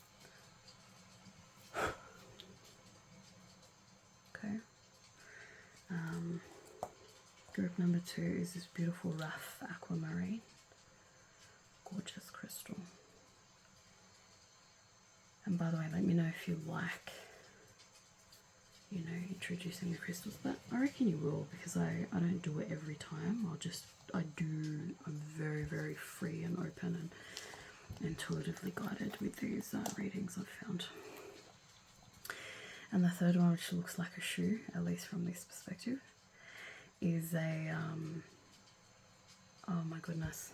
Okay. Group number 2 is this beautiful rough aquamarine. Gorgeous crystal. And by the way, let me know if you like, you know, introducing the crystals, but I reckon you will, because I don't do it every time. I'm very, very free and open and intuitively guided with these readings I've found. And the third one, which looks like a shoe, at least from this perspective, is a, oh my goodness,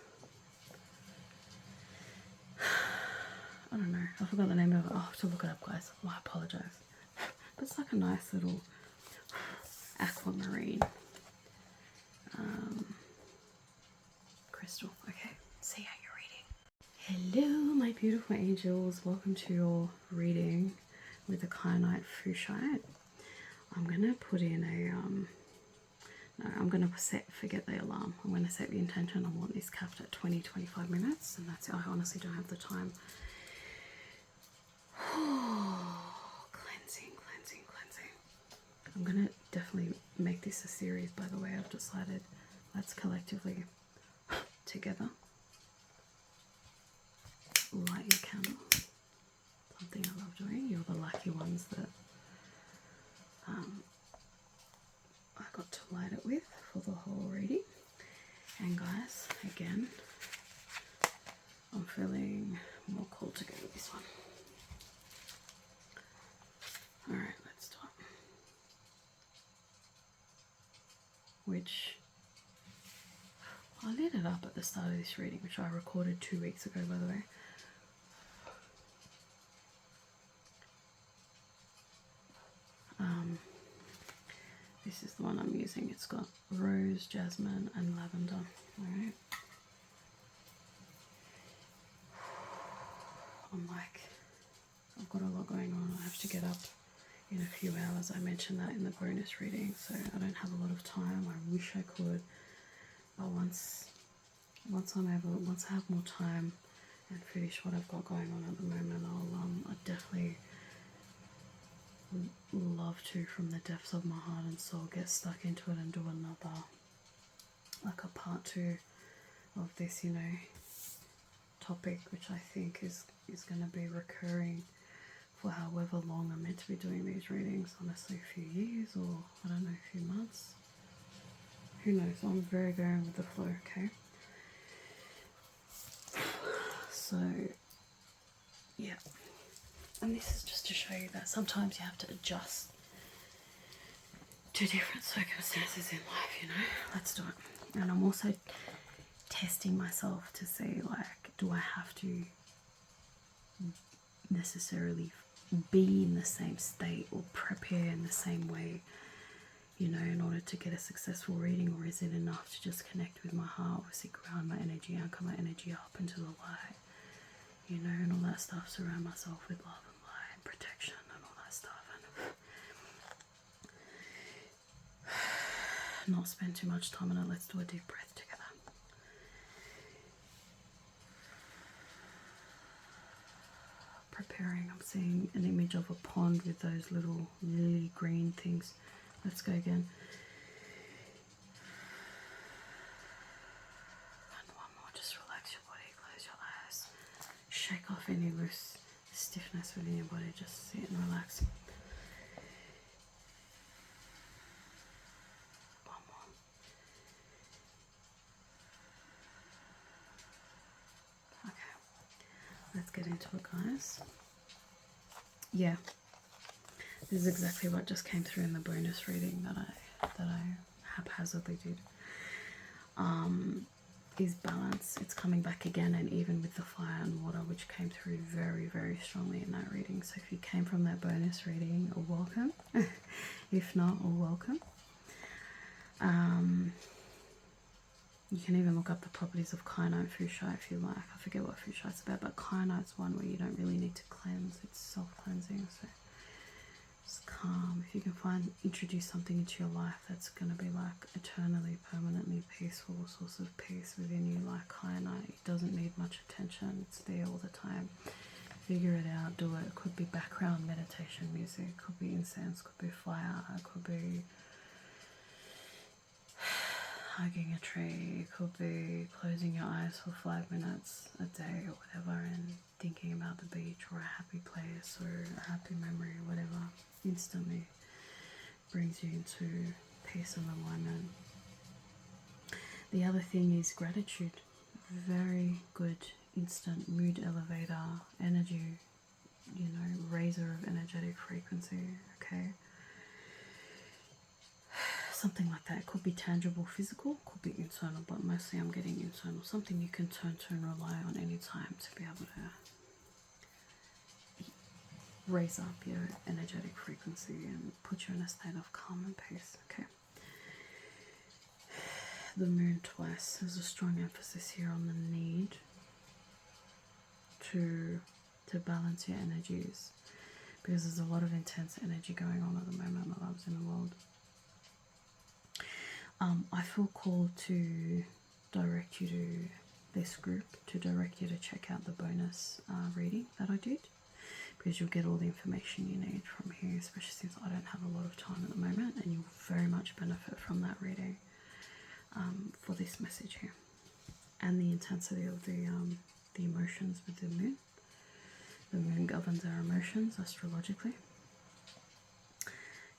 I don't know, I forgot the name of it. I'll have to look it up, guys. Oh, I apologise. But it's like a nice little aquamarine crystal. Okay, see how you're reading. Hello, my beautiful angels. Welcome to your reading with the Kyanite Fuchsite. I'm going to put in a, no, I'm going to forget the alarm. I'm going to set the intention. I want this capped at 20-25 minutes, and that's it. I honestly don't have the time. Cleansing. I'm going to definitely make this a series, by the way. I've decided let's collectively, together, light your candle. Something I love doing. You're the lucky ones that I got to light it with for the whole reading. And guys, again, I'm feeling more called to go with this one. Alright, let's do it. Which I lit it up at the start of this reading, which I recorded 2 weeks ago, by the way. This is the one I'm using. It's got rose, jasmine, and lavender. Alright. I've got a lot going on. I have to get up in a few hours. I mentioned that in the bonus reading, so I don't have a lot of time. I wish I could, but once I have more time and finish what I've got going on at the moment, I'd definitely love to, from the depths of my heart and soul, get stuck into it and do another, like a part 2 of this, you know, topic, which I think is going to be recurring for however long I'm meant to be doing these readings. Honestly, a few years, or I don't know, a few months. Who knows? I'm very going with the flow, okay? So, yeah. And this is just to show you that sometimes you have to adjust to different circumstances in life, you know? Let's do it. And I'm also testing myself to see, like, do I have to necessarily be in the same state or prepare in the same way, you know, in order to get a successful reading? Or is it enough to just connect with my heart, obviously ground my energy, anchor my energy up into the light, you know, and all that stuff, surround myself with love and light and protection and all that stuff, and not spend too much time on it. Let's do a deep breath together. Preparing, I'm seeing an image of a pond with those little lily green things. Let's go again. And one more, just relax your body, close your eyes. Shake off any loose stiffness within your body, just sit and relax. One more. Okay, let's get into it, guys. Yeah, this is exactly what just came through in the bonus reading that I haphazardly did. Is balance. It's coming back again, and even with the fire and water, which came through very, very strongly in that reading. So if you came from that bonus reading, welcome. If not, welcome. You can even look up the properties of Kyanite Fuchsite if you like. I forget what Fuchsite's about, but Kyanite's one where you don't really need to cleanse. It's self-cleansing, so just calm. If you can introduce something into your life that's going to be like eternally, permanently peaceful, source of peace within you, like Kyanite. It doesn't need much attention. It's there all the time. Figure it out, do it. It could be background meditation music, it could be incense, could be fire, it could be hugging a tree, it could be closing your eyes for 5 minutes a day or whatever and thinking about the beach or a happy place or a happy memory or whatever instantly brings you into peace and alignment. The other thing is gratitude. Very good instant mood elevator, energy, you know, raiser of energetic frequency, okay? Something like that. It could be tangible, physical, could be internal, but mostly I'm getting internal. Something you can turn to and rely on any time to be able to raise up your energetic frequency and put you in a state of calm and peace, okay? The moon twice. There's a strong emphasis here on the need to balance your energies, because there's a lot of intense energy going on at the moment, my loves, in the world. I feel called to direct you to this group, to direct you to check out the bonus reading that I did, because you'll get all the information you need from here, especially since I don't have a lot of time at the moment, and you'll very much benefit from that reading for this message here, and the intensity of the emotions with the moon. The moon governs our emotions astrologically.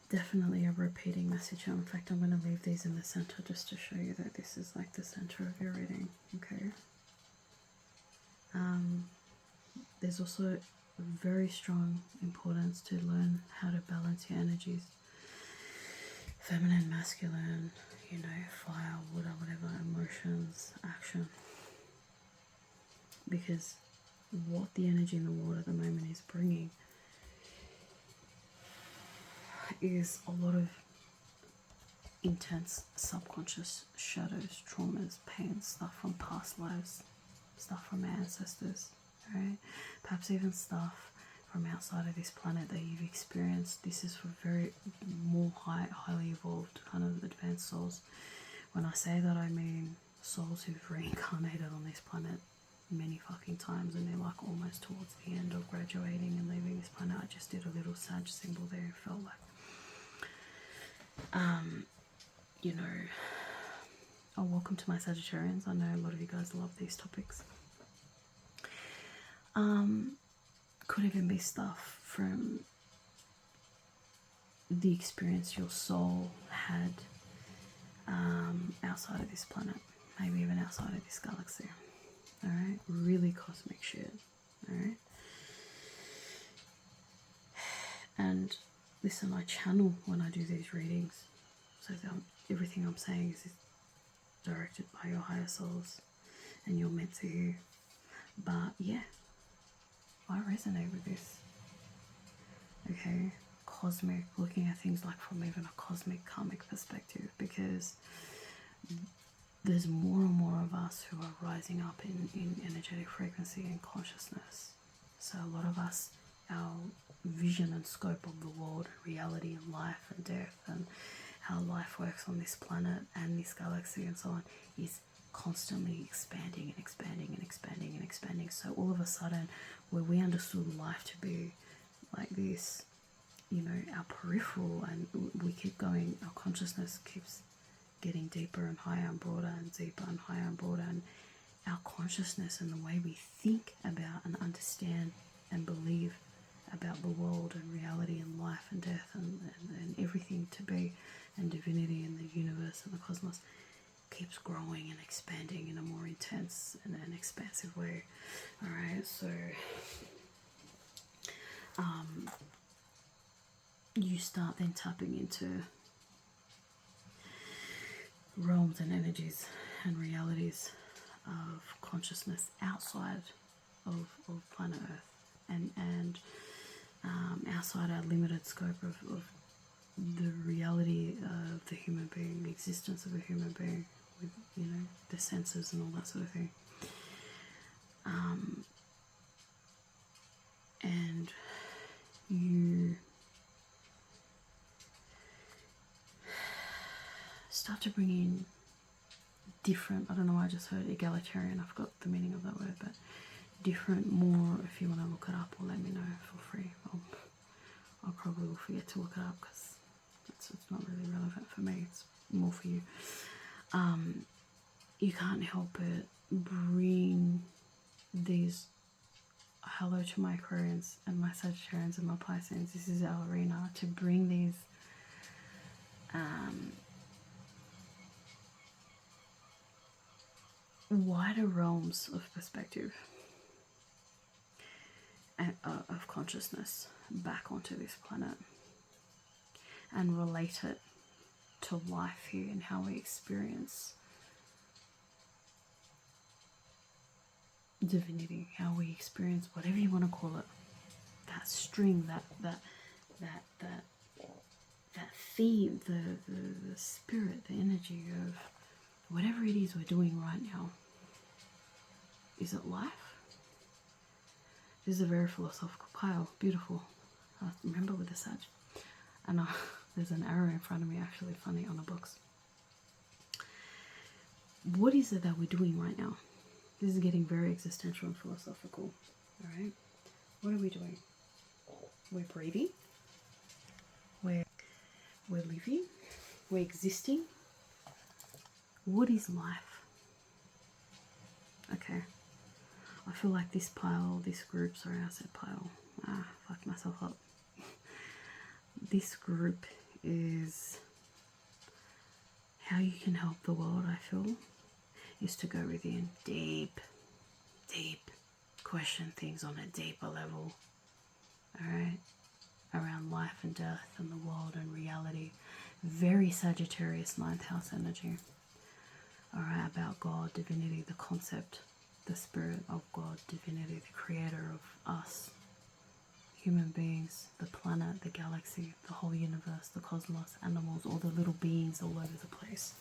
Definitely a repeating message. In fact, I'm going to leave these in the center just to show you that this is like the center of your reading, okay? There's also very strong importance to learn how to balance your energies. Feminine, masculine, you know, fire, water, whatever, emotions, action. Because what the energy in the water at the moment is bringing is a lot of intense subconscious shadows, traumas, pains, stuff from past lives, stuff from our ancestors, right? Perhaps even stuff from outside of this planet that you've experienced. This is for very more highly evolved kind of advanced souls. When I say that, I mean souls who've reincarnated on this planet many fucking times, and they're like almost towards the end of graduating and leaving this planet. I just did a little Sag symbol there. It felt like, you know, oh, welcome to my Sagittarians. I know a lot of you guys love these topics. Could even be stuff from the experience your soul had outside of this planet, maybe even outside of this galaxy. Alright, really cosmic shit. Alright, and listen, I channel when I do these readings, so everything I'm saying is directed by your higher souls, and you're meant to hear. But yeah, I resonate with this. Okay, cosmic, looking at things like from even a cosmic karmic perspective, because there's more and more of us who are rising up in energetic frequency and consciousness. So a lot of us, our vision and scope of the world, reality and life and death and how life works on this planet and this galaxy and so on, is constantly expanding and expanding and expanding and expanding. So all of a sudden, where we understood life to be like this, you know, our peripheral, and we keep going, our consciousness keeps getting deeper and higher and broader and deeper and higher and broader, and our consciousness and the way we think about and understand and believe about the world and reality and life and death and everything to be, and divinity and the universe and the cosmos, keeps growing and expanding in a more intense and an expansive way. Alright, so you start then tapping into realms and energies and realities of consciousness outside of planet Earth, and outside our limited scope of the reality of the human being, the existence of a human being, with, you know, the senses and all that sort of thing. And you start to bring in different, I don't know why I just heard egalitarian, I forgot the meaning of that word, but different, more, if you want to look it up or let me know, feel free. I'll probably will forget to look it up because it's not really relevant for me, it's more for you. you can't help but bring these, hello to my Aquarians and my Sagittarians and my Pisces, this is our arena, to bring these wider realms of perspective and of consciousness back onto this planet and relate it to life here and how we experience divinity, how we experience whatever you want to call it, that string, that theme, the spirit, the energy of whatever it is we're doing right now. Is it life? This is a very philosophical pile. Beautiful. Remember with the Sag. And there's an arrow in front of me, actually funny, on a box. What is it that we're doing right now? This is getting very existential and philosophical. Alright? What are we doing? We're breathing. We're living. We're existing. What is life? Okay. I feel like this pile, this group, sorry I said pile. Fucked myself up. This group is how you can help the world, I feel, is to go within deep, question things on a deeper level. Alright? Around life and death and the world and reality. Very Sagittarius 9th house energy. Alright, about God, divinity, the concept, the spirit of God, divinity, the creator of us, human beings, the planet, the galaxy, the whole universe, the cosmos, animals, all the little beings all over the place.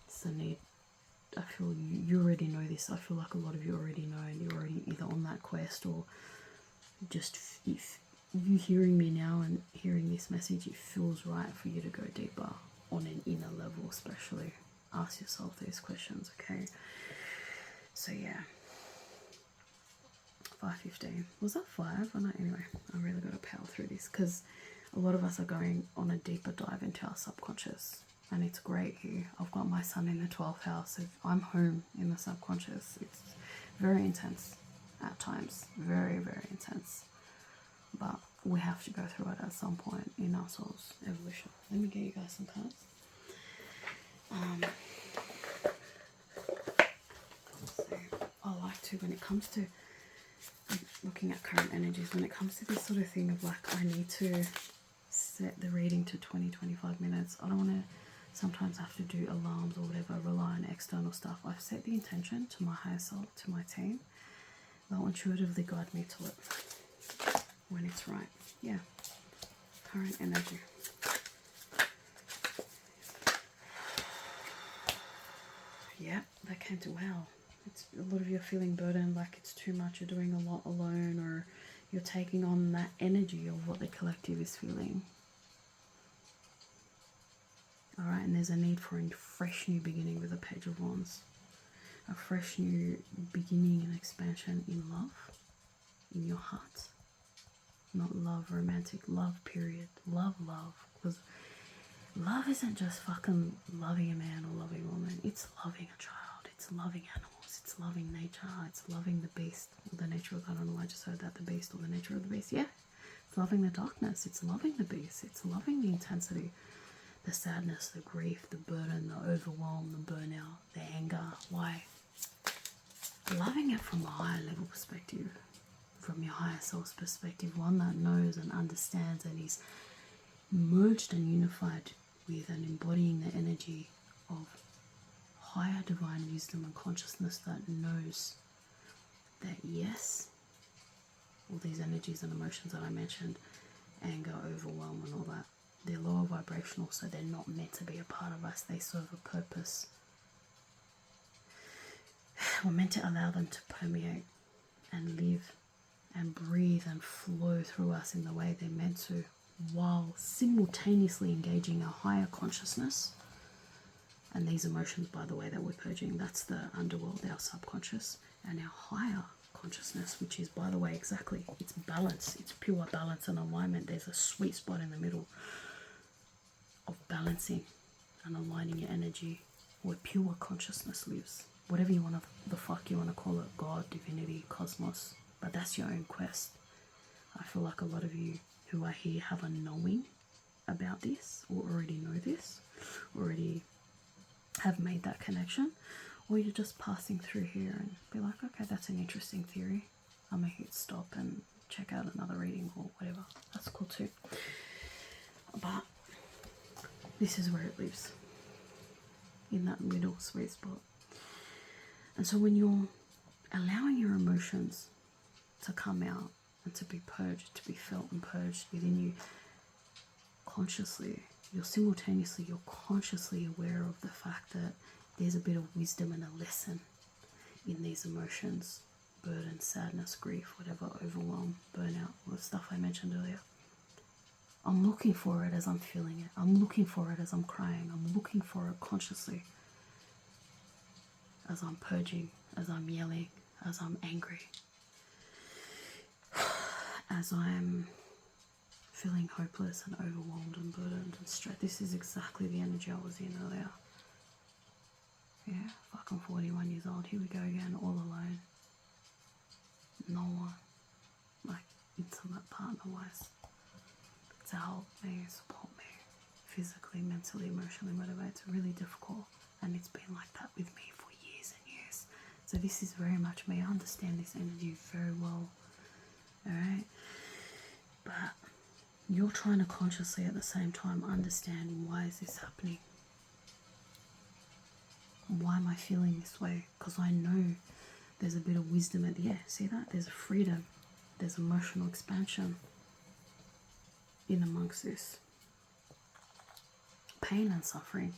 It's the need. I feel you already know this. I feel like a lot of you already know, and you're already either on that quest or just if you hearing me now and hearing this message, it feels right for you to go deeper on an inner level, especially. Ask yourself these questions, okay? So yeah, 5:15. Was that 5? Oh, no, anyway, I really got to power through this because a lot of us are going on a deeper dive into our subconscious, and it's great here. I've got my sun in the 12th house, so I'm home in the subconscious. It's very intense at times, very, very intense, but we have to go through it at some point in our soul's evolution. Let me get you guys some cards. I like to, when it comes to looking at current energies, when it comes to this sort of thing of like, I need to set the reading to 20-25 minutes. I don't want to sometimes have to do alarms or whatever, rely on external stuff. I've set the intention to my higher self, to my team. They'll intuitively guide me to it when it's right. Yeah. Current energy. Yeah, that came to wow. It's a lot of you are feeling burdened, like it's too much, you're doing a lot alone, or you're taking on that energy of what the collective is feeling. Alright, and there's a need for a fresh new beginning with a Page of Wands. A fresh new beginning and expansion in love, in your heart. Not love, romantic, love, period. Love. Because love isn't just fucking loving a man or loving a woman. It's loving a child. It's loving animals. It's loving nature. It's loving the beast. Or the nature of, I don't know why I just heard that, the beast or the nature of the beast. Yeah. It's loving the darkness. It's loving the beast. It's loving the intensity. The sadness, the grief, the burden, the overwhelm, the burnout, the anger. Why? Loving it from a higher level perspective. From your higher self's perspective. One that knows and understands and is merged and unified with and embodying the energy of higher divine wisdom and consciousness that knows that yes, all these energies and emotions that I mentioned, anger, overwhelm and all that, they're lower vibrational, so they're not meant to be a part of us. They serve a purpose. We're meant to allow them to permeate and live and breathe and flow through us in the way they're meant to, while simultaneously engaging our higher consciousness. And these emotions, by the way, that we're purging, that's the underworld, our subconscious, and our higher consciousness, which is, by the way, exactly, it's balance, it's pure balance and alignment. There's a sweet spot in the middle of balancing and aligning your energy where pure consciousness lives. Whatever you want to, the fuck you want to call it, God, divinity, cosmos, but that's your own quest. I feel like a lot of you who are here have a knowing about this, or already know this, already have made that connection, or you're just passing through here and be like, okay, that's an interesting theory, I'm gonna hit stop and check out another reading or whatever. That's cool too. But this is where it lives, in that middle sweet spot. And so when you're allowing your emotions to come out and to be purged, to be felt and purged within you consciously, you're consciously aware of the fact that there's a bit of wisdom and a lesson in these emotions: burden, sadness, grief, whatever, overwhelm, burnout, all the stuff I mentioned earlier. I'm looking for it as I'm feeling it. I'm looking for it as I'm crying. I'm looking for it consciously as I'm purging, as I'm yelling, as I'm angry, as I'm feeling hopeless and overwhelmed and burdened and stressed. This is exactly the energy I was in earlier. Yeah, fucking 41 years old. Here we go again, all alone. No one, like, intimate partner-wise, to help me, support me, physically, mentally, emotionally, whatever. It's really difficult, and it's been like that with me for years and years. So this is very much me. I understand this energy very well, alright? But you're trying to consciously at the same time understand, why is this happening? Why am I feeling this way? Because I know there's a bit of wisdom at the end. See that? There's a freedom. There's emotional expansion in amongst this pain and suffering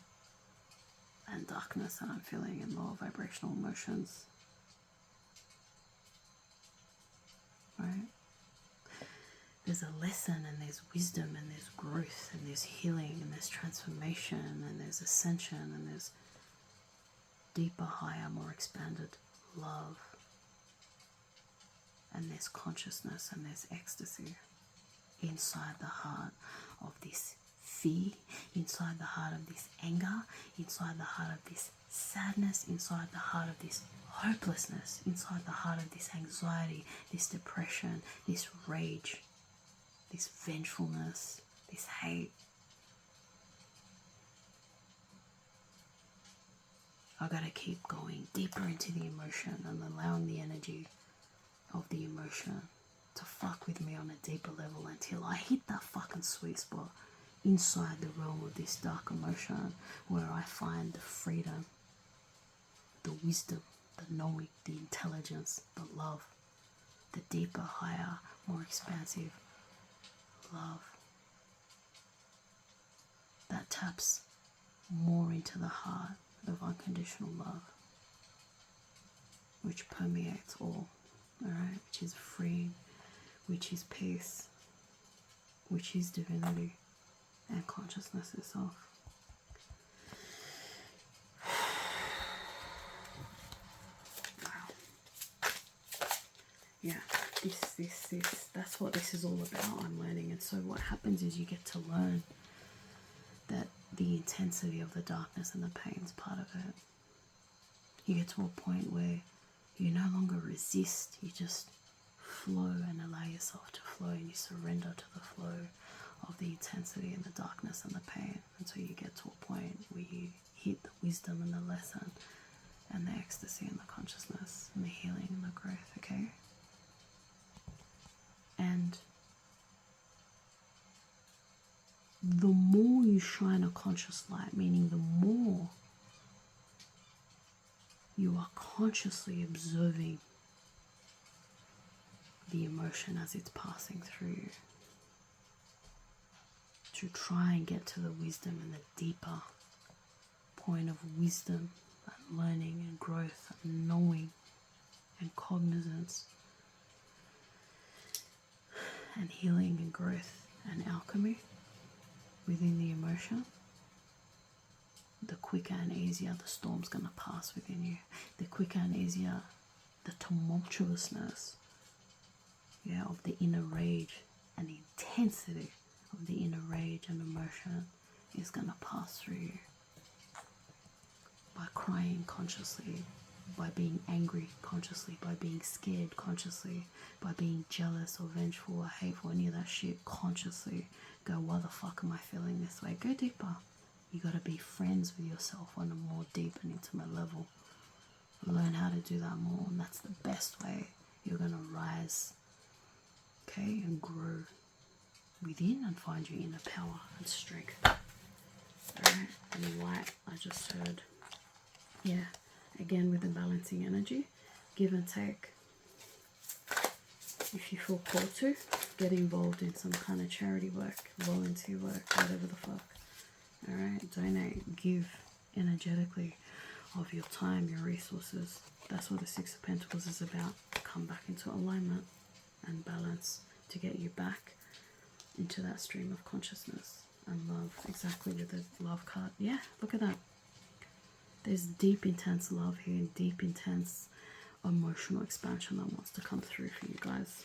and darkness that I'm feeling, and lower vibrational emotions. Right? There's a lesson, and there's wisdom, and there's growth, and there's healing, and there's transformation, and there's ascension, and there's deeper, higher, more expanded love, and there's consciousness, and there's ecstasy inside the heart of this fear, inside the heart of this anger, inside the heart of this sadness, inside the heart of this hopelessness, inside the heart of this anxiety, this depression, this rage, this vengefulness, this hate. I gotta keep going deeper into the emotion and allowing the energy of the emotion to fuck with me on a deeper level until I hit that fucking sweet spot inside the realm of this dark emotion, where I find the freedom, the wisdom, the knowing, the intelligence, the love, the deeper, higher, more expansive love that taps more into the heart of unconditional love, which permeates all, alright, which is freeing, which is peace, which is divinity and consciousness itself. Wow. Yeah, that's what this is all about, I'm learning. And so what happens is you get to learn that the intensity of the darkness and the pain is part of it. You get to a point where you no longer resist, you just flow and allow yourself to flow, and you surrender to the flow of the intensity and the darkness and the pain, until you get to a point where you hit the wisdom and the lesson and the ecstasy and the consciousness and the healing and the growth, okay? And the more you shine a conscious light, meaning the more you are consciously observing the emotion as it's passing through you, to try and get to the wisdom and the deeper point of wisdom and learning and growth and knowing and cognizance and healing and growth and alchemy within the emotion, the quicker and easier the storm's going to pass within you. The quicker and easier the tumultuousness, yeah, of the inner rage and the intensity of the inner rage and emotion is going to pass through you by crying consciously, by being angry consciously, by being scared consciously, by being jealous or vengeful or hateful, any of that shit consciously. Go, why the fuck am I feeling this way? Go deeper. You got to be friends with yourself on a more deep and intimate level. Learn how to do that more, and that's the best way you're going to rise, okay, and grow within and find your inner power and strength. Alright, and the light I just heard, yeah, again with the balancing energy, give and take. If you feel called to, get involved in some kind of charity work, volunteer work, whatever the fuck. Alright, donate, give energetically of your time, your resources. That's what the Six of Pentacles is about. Come back into alignment and balance to get you back into that stream of consciousness and love. Exactly, with the love card. Yeah, look at that. There's deep, intense love here, deep, intense emotional expansion that wants to come through for you guys.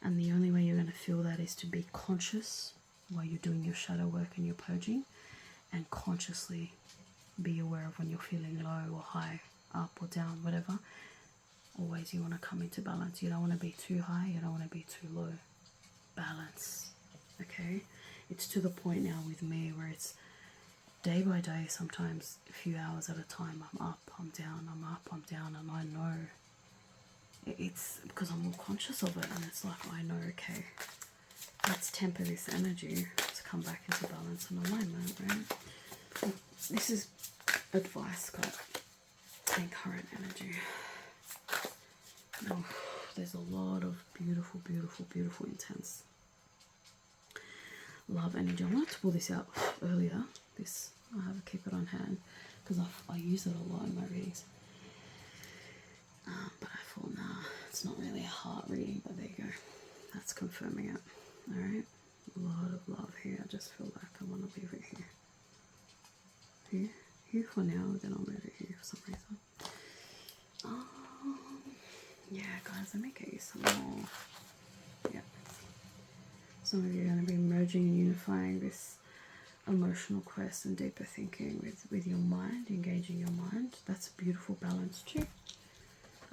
And the only way you're going to feel that is to be conscious while you're doing your shadow work and your purging, and consciously be aware of when you're feeling low or high, up or down, whatever. Always you want to come into balance. You don't want to be too high, you don't want to be too low. Balance, okay? It's to the point now with me where it's day by day, sometimes a few hours at a time. I'm up, I'm down, I'm up, I'm down, and I know it's because I'm more conscious of it, and it's like, I know, okay, let's temper this energy to come back into balance and alignment, right? This is advice, guys. Take current energy. Oh, there's a lot of beautiful, beautiful, beautiful, intense love energy. I wanted to pull this out earlier. This, I have to keep it on hand because I use it a lot in my readings. But I thought, nah, it's not really a heart reading, but there you go. That's confirming it. Alright, a lot of love here. I just feel like I want to leave it here. Here for now, then I'll move it here for some reason. Yeah, guys, let me get you some more. Yeah. Some of you are going to be merging and unifying this emotional quest and deeper thinking with your mind, engaging your mind. That's a beautiful balance too.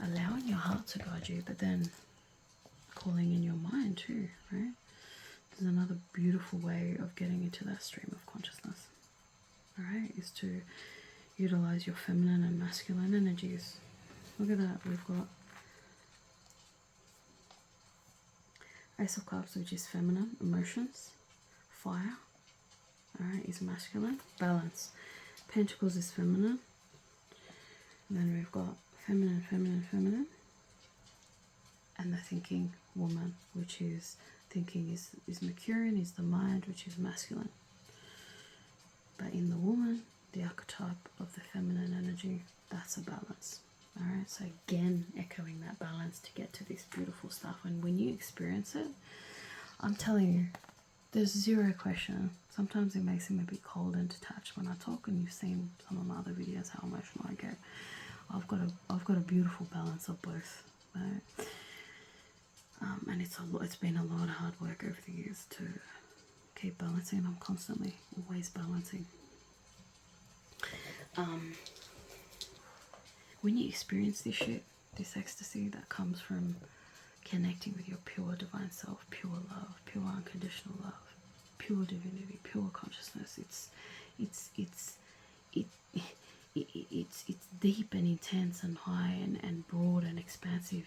Allowing your heart to guide you, but then calling in your mind too, right? There's another beautiful way of getting into that stream of consciousness. Alright, is to utilize your feminine and masculine energies. Look at that, we've got Ace of Cups, which is feminine, emotions. Fire, alright, is masculine. Balance. Pentacles is feminine. And then we've got feminine, feminine, feminine. And the thinking woman, which is thinking is Mercurian, is the mind, which is masculine. But in the woman, the archetype of the feminine energy, that's a balance. Alright, so again, echoing that balance to get to this beautiful stuff. And when you experience it, I'm telling you, there's zero question. Sometimes it makes him a bit cold and detached when I talk, and you've seen some of my other videos how emotional I get. I've got a beautiful balance of both, right? And it's been a lot of hard work over the years to keep balancing, and I'm constantly always balancing. When you experience this shit, this ecstasy that comes from connecting with your pure divine self, pure love, pure unconditional love, pure divinity, pure consciousness, it's deep and intense and high and broad and expansive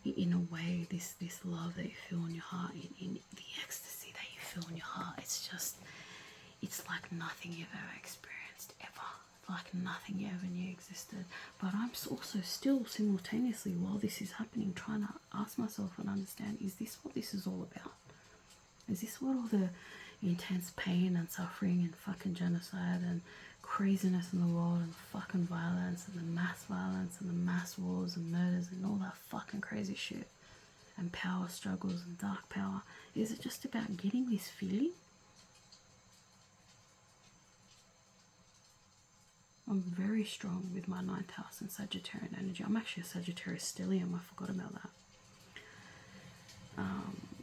in a way. This love that you feel in your heart, in the ecstasy that you feel in your heart, it's like nothing you've ever experienced ever. Like nothing you ever knew existed. But I'm also still simultaneously, while this is happening, trying to ask myself and understand, is this what this is all about? Is this what all the intense pain and suffering and fucking genocide and craziness in the world and fucking violence and the mass violence and the mass wars and murders and all that fucking crazy shit and power struggles and dark power, is it just about getting this feeling? I'm very strong with my 9th house and Sagittarian energy. I'm actually a Sagittarius stellium. I forgot about that.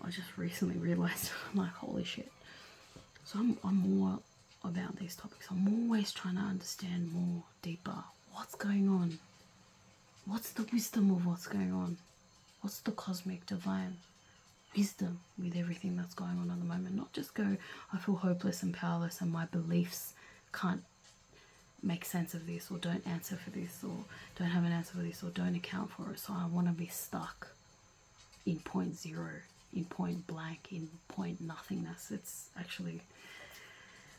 I just recently realized, I'm like, holy shit. So I'm more about these topics. I'm always trying to understand more deeper. What's going on? What's the wisdom of what's going on? What's the cosmic divine wisdom with everything that's going on at the moment? Not just go, I feel hopeless and powerless and my beliefs can't make sense of this, or don't answer for this, or don't have an answer for this, or don't account for it. So I want to be stuck in point zero, in point blank, in point nothingness. It's actually,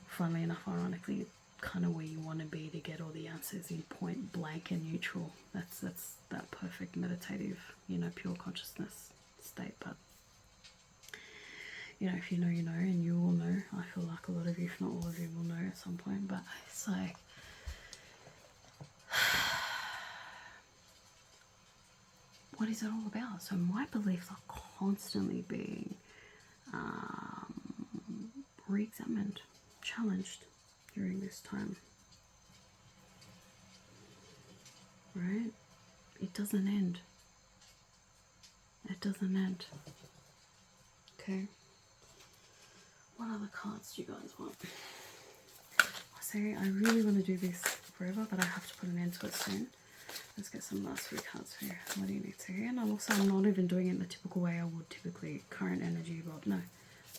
funnily enough, ironically, kind of where you want to be to get all the answers, in point blank and neutral. That's that perfect meditative, you know, pure consciousness state. But you know, if you know, you know, and you will know. I feel like a lot of you, if not all of you, will know at some point. But it's like, what is it all about? So my beliefs are constantly being re-examined, challenged during this time. Right? It doesn't end. It doesn't end. Okay. What other cards do you guys want? I say I really want to do this forever, but I have to put an end to it soon. Let's get some last 3 cards for you. What do you need to hear? And I'm not even doing it in the typical way I would typically. Current energy, but no.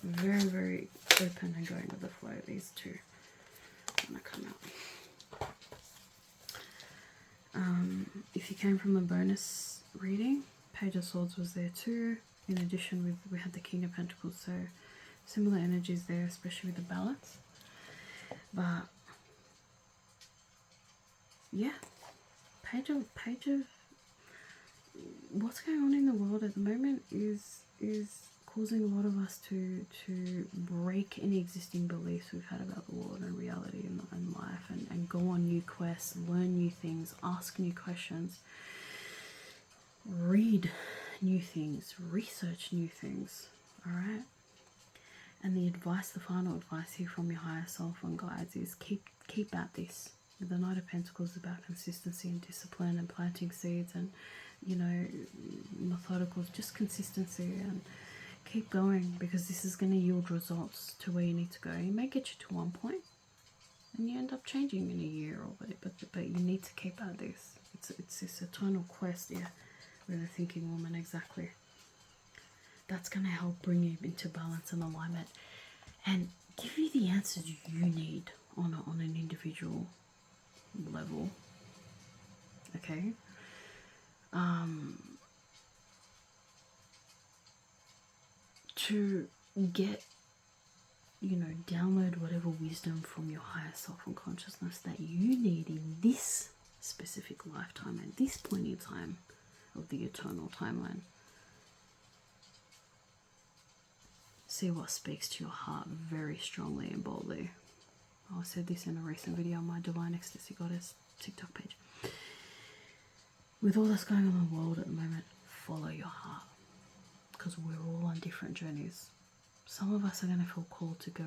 Very, very open and going with the flow. These two are going to come out. If you came from the bonus reading, Page of Swords was there too. In addition, we had the King of Pentacles, so similar energies there, especially with the balance. But yeah, page of what's going on in the world at the moment is causing a lot of us to break any existing beliefs we've had about the world and reality and life, and go on new quests, learn new things, ask new questions, read new things, research new things. All right. And the final advice here from your higher self and guides is keep at this. The Knight of Pentacles is about consistency and discipline and planting seeds and, you know, methodical, just consistency, and keep going, because this is going to yield results to where you need to go. You may get you to one point and you end up changing in a year or whatever, but you need to keep at this. It's this eternal quest, yeah, with the thinking woman, exactly. That's going to help bring you into balance and alignment and give you the answers you need on an individual level. Okay? To get, you know, download whatever wisdom from your higher self and consciousness that you need in this specific lifetime, at this point in time of the eternal timeline. See what speaks to your heart very strongly and boldly. I said this in a recent video on my Divine Ecstasy Goddess TikTok page. With all that's going on in the world at the moment, follow your heart, because we're all on different journeys. Some of us are going to feel called to go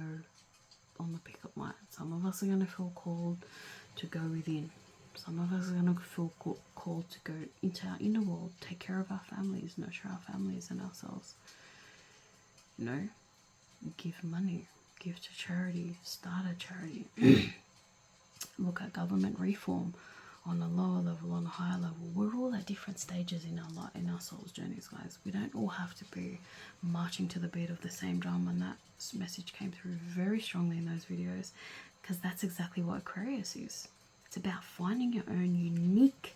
on the pickup line. Some of us are going to feel called to go within. Some of us are going to feel called to go into our inner world, take care of our families, nurture our families and ourselves. You know, give money, give to charity, start a charity, look at government reform on a lower level, on a higher level. We're all at different stages in our soul's journeys, guys. We don't all have to be marching to the beat of the same drum, and that message came through very strongly in those videos, because that's exactly what Aquarius is. It's about finding your own unique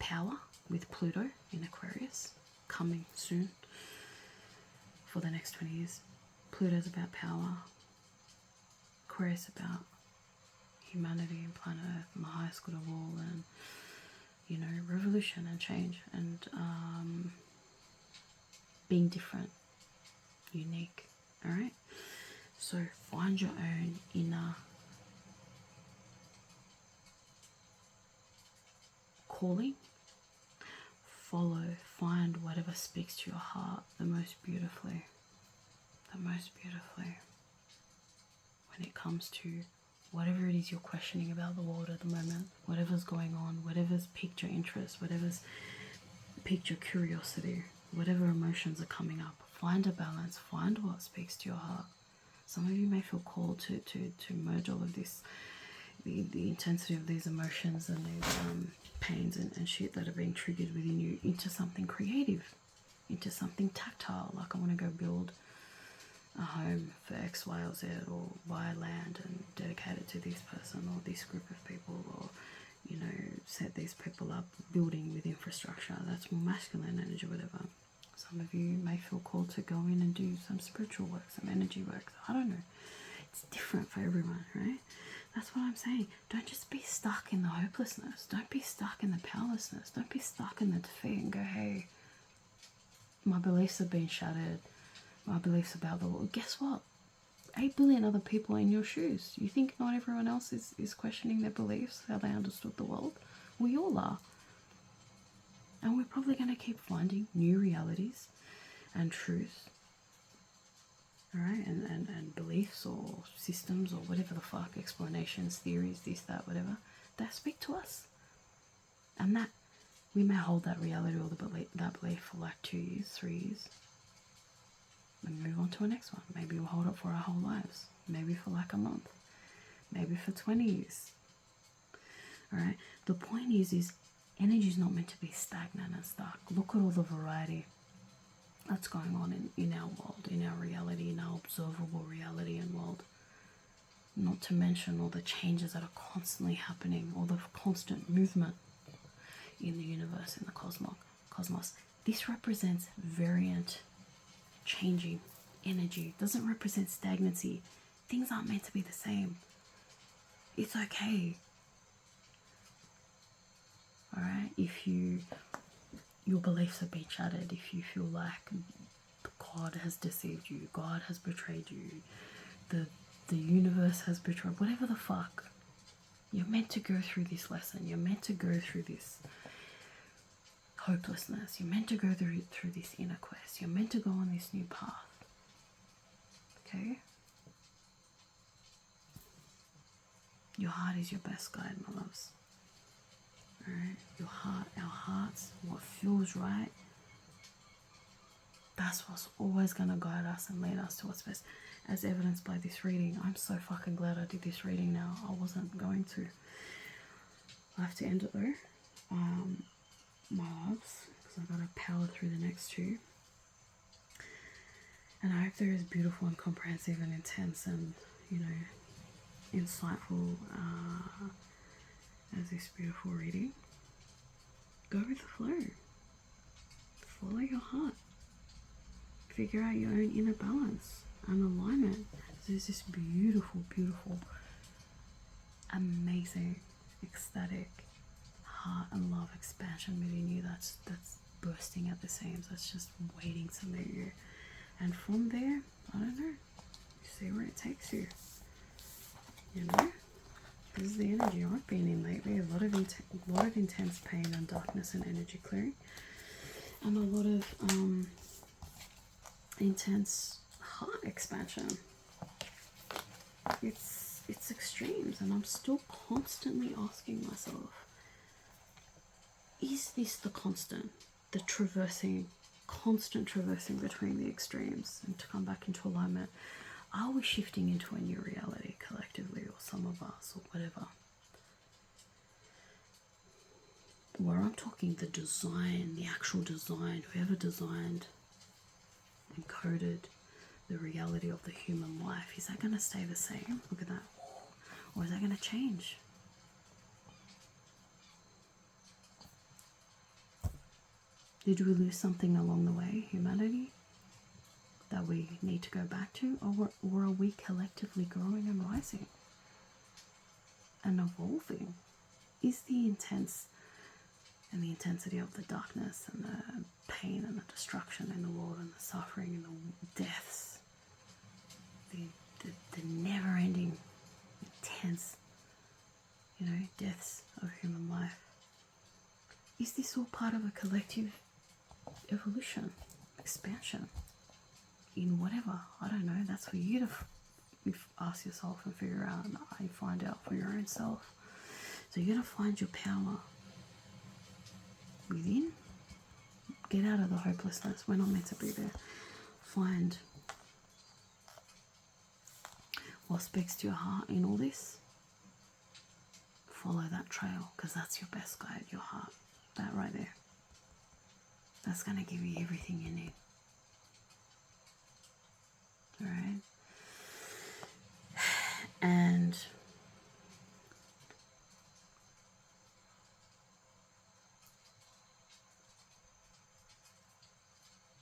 power with Pluto in Aquarius, coming soon for the next 20 years. Pluto's about power. Aquarius about humanity and planet Earth and the highest good of all, and, you know, revolution and change, and being different, unique. All right. So find your own inner calling. Follow, find whatever speaks to your heart the most beautifully. The most beautifully. When it comes to whatever it is you're questioning about the world at the moment, whatever's going on, whatever's piqued your interest, whatever's piqued your curiosity, whatever emotions are coming up, find a balance, find what speaks to your heart. Some of you may feel called to merge all of this, the intensity of these emotions and these pains and shit that are being triggered within you into something creative, into something tactile. Like, I want to go build a home for X, Y, or Z, or buy land and dedicate it to this person or this group of people, or, you know, set these people up, building with infrastructure. That's more masculine energy, whatever. Some of you may feel called to go in and do some spiritual work, some energy work. I don't know. It's different for everyone, right? That's what I'm saying. Don't just be stuck in the hopelessness. Don't be stuck in the powerlessness. Don't be stuck in the defeat and go, hey, my beliefs have been shattered. My beliefs about the world. Guess what? 8 billion other people in your shoes. You think not everyone else is questioning their beliefs, how they understood the world? We all are. And we're probably going to keep finding new realities and truths, alright, and beliefs or systems or whatever the fuck, explanations, theories, this, that, whatever, that speak to us. And that we may hold that reality or that belief for like 2 years, 3 years, and move on to the next one. Maybe we'll hold it for our whole lives. Maybe for like a month. Maybe for 20 years. Alright? The point is energy is not meant to be stagnant and stuck. Look at all the variety that's going on in our world, in our reality, in our observable reality and world. Not to mention all the changes that are constantly happening, all the constant movement in the universe, in the cosmos. This represents variant, changing energy. It doesn't represent stagnancy. Things aren't meant to be the same. It's okay. Alright? If your beliefs have been shattered, if you feel like God has deceived you, God has betrayed you, the universe has betrayed, whatever the fuck, you're meant to go through this lesson. You're meant to go through this hopelessness. You're meant to go through this inner quest. You're meant to go on this new path. Okay? Your heart is your best guide, my loves. Alright? Your heart, our hearts, what feels right, that's what's always going to guide us and lead us to what's best. As evidenced by this reading. I'm so fucking glad I did this reading now. I wasn't going to. I have to end it though. My loves, because I've got to power through the next two. And I hope they're as beautiful and comprehensive and intense and, you know, insightful as this beautiful reading. Go with the flow. Follow your heart. Figure out your own inner balance and alignment. There's this beautiful, beautiful, amazing, ecstatic heart and love expansion within you that's bursting at the seams. That's just waiting to meet you. And from there, I don't know, see where it takes you. You know, this is the energy I've been in lately. A lot of intense pain and darkness and energy clearing, and a lot of intense heart expansion. It's extremes, and I'm still constantly asking myself, is this the constant, the constant traversing between the extremes and to come back into alignment? Are we shifting into a new reality collectively, or some of us, or whatever? Where I'm talking the design, the actual design, whoever designed and coded the reality of the human life, is that going to stay the same? Look at that. Or is that going to change? Did we lose something along the way, humanity, that we need to go back to? Or are we collectively growing and rising and evolving? Is the intense and the intensity of the darkness and the pain and the destruction in the world and the suffering and the deaths, the never-ending, intense, you know, deaths of human life, is this all part of a collective evolution, expansion, in whatever? I don't know, that's for you to You ask yourself and figure out, you find out for your own self. So you got to find your power within. Get out of the hopelessness. We're not meant to be there. Find what speaks to your heart in all this. Follow that trail, because that's your best guide, your heart. That right there. That's going to give you everything you need. Alright? And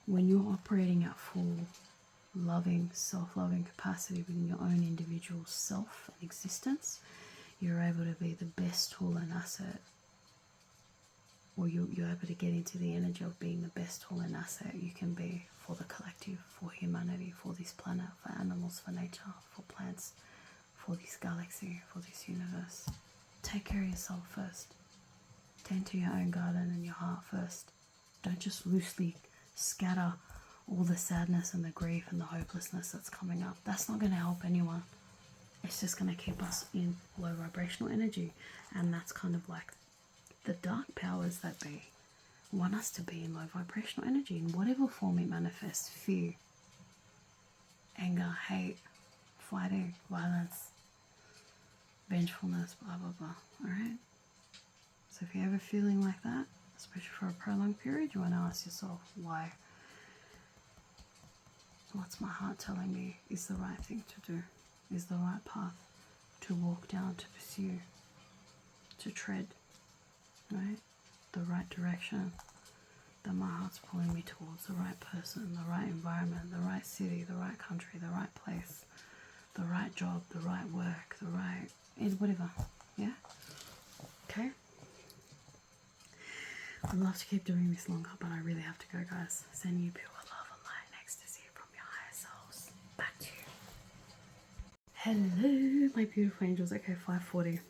when you're operating at full loving, self-loving capacity within your own individual self and existence, you're able to be the best tool and asset, or you're able to get into the energy of being the best tool and asset you can be for the collective, for humanity, for this planet, for animals, for nature, for plants, for this galaxy, for this universe. Take care of yourself first. Tend to your own garden and your heart first. Don't just loosely scatter all the sadness and the grief and the hopelessness that's coming up. That's not going to help anyone. It's just going to keep us in low vibrational energy. And that's kind of like the dark powers that be want us to be in low vibrational energy in whatever form it manifests. Fear, anger, hate, fighting, violence, vengefulness, blah blah blah. Alright? So if you're ever feeling like that, especially for a prolonged period, you want to ask yourself, why? What's my heart telling me is the right thing to do? Is the right path to walk down, to pursue, to tread, right? The right direction that my heart's pulling me towards, the right person, the right environment, the right city, the right country, the right place, the right job, the right work, the right, whatever, yeah? Okay? I'd love to keep doing this longer, but I really have to go, guys. Send you pure love and light and ecstasy from your higher selves. Back to you. Hello, my beautiful angels. Okay, 5:40.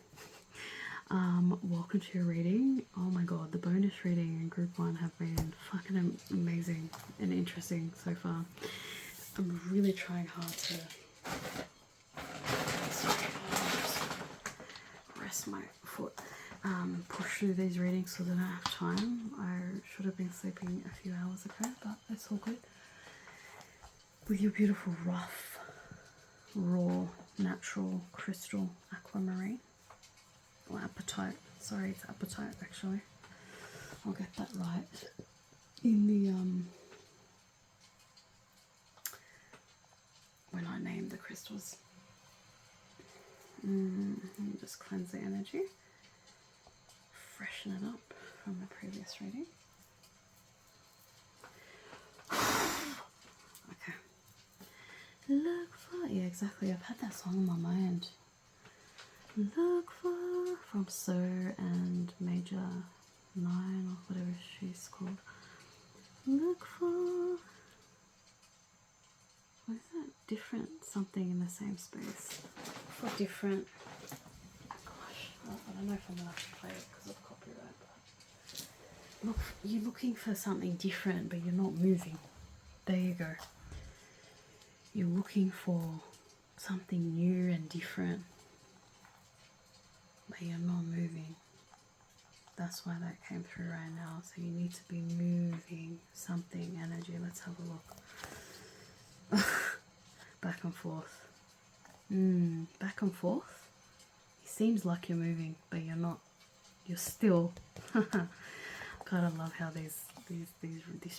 Welcome to your reading. Oh my god, the bonus reading in group 1 have been fucking amazing and interesting so far. I'm really trying hard to rest my foot, push through these readings so that I have time. I should have been sleeping a few hours ago, but it's all good. With your beautiful rough, raw, natural crystal aquamarine. Or apatite. Sorry, it's apatite actually. I'll get that right. In the when I name the crystals. Let me just cleanse the energy. Freshen it up from the previous reading. Okay. Look for, yeah, exactly. I've had that song in my mind. Look for, from Sir and Major 9 or whatever she's called. Look for, what is that? Different something in the same space. For different, gosh, I don't know if I'm going to have to play it because of copyright. But look, you're looking for something different, but you're not moving. There you go. You're looking for something new and different, but you're not moving. That's why that came through right now. So you need to be moving something, energy. Let's have a look. Back and forth. Back and forth. It seems like you're moving, but you're not. You're still. Gotta love how this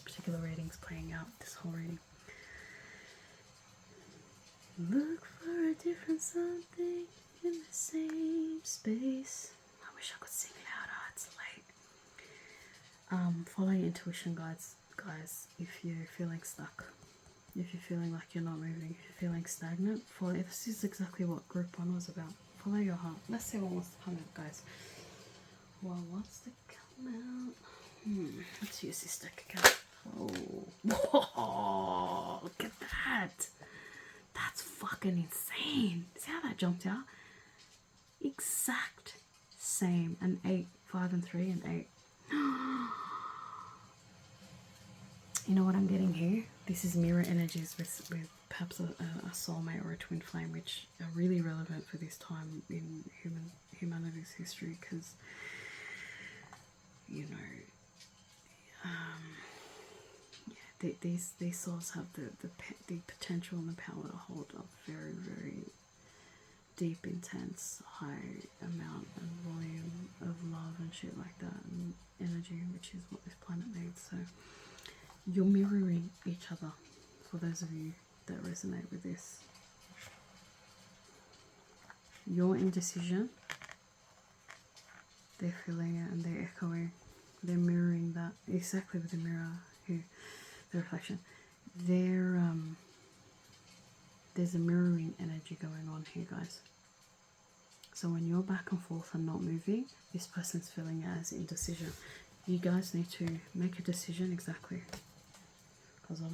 particular reading's playing out. This whole reading. Look for a different something in the same space. I wish I could sing louder. It's late. Follow your intuition, guys. If you're feeling stuck, if you're feeling like you're not moving, if you're feeling stagnant, follow. This is exactly what group 1 was about. Follow your heart. Let's see what wants to come out, guys. What wants to come out? Let's use this deck again. Oh, look at that. That's fucking insane. See how that jumped out? Exact same. An 8, 5 and 3 and 8. You know what I'm getting here? This is mirror energies with perhaps a soulmate or a twin flame, which are really relevant for this time in humanity's history, because, you know, these souls have the potential and the power to hold a very, very deep, intense, high amount and volume of love and shit like that, and energy, which is what this planet needs. So you're mirroring each other, for those of you that resonate with this. Your indecision, they're feeling it and they're echoing, they're mirroring that exactly with the mirror here, the reflection. There's a mirroring energy going on here, guys. So when you're back and forth and not moving, this person's feeling it as indecision. You guys need to make a decision exactly. Because I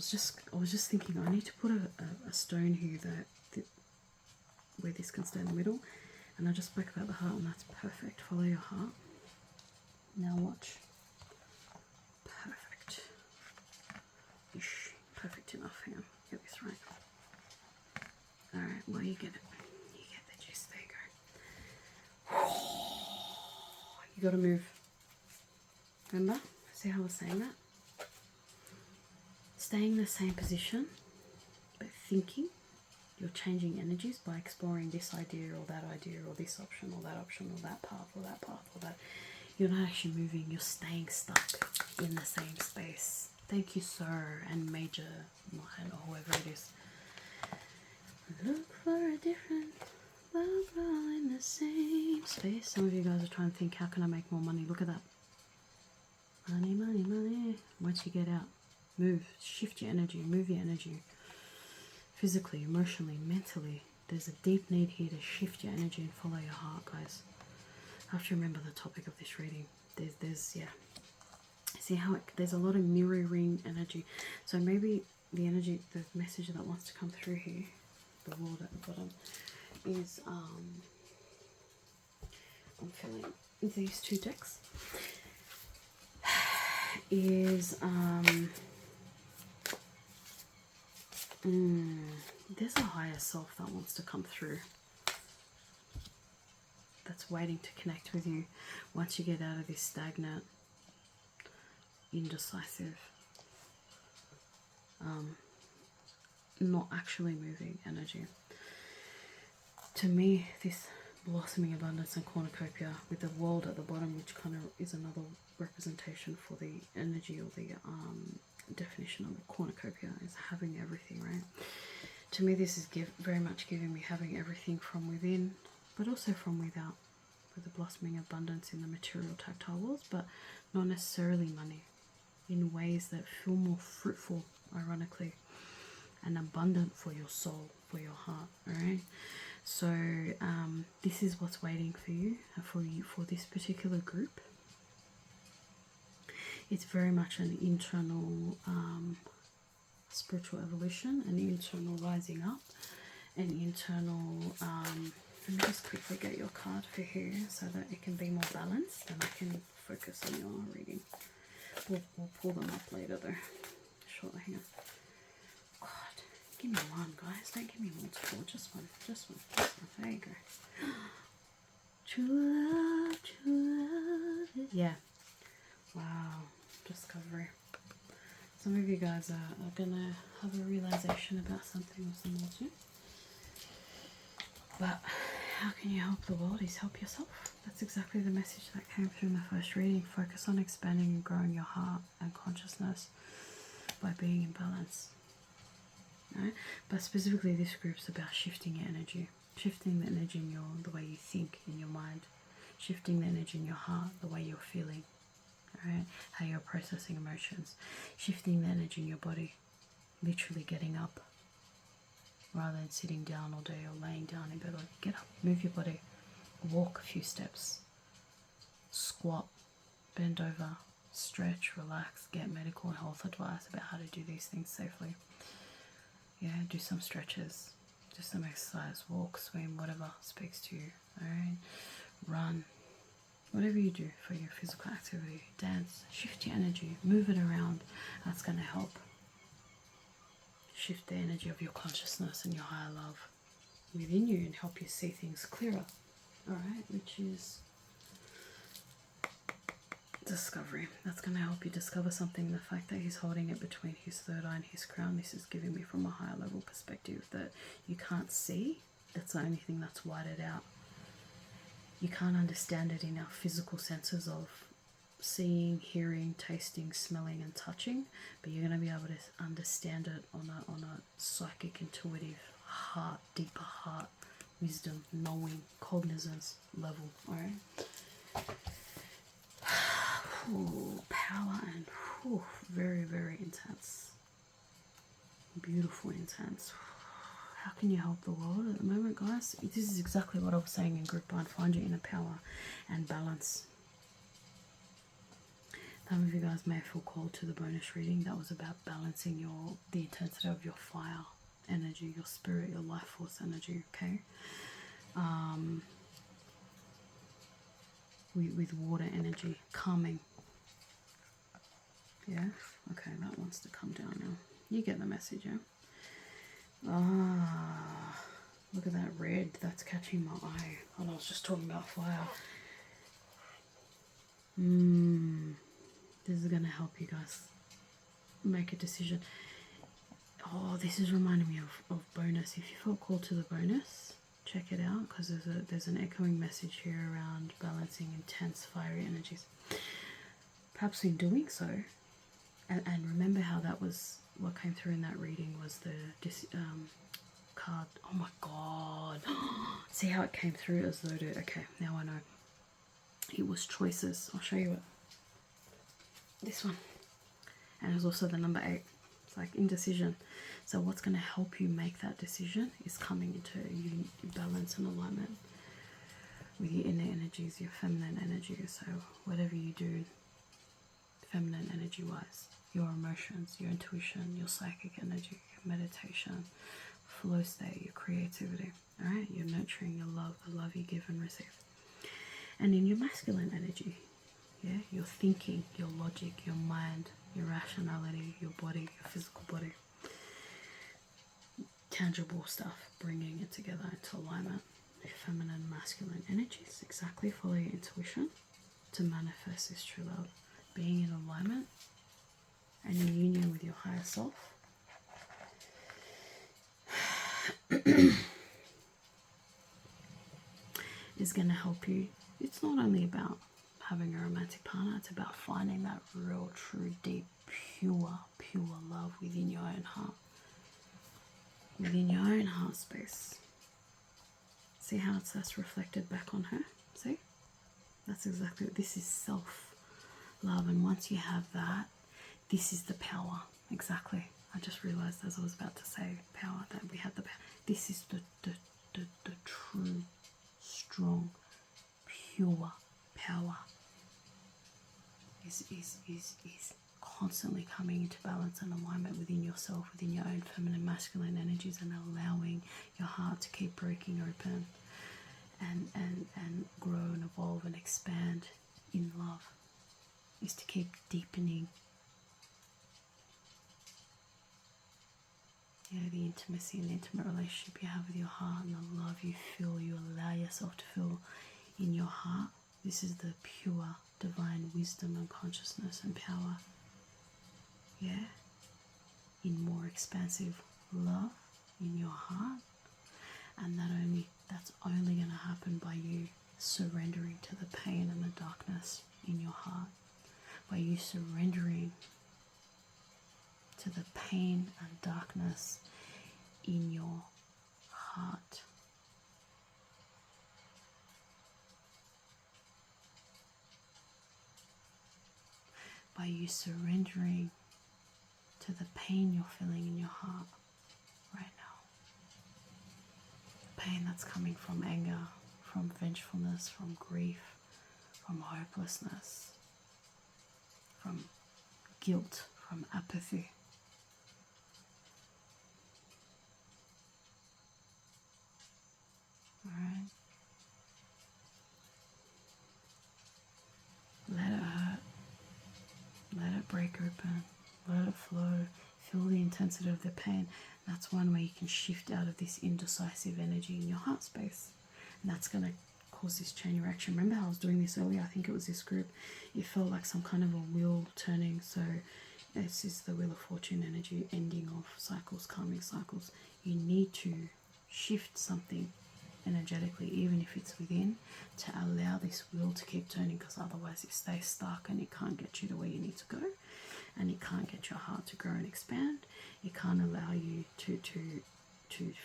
was just thinking, I need to put a stone here that where this can stay in the middle. And I just spoke about the heart, and that's perfect. Follow your heart. Now watch. Perfect. Ish. Perfect enough. Hang on. Get this right. Alright, well, you get it. You get the gist. There you go. You gotta move. Remember? See how I was saying that? Staying in the same position, but thinking. You're changing energies by exploring this idea or that idea or this option or that option or that path or that path or that. You're not actually moving. You're staying stuck in the same space. Thank you, sir, and Major, or whoever it is. Look for a different love, all in the same space. Some of you guys are trying to think, how can I make more money? Look at that. Money, money, money. Once you get out, move, shift your energy, move your energy. Physically, emotionally, mentally. There's a deep need here to shift your energy and follow your heart, guys. I have to remember the topic of this reading. There's see how there's a lot of mirroring energy. So maybe the energy, the message that wants to come through here, the word at the bottom, is I'm feeling these two decks is there's a higher self that wants to come through, that's waiting to connect with you once you get out of this stagnant, indecisive, not actually moving energy. To me, this blossoming abundance and cornucopia with the world at the bottom, which kind of is another representation for the energy or the definition of the cornucopia, is having everything, right? To me, this is very much giving me having everything from within, but also from without, with the blossoming abundance in the material tactile worlds, but not necessarily money, in ways that feel more fruitful, ironically, and abundant for your soul, for your heart, all right? So this is what's waiting for you, for this particular group. It's very much an internal spiritual evolution, an internal rising up, an internal, let me just quickly get your card for here so that it can be more balanced and I can focus on your reading. We'll pull them up later though. Shortly, hang on. God, give me one, guys. Don't give me multiple. Just one. Just one. There you go. True love. Yeah. Wow. Discovery. Some of you guys are gonna have a realization about something or some more too. But how can you help the world is help yourself. That's exactly the message that came through in the first reading. Focus on expanding and growing your heart and consciousness by being in balance. Right? But specifically this group's about shifting your energy. Shifting the energy in the way you think in your mind. Shifting the energy in your heart, the way you're feeling. Right? How you're processing emotions. Shifting the energy in your body. Literally getting up. Rather than sitting down all day or laying down in bed. Like, get up, move your body. Walk a few steps. Squat. Bend over. Stretch, relax. Get medical and health advice about how to do these things safely. Yeah, do some stretches. Do some exercise. Walk, swim, whatever speaks to you. Alright? Run. Whatever you do for your physical activity, dance, shift your energy, move it around. That's going to help. shift the energy of your consciousness and your higher love within you and help you see things clearer. Alright, which is discovery. That's going to help you discover something. The fact that he's holding it between his third eye and his crown, this is giving me from a higher level perspective that you can't see. That's the only thing that's whited out. You can't understand it in our physical senses of seeing, hearing, tasting, smelling and touching, but you're going to be able to understand it on a psychic, intuitive, heart, deeper heart, wisdom, knowing, cognizance level. Alright? Power and very, very intense. Beautiful, intense. How can you help the world at the moment, guys? This is exactly what I was saying in group 1. Find your inner power and balance. Some of you guys may feel called to the bonus reading. That was about balancing the intensity of your fire energy, your spirit, your life force energy, okay? With water energy, calming. Yeah? Okay, that wants to come down now. You get the message, yeah? Ah, look at that red. That's catching my eye. And I was just talking about fire. This is going to help you guys make a decision. Oh, this is reminding me of bonus. If you felt called to the bonus, check it out, because there's an echoing message here around balancing intense fiery energies. Perhaps in doing so, and remember how that was, what came through in that reading was the card. Oh my god. See how it came through as though to, okay, now I know. It was choices. I'll show you it. This one. And it was also the number 8. It's like indecision. So what's going to help you make that decision is coming into balance and alignment with your inner energies, your feminine energy. So whatever you do feminine energy wise, your emotions, your intuition, your psychic energy, your meditation, flow state, your creativity, all right, your nurturing, your love, the love you give and receive. And in your masculine energy, yeah, your thinking, your logic, your mind, your rationality, your body, your physical body, tangible stuff, bringing it together into alignment. Your feminine, masculine energies, exactly, follow your intuition to manifest this true love. Being in alignment and in union with your higher self is going to help you. It's not only about having a romantic partner, it's about finding that real, true, deep, pure love within your own heart. Within your own heart space. See how that's reflected back on her? See? That's exactly, this is self-love. And once you have that, this is the power. Exactly. I just realized as I was about to say power, that we had the power. This is the true, strong, pure power. Is constantly coming into balance and alignment within yourself, within your own feminine, masculine energies, and allowing your heart to keep breaking open and grow and evolve and expand in love. Is to keep deepening the intimacy and the intimate relationship you have with your heart, and the love you feel, you allow yourself to feel in your heart. This is the pure divine wisdom and consciousness and power, in more expansive love in your heart. And that's only going to happen by you surrendering to the pain and the darkness in your heart, by you surrendering to the pain and darkness in your heart. By you surrendering to the pain you're feeling in your heart right now. Pain that's coming from anger, from vengefulness, from grief, from hopelessness, from guilt, from apathy. Alright? Let it hurt. Let it break open. Let it flow. Feel the intensity of the pain. That's one way you can shift out of this indecisive energy in your heart space. And that's going to cause this chain reaction. Remember how I was doing this earlier? I think it was this group. It felt like some kind of a wheel turning. So this is the Wheel of Fortune energy, ending of cycles, karmic cycles. You need to shift something energetically, even if it's within, to allow this wheel to keep turning, because otherwise it stays stuck and it can't get you to where you need to go, and it can't get your heart to grow and expand. It can't allow you to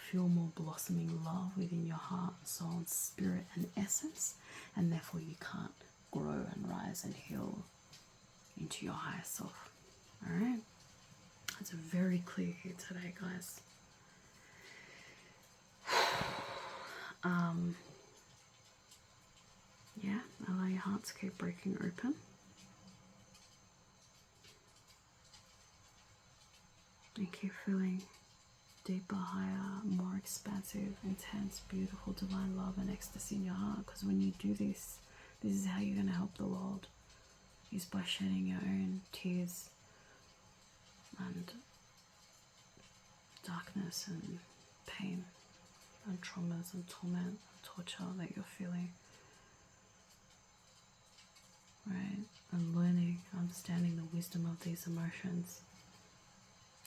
feel more blossoming love within your heart, soul, and spirit and essence, and therefore you can't grow and rise and heal into your higher self. All right, it's very clear here today, guys. Yeah, allow your heart to keep breaking open. And keep feeling deeper, higher, more expansive, intense, beautiful, divine love and ecstasy in your heart. Because when you do this, this is how you're going to help the world, is by shedding your own tears and darkness and pain and traumas and torment and torture that you're feeling. Right? And learning, understanding the wisdom of these emotions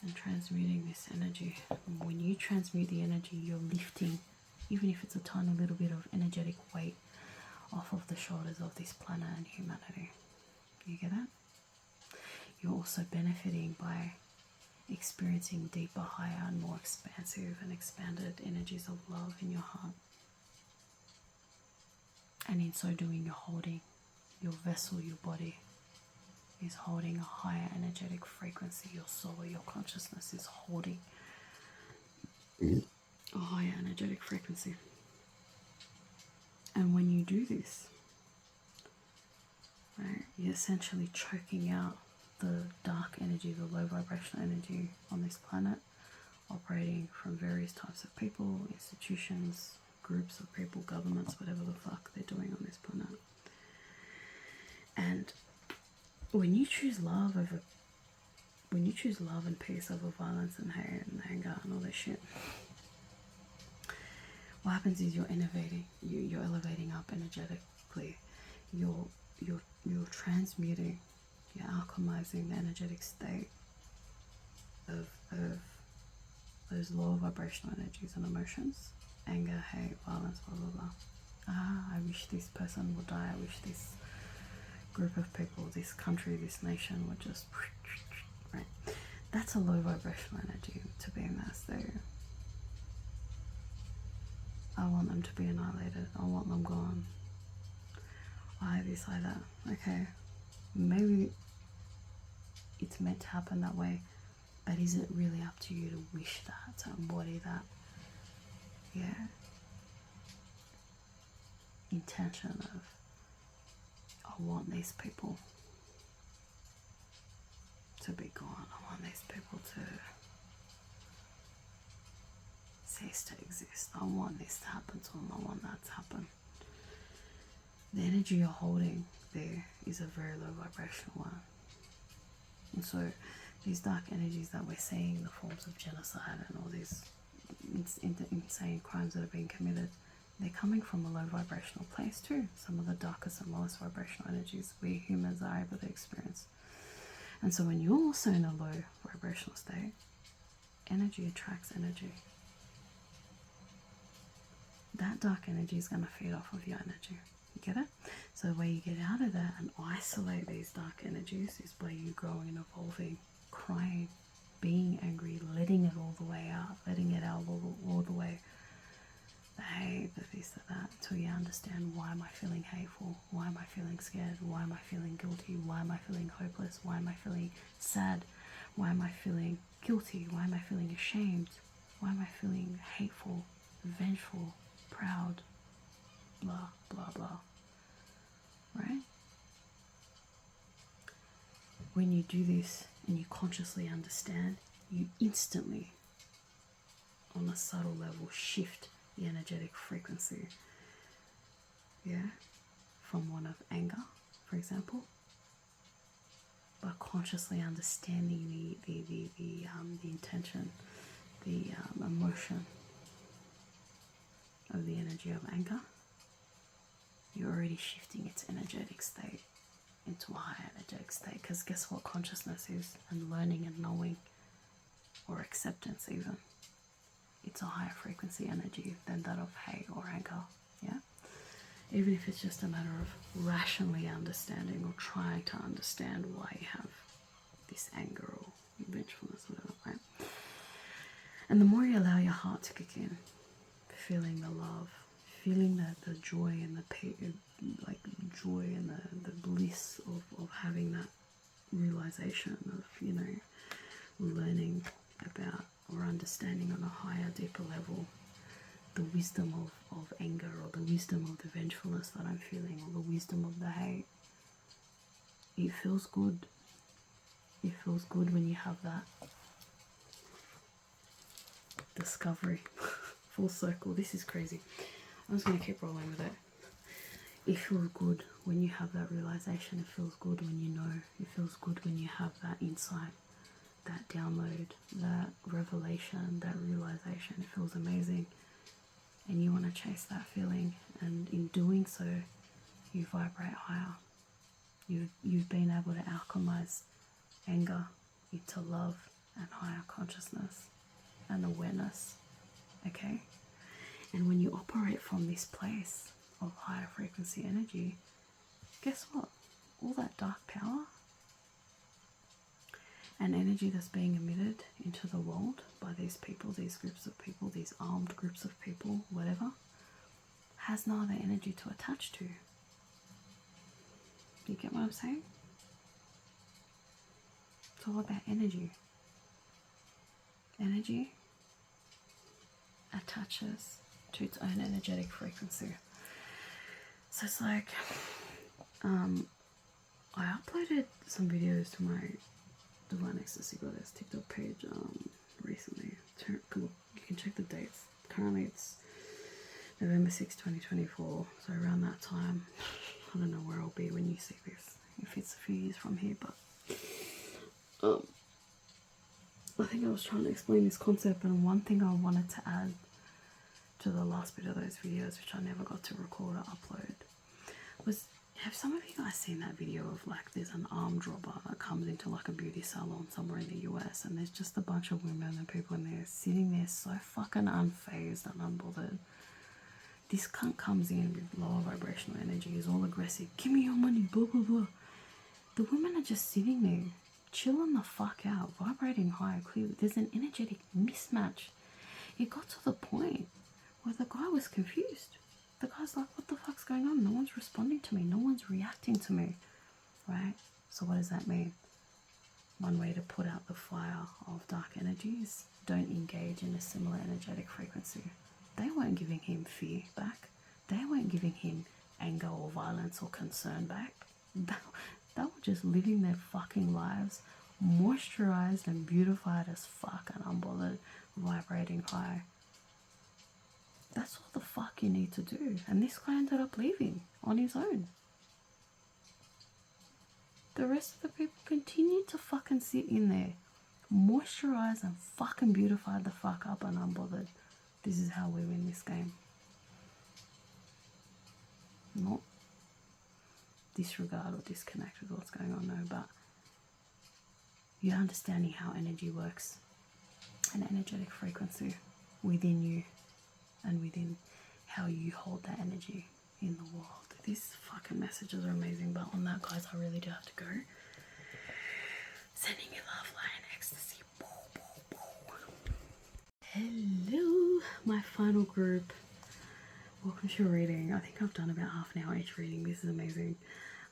and transmuting this energy. And when you transmute the energy, you're lifting, even if it's a tiny little bit of energetic weight, off of the shoulders of this planet and humanity. You get that? You're also benefiting by experiencing deeper, higher, and more expansive and expanded energies of love in your heart. And in so doing, you're holding your vessel, your body is holding a higher energetic frequency. Your soul, your consciousness is holding a higher energetic frequency. And when you do this, right, you're essentially choking out the dark energy, the low vibrational energy on this planet, operating from various types of people, institutions, groups of people, governments, whatever the fuck they're doing on this planet. And when you choose love and peace over violence and hate and anger and all this shit, what happens is you're innovating, you're elevating up energetically, you're transmuting, you're alchemizing the energetic state of those lower vibrational energies and emotions, anger, hate, violence, blah blah blah. I wish this person would die, I wish this group of people, this country, this nation would just, right? That's a low vibrational energy to be in that state. I want them to be annihilated. I want them gone. I this, I that. Okay, maybe it's meant to happen that way, but is it really up to you to wish that, to embody that? Yeah. Intention of, I want these people to be gone. I want these people to cease to exist. I want this to happen to them. I want that to happen. The energy you're holding there is a very low vibrational one. And so these dark energies that we're seeing, the forms of genocide and all these insane crimes that are being committed, they're coming from a low vibrational place too. Some of the darkest and lowest vibrational energies we humans are able to experience. And so when you're also in a low vibrational state, energy attracts energy. That dark energy is going to feed off of your energy. You get it? So the way you get out of that and isolate these dark energies is by you growing and evolving, crying, being angry, letting it all the way out, letting it out all the way. The hate, the this, the that, until you understand, why am I feeling hateful? Why am I feeling scared? Why am I feeling guilty? Why am I feeling hopeless? Why am I feeling sad? Why am I feeling guilty? Why am I feeling ashamed? Why am I feeling hateful, vengeful, proud, blah, blah, blah, right? When you do this and you consciously understand, you instantly, on a subtle level, shift the energetic frequency, yeah, from one of anger, for example, by consciously understanding the intention, the emotion of the energy of anger, you're already shifting its energetic state into a higher energetic state. Because guess what consciousness is, and learning and knowing, or acceptance even, it's a higher frequency energy than that of hate or anger. Yeah, even if it's just a matter of rationally understanding or trying to understand why you have this anger or vengefulness, whatever, right? And the more you allow your heart to kick in, feeling the love, feeling the joy and the joy and the bliss of having that realization of, you know, learning about or understanding on a higher, deeper level the wisdom of anger, or the wisdom of the vengefulness that I'm feeling, or the wisdom of the hate. It feels good. It feels good when you have that discovery. Full circle. This is crazy. I'm just going to keep rolling with it. It feels good when you have that realization. It feels good when you know. It feels good when you have that insight, that download, that revelation, that realization. It feels amazing. And you want to chase that feeling. And in doing so, you vibrate higher. You've been able to alchemize anger into love and higher consciousness and awareness. Okay? And when you operate from this place of higher frequency energy, guess what? All that dark power and energy that's being emitted into the world by these people, these groups of people, these armed groups of people, whatever, has no other energy to attach to. You get what I'm saying? It's all about energy. Energy attaches to its own energetic frequency. So it's like, I uploaded some videos to my Divine Ecstasy Goddess TikTok page recently. You can check the dates. Currently it's November 6, 2024. So around that time, I don't know where I'll be when you see this, if it's a few years from here, but I think I was trying to explain this concept, and one thing I wanted to add to the last bit of those videos, which I never got to record or upload, was, have some of you guys seen that video of, like, there's an armed robber that comes into like a beauty salon somewhere in the US, and there's just a bunch of women and people in there sitting there so fucking unfazed and unbothered. This cunt comes in with lower vibrational energy, is all aggressive, give me your money, blah blah blah. The women are just sitting there chilling the fuck out, vibrating high. Clearly there's an energetic mismatch. It got to the point where the guy was confused. The guy's like, what the fuck's going on? No one's responding to me. No one's reacting to me. Right? So what does that mean? One way to put out the fire of dark energies, don't engage in a similar energetic frequency. They weren't giving him fear back. They weren't giving him anger or violence or concern back. They were just living their fucking lives, moisturized and beautified as fuck and unbothered, vibrating high. That's all the fuck you need to do. And this guy ended up leaving on his own. The rest of the people continued to fucking sit in there, moisturize and fucking beautify the fuck up and unbothered. This is how we win this game. Not disregard or disconnect with what's going on, no, but you're understanding how energy works, an energetic frequency within you and within how you hold that energy in the world. These fucking messages are amazing, but on that, guys, I really do have to go. Sending you love, light, and ecstasy. Hello, my final group. Welcome to your reading. I think I've done about half an hour each reading. This is amazing.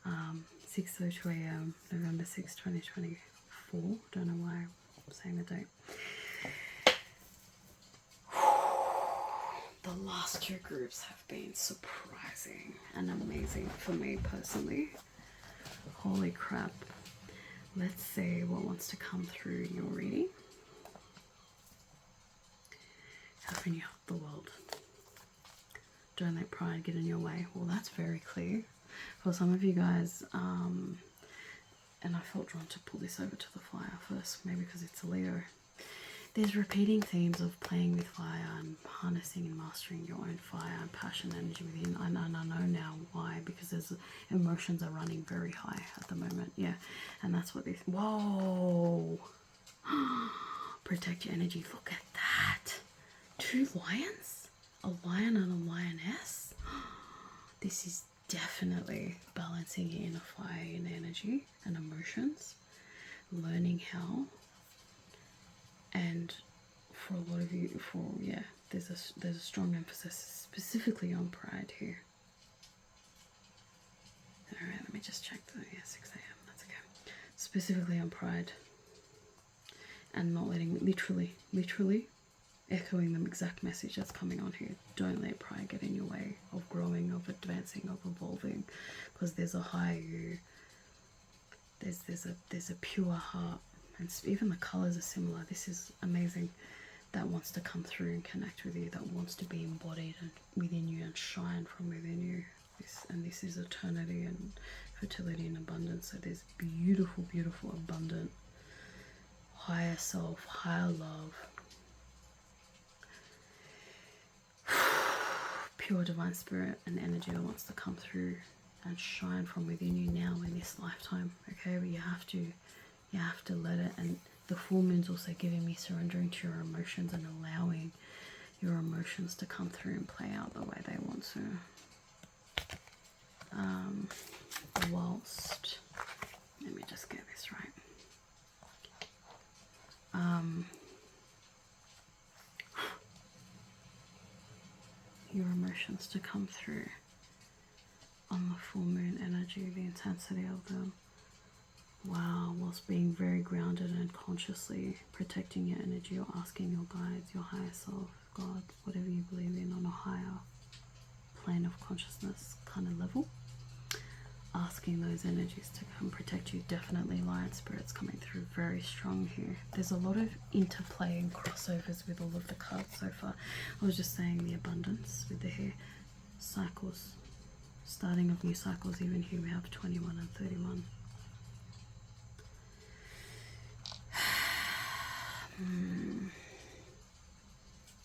6:02 a.m. November 6, 2024. Don't know why I'm saying the date. The last two groups have been surprising and amazing for me personally. Holy crap. Let's see what wants to come through in your reading. How can you help the world? Don't let pride get in your way. Well, that's very clear. For some of you guys, and I felt drawn to pull this over to the fire first, maybe because it's a Leo. There's repeating themes of playing with fire and harnessing and mastering your own fire and passion energy within. And I know now why, because there's emotions are running very high at the moment. Yeah, and that's what this. Whoa! Protect your energy. Look at that. 2 lions, a lion and a lioness. This is definitely balancing your inner fire and energy and emotions, learning how. And for a lot of you, there's a strong emphasis specifically on pride here. All right, let me just check the 6 a.m. That's okay. Specifically on pride, and not letting literally echoing the exact message that's coming on here. Don't let pride get in your way of growing, of advancing, of evolving, because there's a higher you. There's a pure heart. And even the colors are similar. This is amazing. That wants to come through and connect with you. That wants to be embodied and within you and shine from within you. This is eternity and fertility and abundance. So there's beautiful, beautiful, abundant, higher self, higher love, pure divine spirit and energy that wants to come through and shine from within you now in this lifetime. Okay, but you have to let it. And the full moon's also giving me surrendering to your emotions and allowing your emotions to come through and play out the way they want to. Whilst, let me just get this right. Your emotions to come through on the full moon energy, the intensity of them. Wow, whilst being very grounded and consciously protecting your energy, or asking your guides, your higher self, God, whatever you believe in, on a higher plane of consciousness kind of level, asking those energies to come protect you. Definitely lion spirits coming through very strong here. There's a lot of interplay and crossovers with all of the cards so far. I was just saying the abundance with the hair, cycles, starting of new cycles. Even here we have 21 and 31.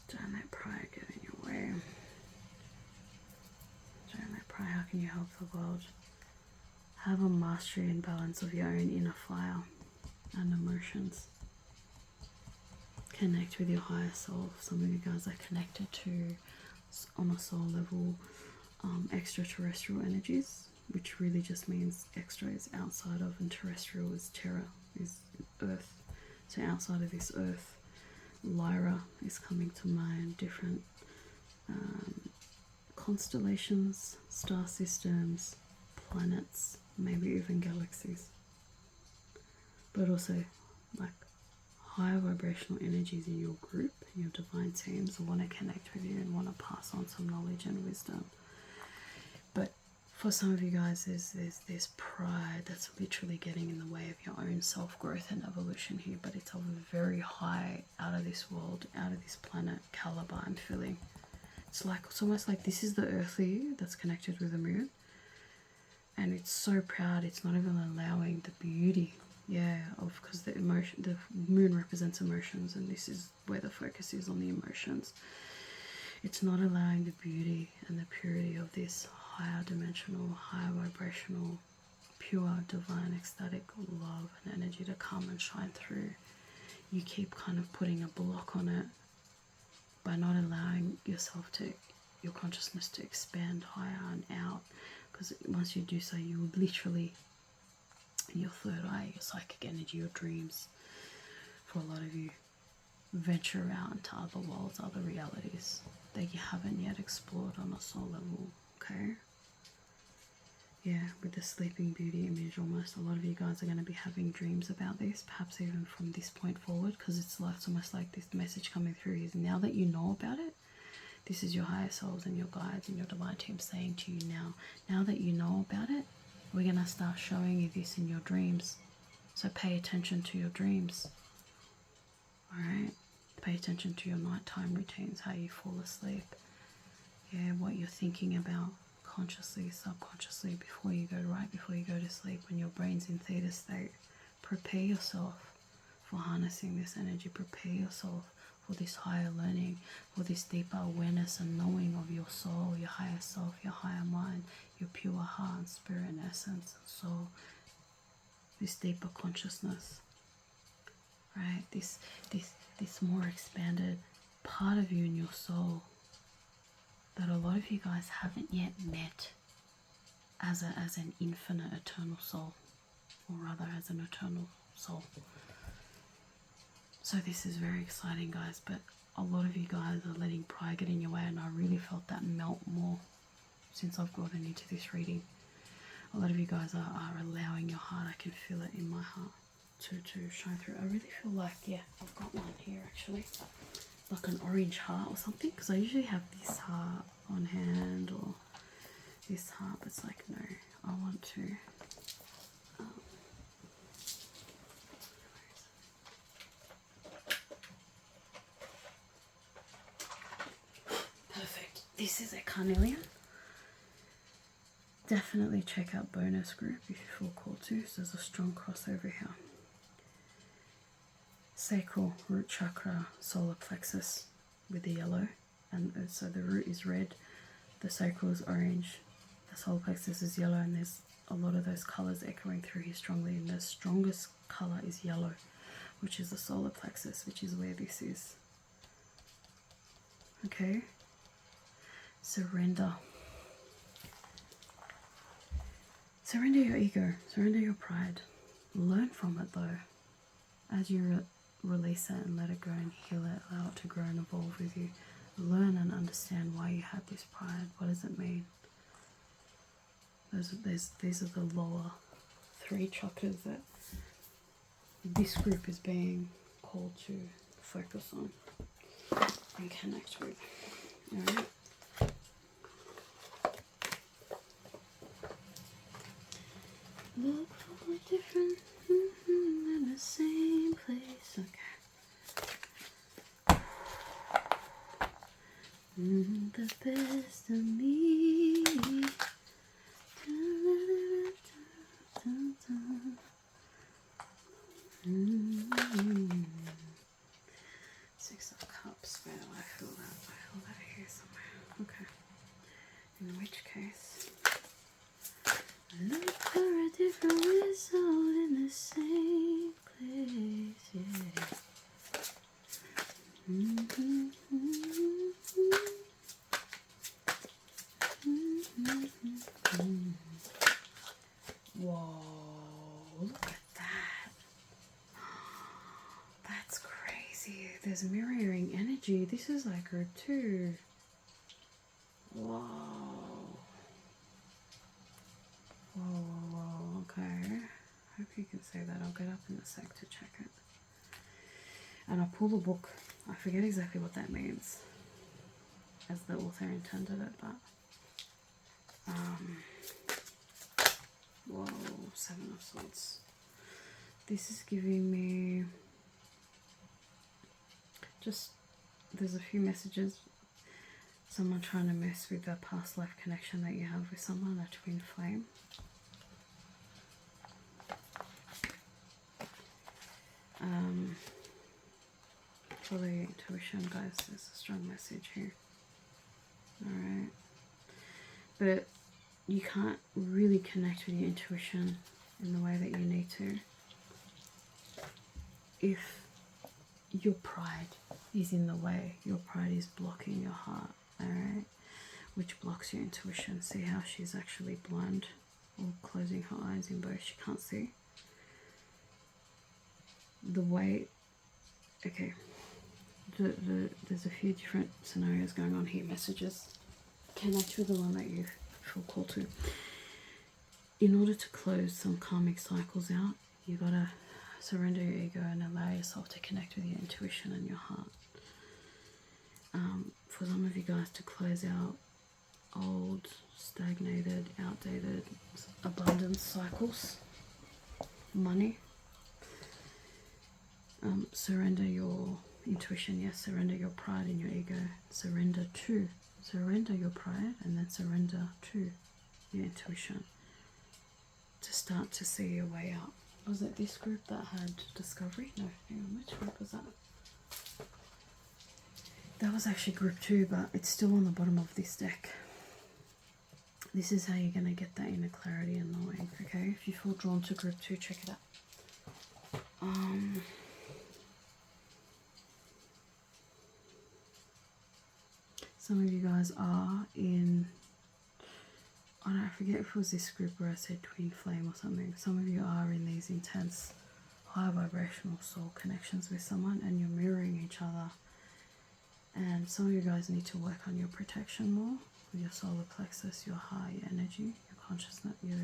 Don't let pride get in your way. Don't let pride. How can you help the world? Have a mastery and balance of your own inner fire and emotions. Connect with your higher self. Some of you guys are connected to, on a soul level, extraterrestrial energies, which really just means extra is outside of, and terrestrial is terra, is earth. So outside of this earth, Lyra is coming to mind. Different constellations, star systems, planets, maybe even galaxies. But also like higher vibrational energies in your group, your divine teams, want to connect with you and want to pass on some knowledge and wisdom. But for some of you guys, there's pride that's literally getting in the way of your own self-growth and evolution here, but it's of a very high, out of this world, out of this planet caliber. I'm feeling it's almost like this is the earthly that's connected with the moon, and it's so proud. It's not even allowing the beauty, because the moon represents emotions, and this is where the focus is, on the emotions. It's not allowing the beauty and the purity of this higher dimensional, higher vibrational, pure, divine, ecstatic love and energy to come and shine through. You keep kind of putting a block on it by not allowing yourself to, your consciousness to expand higher and out, because once you do so, you will literally, your third eye, your psychic energy, your dreams, for a lot of you, venture out into other worlds, other realities that you haven't yet explored on a soul level. Okay, with the sleeping beauty image, almost a lot of you guys are going to be having dreams about this, perhaps even from this point forward, because it's almost like this message coming through is, now that you know about it, this is your higher selves and your guides and your divine team saying to you, now that you know about it, we're going to start showing you this in your dreams. So pay attention to your dreams. Alright, pay attention to your nighttime routines, how you fall asleep, what you're thinking about consciously, subconsciously, right before you go to sleep, when your brain's in theta state. Prepare yourself for harnessing this energy. Prepare yourself for this higher learning, for this deeper awareness and knowing of your soul, your higher self, your higher mind, your pure heart and spirit and essence and soul. This deeper consciousness, right? This more expanded part of you in your soul that a lot of you guys haven't yet met as an infinite eternal soul, or rather as an eternal soul. So this is very exciting, guys, but a lot of you guys are letting pride get in your way, and I really felt that melt more since I've gotten into this reading. A lot of you guys are allowing your heart, I can feel it in my heart, to shine through. I really feel like, yeah, I've got one here actually, like an orange heart or something, because I usually have this heart on hand or this heart, but it's like, no, I want to perfect. This is a carnelian. Definitely check out bonus group if you feel called to. So there's a strong crossover here. Sacral, root chakra, solar plexus with the yellow, and so the root is red, the sacral is orange, the solar plexus is yellow, and there's a lot of those colors echoing through here strongly, and the strongest color is yellow, which is the solar plexus, which is where this is. Okay, surrender. Surrender your ego, surrender your pride. Learn from it though. As you release it and let it go and heal it, allow it to grow and evolve with you. Learn and understand why you have this pride. What does it mean? These are the lower 3 chakras that this group is being called to focus on and connect with. Alright? Look for a different in the same place. Okay. The best of me. 6 of Cups. Where do I feel that? I feel that here somewhere. Okay. In which case, look for a different result in the same place, yeah. Whoa, look at that. That's crazy. There's mirroring energy. This is like group 2. Whoa. Whoa, okay. Hope you can see that. I'll get up in a sec to check it. And I'll pull the book. I forget exactly what that means, as the author intended it, but whoa, 7 of Swords. This is giving me just, there's a few messages. Someone trying to mess with the past life connection that you have with someone, a twin flame. Follow your intuition, guys. There's a strong message here. Alright. But you can't really connect with your intuition in the way that you need to if your pride is in the way. Your pride is blocking your heart, alright? Which blocks your intuition. See how she's actually blind or closing her eyes in both. She can't see. The way, okay, there's a few different scenarios going on here. Messages. Connect with the one that you feel called to. In order to close some karmic cycles out, you gotta surrender your ego and allow yourself to connect with your intuition and your heart. For some of you guys to close out old, stagnated, outdated abundance cycles, money. Surrender your intuition, yes, surrender your pride and your ego. Surrender your pride and then surrender to your intuition, to start to see your way out. Was it this group that had discovery? No, hang on, which group was that? That was actually group 2, but it's still on the bottom of this deck. This is how you're going to get that inner clarity and knowing, okay? If you feel drawn to group 2, check it out. Some of you guys are in, I forget if it was this group where I said twin flame or something. Some of you are in these intense, high vibrational soul connections with someone, and you're mirroring each other. And some of you guys need to work on your protection more, with your solar plexus, your high energy, your consciousness, your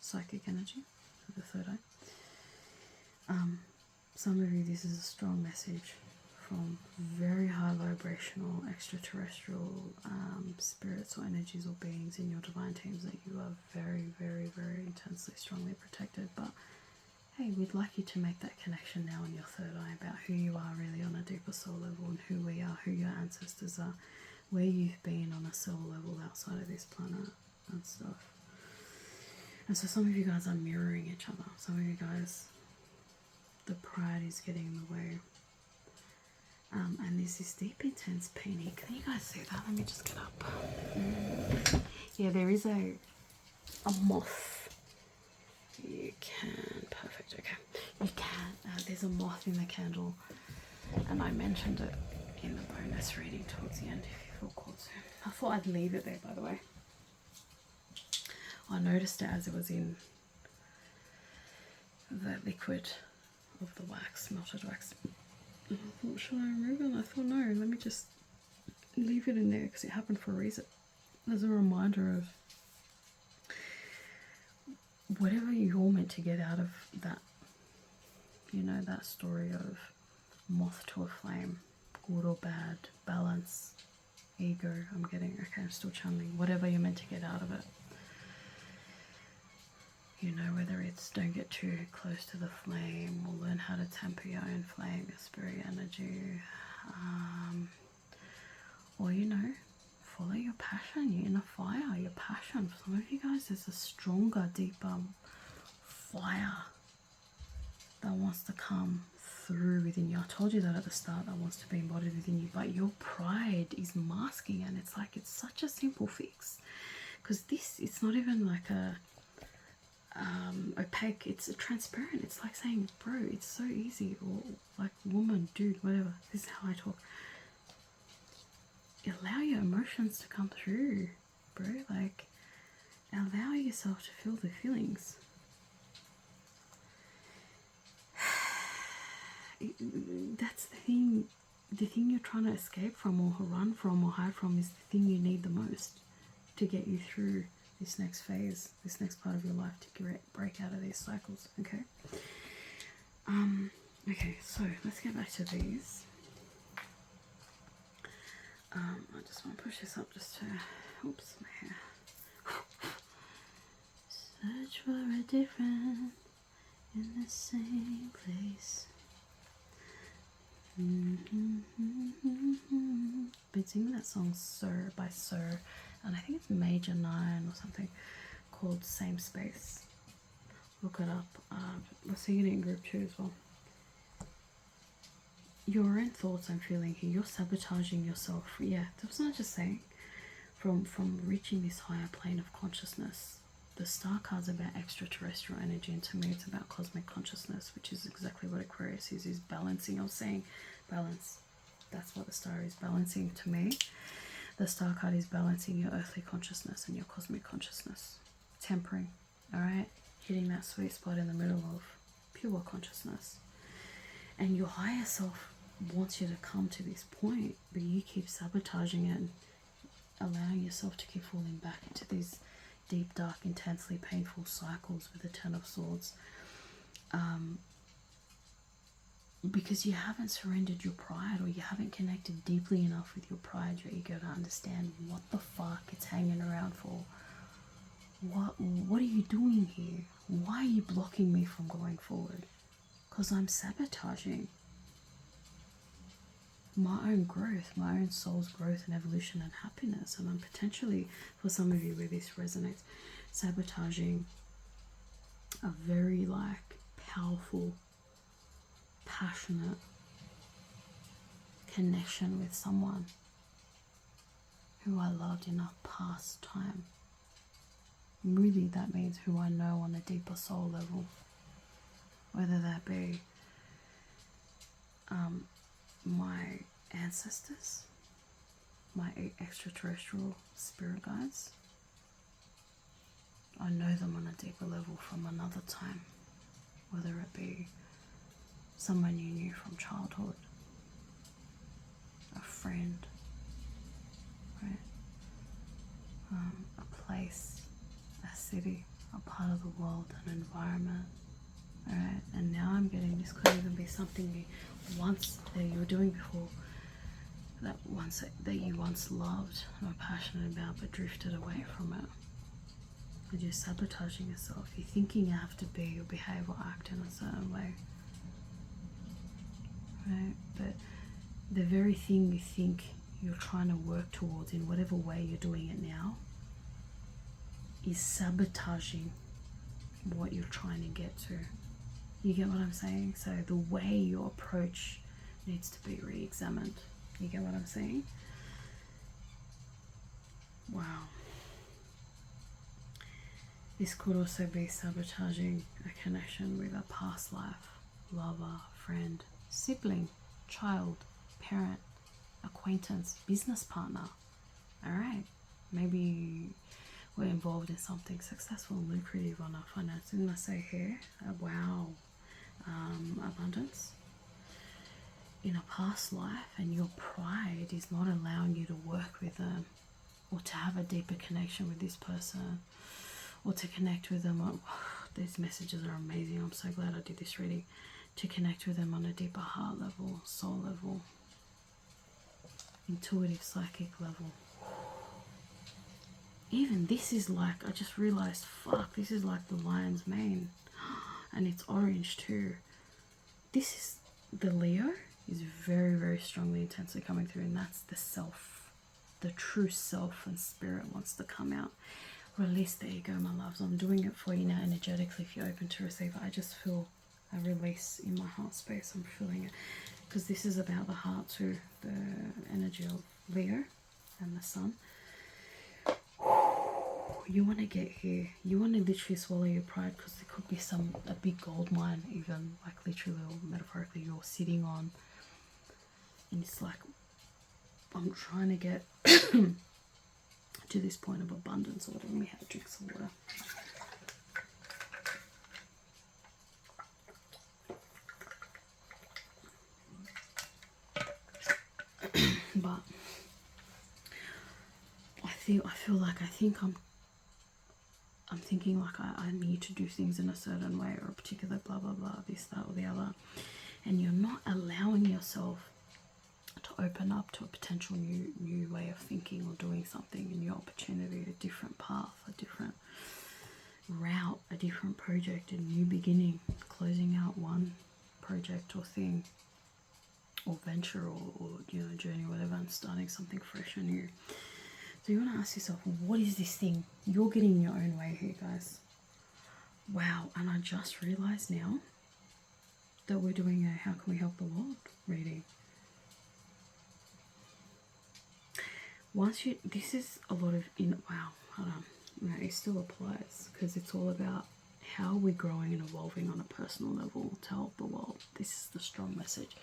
psychic energy, the third eye. Some of you, this is a strong message from very high vibrational extraterrestrial spirits or energies or beings in your divine teams, that you are very, very, very intensely, strongly protected. But hey, we'd like you to make that connection now in your third eye about who you are really on a deeper soul level, and who we are, who your ancestors are, where you've been on a soul level outside of this planet and stuff. And so some of you guys are mirroring each other. Some of you guys, the pride is getting in the way. And there's this deep, intense pain here. Can you guys see that? Let me just get up. Yeah, there is a moth. You can, perfect, okay. You can, there's a moth in the candle, and I mentioned it in the bonus reading towards the end if you feel called to. I thought I'd leave it there, by the way. I noticed it as it was in the liquid of the wax, melted wax. And I thought, should I remove it? And I thought, no, let me just leave it in there, because it happened for a reason. As a reminder of whatever you're meant to get out of that, you know, that story of moth to a flame, good or bad, balance, ego, I'm still channeling, whatever you're meant to get out of it. You know, whether it's don't get too close to the flame, or learn how to temper your own flame, your spirit energy, or, you know, follow your passion, your inner fire, your passion. For some of you guys, there's a stronger, deeper fire that wants to come through within you. I told you that at the start, that wants to be embodied within you, but your pride is masking, and it's like, it's such a simple fix, because this, it's not even like a opaque, it's a transparent. It's like saying, bro, it's so easy, or like, woman, dude, whatever, this is how I talk. Allow your emotions to come through, bro. Like, allow yourself to feel the feelings. That's the thing you're trying to escape from, or run from, or hide from, is the thing you need the most to get you through this next phase, this next part of your life, to break out of these cycles, okay? Okay, so let's get back to these. I just want to push this up just to, oops, my hair. Search for a different in the same place. Been singing that song Sir by Sir, and I think it's Major 9 or something, called Same Space. Look it up. We're singing it in group 2 as well. Your own thoughts I'm feeling here, you're sabotaging yourself. Yeah, that's not just saying from reaching this higher plane of consciousness. The star card's about extraterrestrial energy, and to me it's about cosmic consciousness, which is exactly what Aquarius is balancing. I was saying balance. That's what the star is balancing to me. The star card is balancing your earthly consciousness and your cosmic consciousness. Tempering, alright? Hitting that sweet spot in the middle of pure consciousness. And your higher self wants you to come to this point, but you keep sabotaging it and allowing yourself to keep falling back into these deep, dark, intensely painful cycles with the Ten of Swords, because you haven't surrendered your pride, or you haven't connected deeply enough with your pride, your ego, to understand what the fuck it's hanging around for. What are you doing here? Why are you blocking me from going forward? Because I'm sabotaging. my own growth, my own soul's growth and evolution and happiness. And I'm potentially, for some of you where this resonates, sabotaging a very like powerful, passionate connection with someone who I loved in a past time. Really, that means who I know on a deeper soul level, whether that be my ancestors, my extraterrestrial spirit guides. I know them on a deeper level from another time, whether it be someone you knew from childhood, a friend, right? A place, a city, a part of the world, an environment. Alright, and now I'm getting this could even be something you were doing before, that you once loved and were passionate about but drifted away from it. And you're sabotaging yourself. You're thinking you have to be or behave or act in a certain way. Right? But the very thing you think you're trying to work towards in whatever way you're doing it now is sabotaging what you're trying to get to. You get what I'm saying? So the way you approach needs to be re-examined. You get what I'm saying? Wow. This could also be sabotaging a connection with a past life, lover, friend, sibling, child, parent, acquaintance, business partner. Alright, maybe you were involved in something successful and lucrative on a finance. Didn't I say here? Abundance in a past life, and your pride is not allowing you to work with them or to have a deeper connection with this person or to connect with them. Oh, these messages are amazing. I'm so glad I did this reading. To connect with them on a deeper heart level, soul level, intuitive psychic level. Even this is like, I just realized, fuck, this is like the lion's mane, and it's orange too. This is, the Leo is very, very strongly, intensely coming through, and that's the self, the true self and spirit wants to come out. Release the ego, my loves. I'm doing it for you now energetically if you're open to receive it. I just feel a release in my heart space. I'm feeling it because this is about the heart too, the energy of Leo and the sun. You want to get here. You want to literally swallow your pride, because there could be a big gold mine, even like literally or metaphorically, you're sitting on, and it's like, I'm trying to get to this point of abundance or whatever. Let me have a drink some water. But I think I'm thinking like I need to do things in a certain way, or a particular blah blah blah, this, that or the other, and you're not allowing yourself to open up to a potential new way of thinking or doing something, a new opportunity, a different path, a different route, a different project, a new beginning, closing out one project or thing or venture or journey or whatever, and starting something fresh and new. So you want to ask yourself, what is this thing? You're getting in your own way here, guys. Wow. And I just realized now that we're doing a How Can We Help the World reading. This is a lot of, wow, hold on. No, it still applies, because it's all about how we're growing and evolving on a personal level to help the world. This is the strong message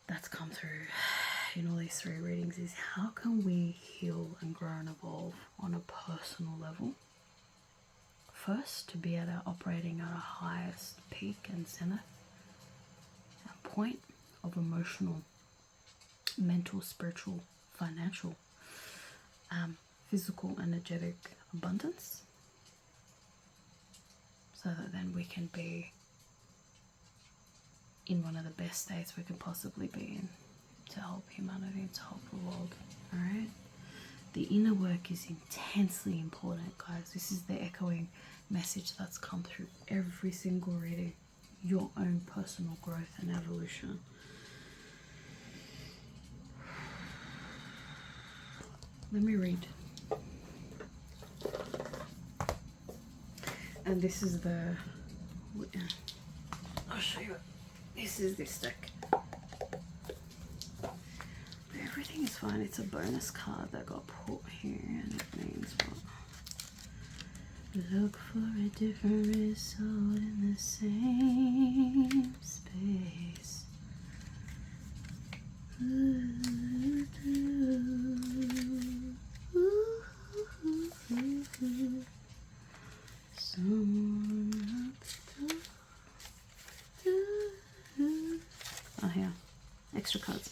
that's come through in all these three readings, is how can we heal and grow and evolve on a personal level? First, to be operating at our highest peak and zenith, a point of emotional, mental, spiritual, financial, physical, energetic abundance, so that then we can be in one of the best states we can possibly be in to help humanity and to help the world. Alright? The inner work is intensely important, guys. This is the echoing message that's come through every single reading. Your own personal growth and evolution. Let me read. And this is the... I'll show you. This is this deck. Everything is fine. It's a bonus card that got put here, and it means what? Look for a different result in the same space. Oh, here. Extra cards.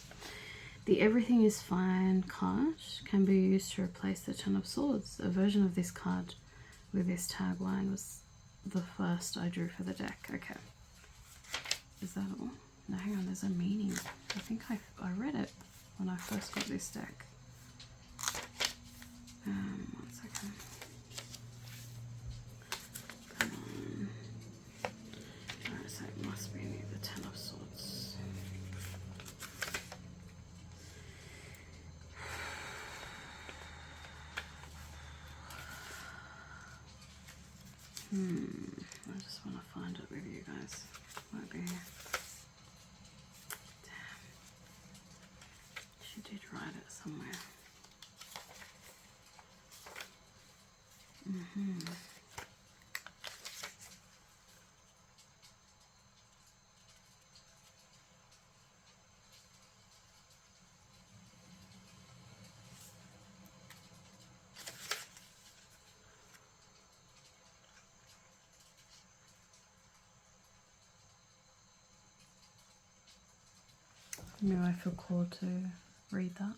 The Everything is Fine card can be used to replace the Ten of Swords. A version of this card with this tagline was the first I drew for the deck. Okay. Is that all? No, hang on, there's a meaning. I think I read it when I first got this deck. 1 second. Come on. Alright, so it must be the Ten of Swords. I just want to find it with you guys. Might be... Damn. She did write it somewhere. Maybe I feel called to read that.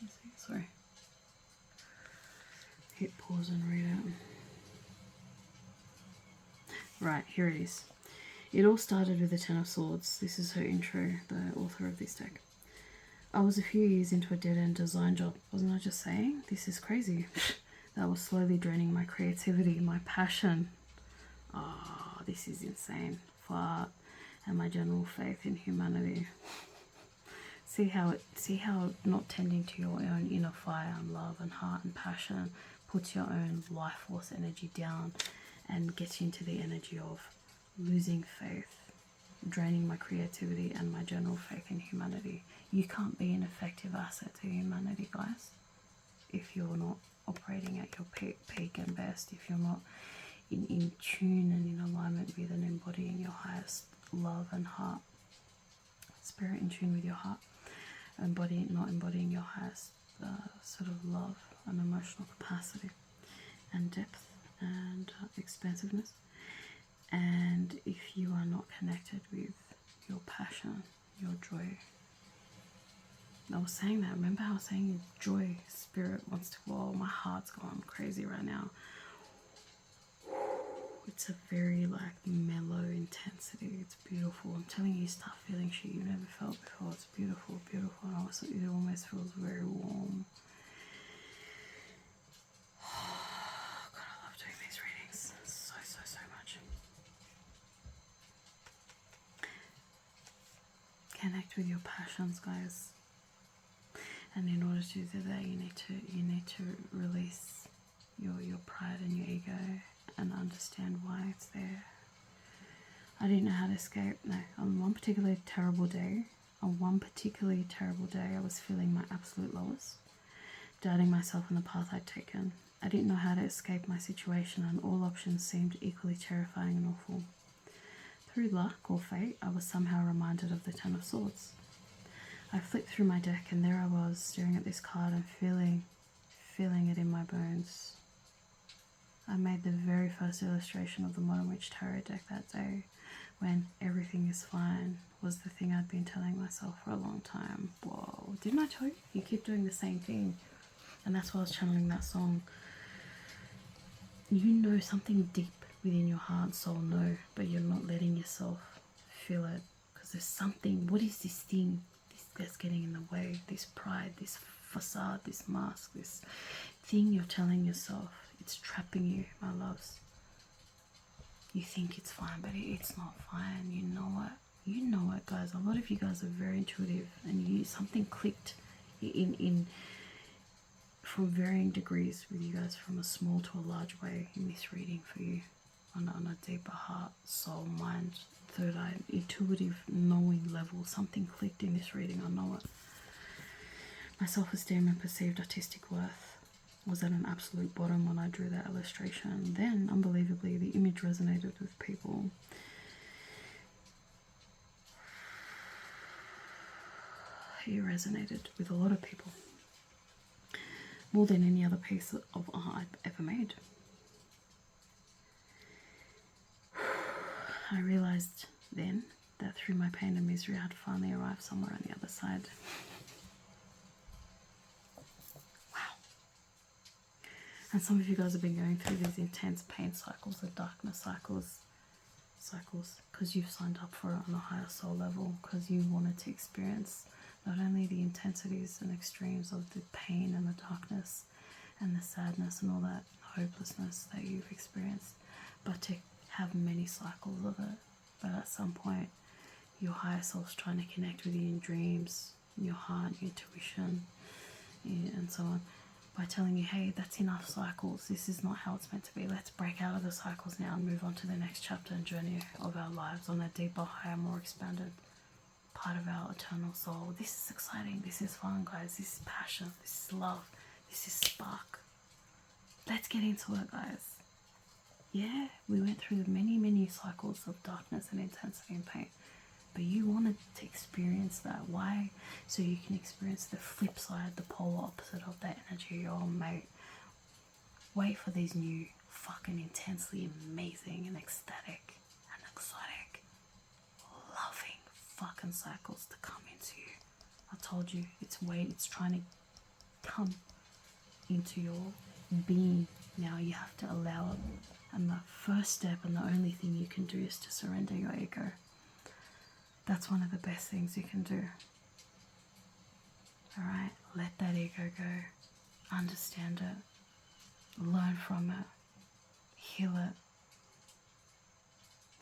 Let's see, sorry. Hit pause and read it. Right, here it is. It all started with the Ten of Swords. This is her intro, the author of this deck. I was a few years into a dead-end design job. Wasn't I just saying? This is crazy. That was slowly draining my creativity, my passion. Oh, this is insane. Fart. And my general faith in humanity. See how not tending to your own inner fire and love and heart and passion puts your own life force energy down and gets you into the energy of losing faith, draining my creativity and my general faith in humanity. You can't be an effective asset to humanity, guys, if you're not operating at your peak and best, if you're not in tune and in alignment with and embodying your highest love and heart, spirit in tune with your heart, not embodying your highest sort of love and emotional capacity and depth and expansiveness. And if you are not connected with your passion, your joy, I was saying that, remember how I was saying joy, spirit wants to, whoa, my heart's going crazy right now. It's a very like mellow intensity. It's beautiful. I'm telling you, start feeling shit you've never felt before. It's beautiful, beautiful. And also, it almost feels very warm. God, I love doing these readings so much. Connect with your passions, guys. And in order to do that, you need to release your pride and your ego. And understand why it's there. I didn't know how to escape. No, on one particularly terrible day, I was feeling my absolute lowest, doubting myself and the path I'd taken. I didn't know how to escape my situation, and all options seemed equally terrifying and awful. Through luck or fate, I was somehow reminded of the Ten of Swords. I flipped through my deck, and there I was, staring at this card and feeling it in my bones. I made the very first illustration of the Modern Witch Tarot deck that day, when Everything is Fine was the thing I'd been telling myself for a long time. Whoa, didn't I tell you? You keep doing the same thing. And that's why I was channeling that song. You know something deep within your heart and soul, no, but you're not letting yourself feel it. Because there's something, what is this thing that's getting in the way? This pride, this facade, this mask, this thing you're telling yourself. It's trapping you, my loves. You think it's fine, but it's not fine. You know it, guys. A lot of you guys are very intuitive, and something clicked in from varying degrees with you guys, from a small to a large way in this reading for you, on a deeper heart, soul, mind, third eye, intuitive knowing level. Something clicked in this reading, I know it. My self-esteem and perceived artistic worth was at an absolute bottom when I drew that illustration. Then, unbelievably, the image resonated with people. It resonated with a lot of people, more than any other piece of art I've ever made. I realized then that through my pain and misery, I had finally arrived somewhere on the other side. Wow. And some of you guys have been going through these intense pain cycles, the darkness cycles, because you've signed up for it on a higher soul level, because you wanted to experience not only the intensities and extremes of the pain and the darkness and the sadness and all that hopelessness that you've experienced, but to have many cycles of it. But at some point, your higher self's trying to connect with you in dreams, in your heart, your intuition, and so on, by telling you, hey, that's enough cycles. This is not how it's meant to be. Let's break out of the cycles now and move on to the next chapter and journey of our lives on a deeper, higher, more expanded part of our eternal soul. This is exciting. This is fun, guys. This is passion. This is love. This is spark. Let's get into it, guys. Yeah, we went through many, many cycles of darkness and intensity and pain, but you wanted to experience that. Why? So you can experience the flip side, the polar opposite of that energy. Oh, mate, wait for these new fucking intensely amazing and ecstatic and exotic, loving fucking cycles to come into you. I told you, it's trying to come into your being. Now you have to allow it. And the first step and the only thing you can do is to surrender your ego. That's one of the best things you can do. Alright, let that ego go. Understand it. Learn from it. Heal it.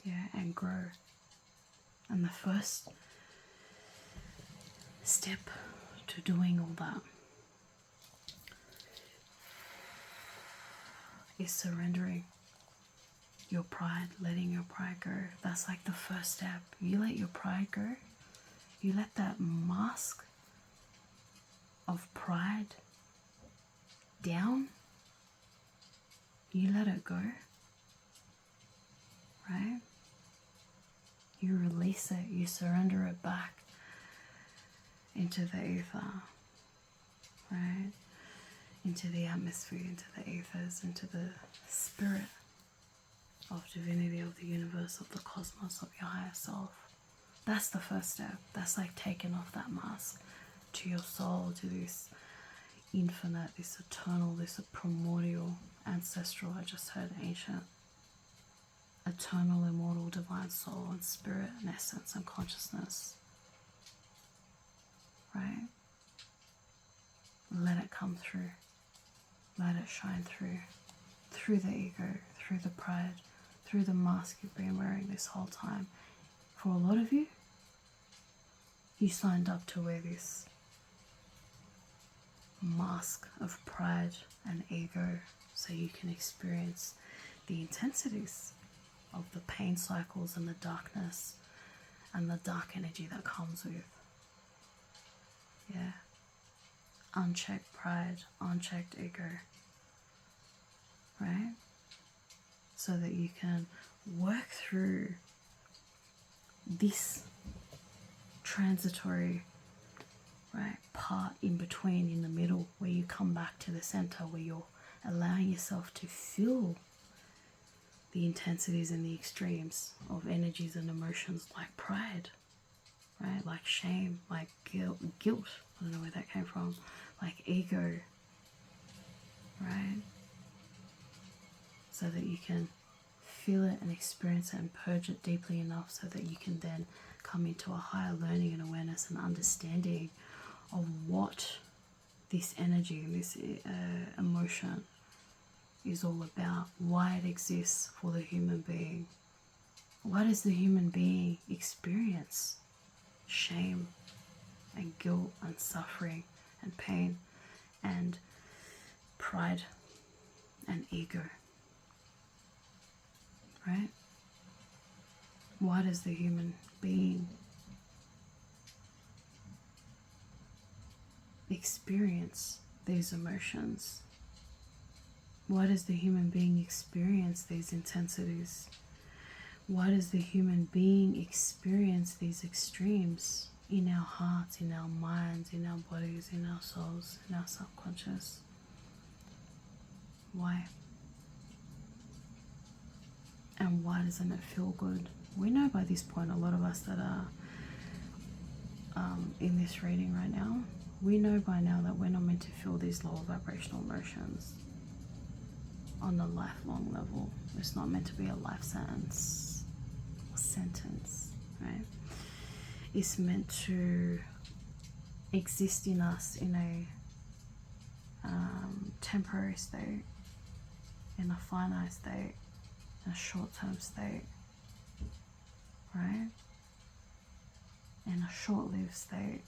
Yeah, and grow. And the first step to doing all that is surrendering your pride, letting your pride go. That's like the first step. You let your pride go. You let that mask of pride down. You let it go. Right? You release it. You surrender it back into the ether. Right? Into the atmosphere, into the ethers, into the spirit of divinity, of the universe, of the cosmos, of your higher self. That's the first step. That's like taking off that mask to your soul, to this infinite, this eternal, this primordial, ancestral, I just heard ancient, eternal, immortal, divine soul and spirit and essence and consciousness. Right? Let it come through. Let it shine through the ego, through the pride, through the mask you've been wearing this whole time. For a lot of you, you signed up to wear this mask of pride and ego so you can experience the intensities of the pain cycles and the darkness and the dark energy that comes with. Yeah. Unchecked pride, unchecked ego. Right? So that you can work through this transitory, right, part in between, in the middle, where you come back to the center, where you're allowing yourself to feel the intensities and the extremes of energies and emotions like pride, right, like shame, like guilt, I don't know where that came from, like ego, right? So that you can feel it and experience it and purge it deeply enough so that you can then come into a higher learning and awareness and understanding of what this energy, this emotion is all about, why it exists for the human being. Why does the human being experience shame and guilt and suffering and pain and pride and ego. Right? Why does the human being experience these emotions? Why does the human being experience these intensities? Why does the human being experience these extremes in our hearts, in our minds, in our bodies, in our souls, in our subconscious? Why? And why doesn't it feel good? We know by this point, a lot of us that are in this reading right now, we know by now that we're not meant to feel these lower vibrational emotions on the lifelong level. It's not meant to be a life sentence, right? It's meant to exist in us in a temporary state, in a finite state, in a short-term state, right? In a short-lived state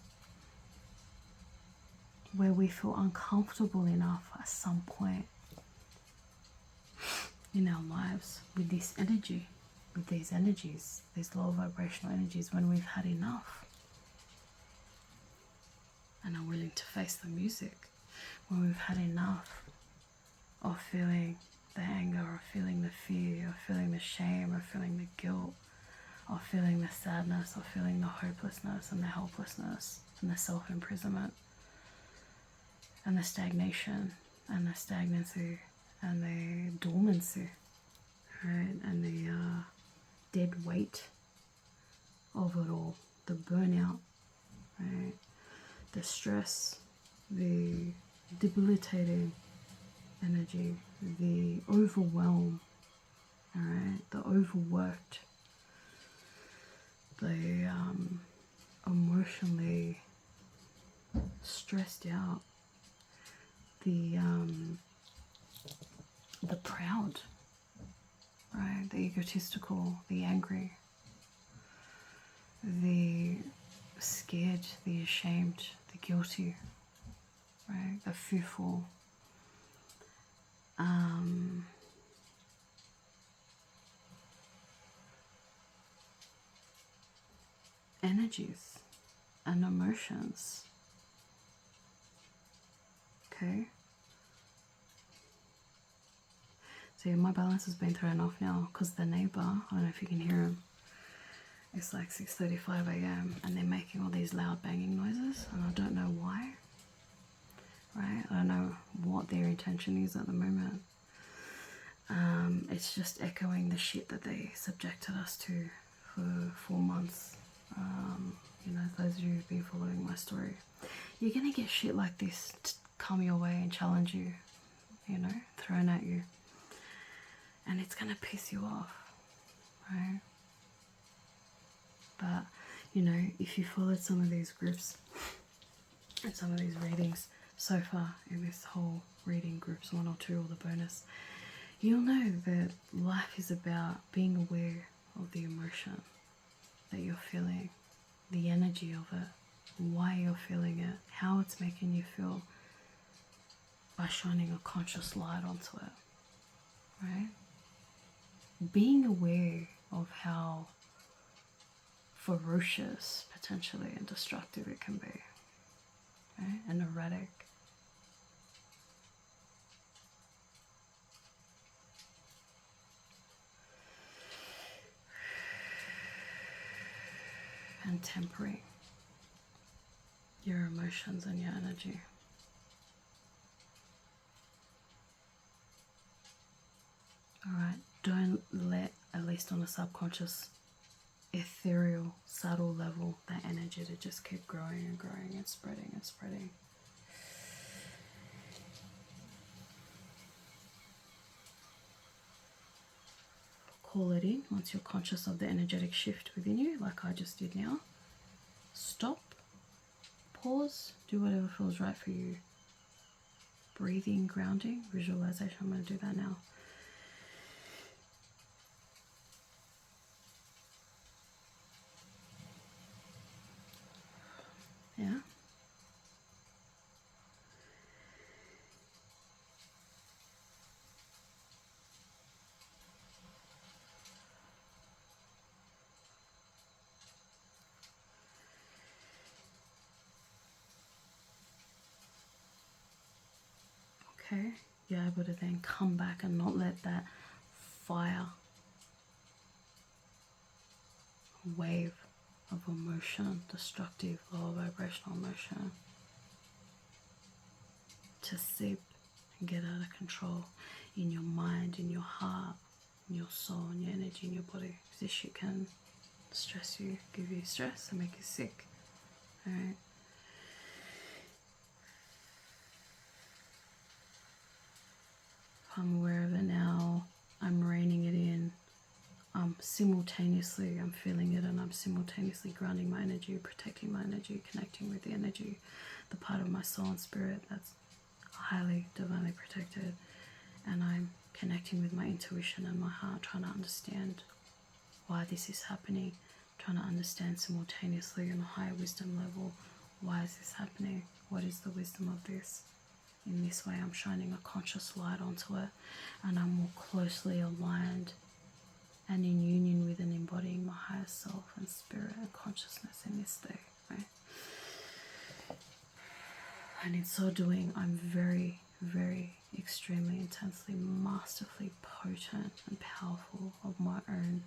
where we feel uncomfortable enough at some point in our lives with this energy, with these energies, these low vibrational energies, when we've had enough and are willing to face the music, when we've had enough of feeling the anger, or feeling the fear, or feeling the shame, or feeling the guilt, or feeling the sadness, or feeling the hopelessness and the helplessness and the self-imprisonment and the stagnation and the stagnancy and the dormancy, right? And the dead weight of it all, the burnout, right? The stress, the debilitating energy, the overwhelm, all right? The overworked, the emotionally stressed out, the proud, right? The egotistical, the angry, the scared, the ashamed, the guilty, right? The fearful, energies and emotions. Okay. So my balance has been thrown off now because the neighbor, I don't know if you can hear him, it's like 6:35 a.m. and they're making all these loud banging noises and I don't know why, right? I don't know what their intention is at the moment. It's just echoing the shit that they subjected us to for 4 months. You know, those of you who've been following my story, you're gonna get shit like this come your way and challenge you, you know, thrown at you, and it's gonna piss you off, right? But you know, if you followed some of these groups and some of these readings so far in this whole reading, groups 1 or 2 or the bonus, you'll know that life is about being aware of the emotion that you're feeling, the energy of it, why you're feeling it, how it's making you feel, by shining a conscious light onto it, right? Being aware of how ferocious, potentially, and destructive it can be, right? And erratic. And tempering your emotions and your energy. Alright, don't let, at least on a subconscious, ethereal, subtle level, that energy to just keep growing and growing and spreading and spreading. Call it in once you're conscious of the energetic shift within you, like I just did now. Stop, pause, do whatever feels right for you. Breathing, grounding, visualization. I'm going to do that now. Yeah. okay, you're able to then come back and not let that fire wave of emotion, destructive, lower vibrational emotion, to seep and get out of control in your mind, in your heart, in your soul, in your energy, in your body. This shit can stress you, give you stress and make you sick. Alright. I'm aware of it now. I'm reining it in. Simultaneously, I'm feeling it, and I'm simultaneously grounding my energy, protecting my energy, connecting with the energy, the part of my soul and spirit that's highly divinely protected. And I'm connecting with my intuition and my heart, trying to understand why this is happening, trying to understand simultaneously on a higher wisdom level, why is this happening? What is the wisdom of this? In this way, I'm shining a conscious light onto it, and I'm more closely aligned and in union with and embodying my higher self and spirit and consciousness in this day, right? And in so doing, I'm very, very extremely intensely, masterfully potent and powerful of my own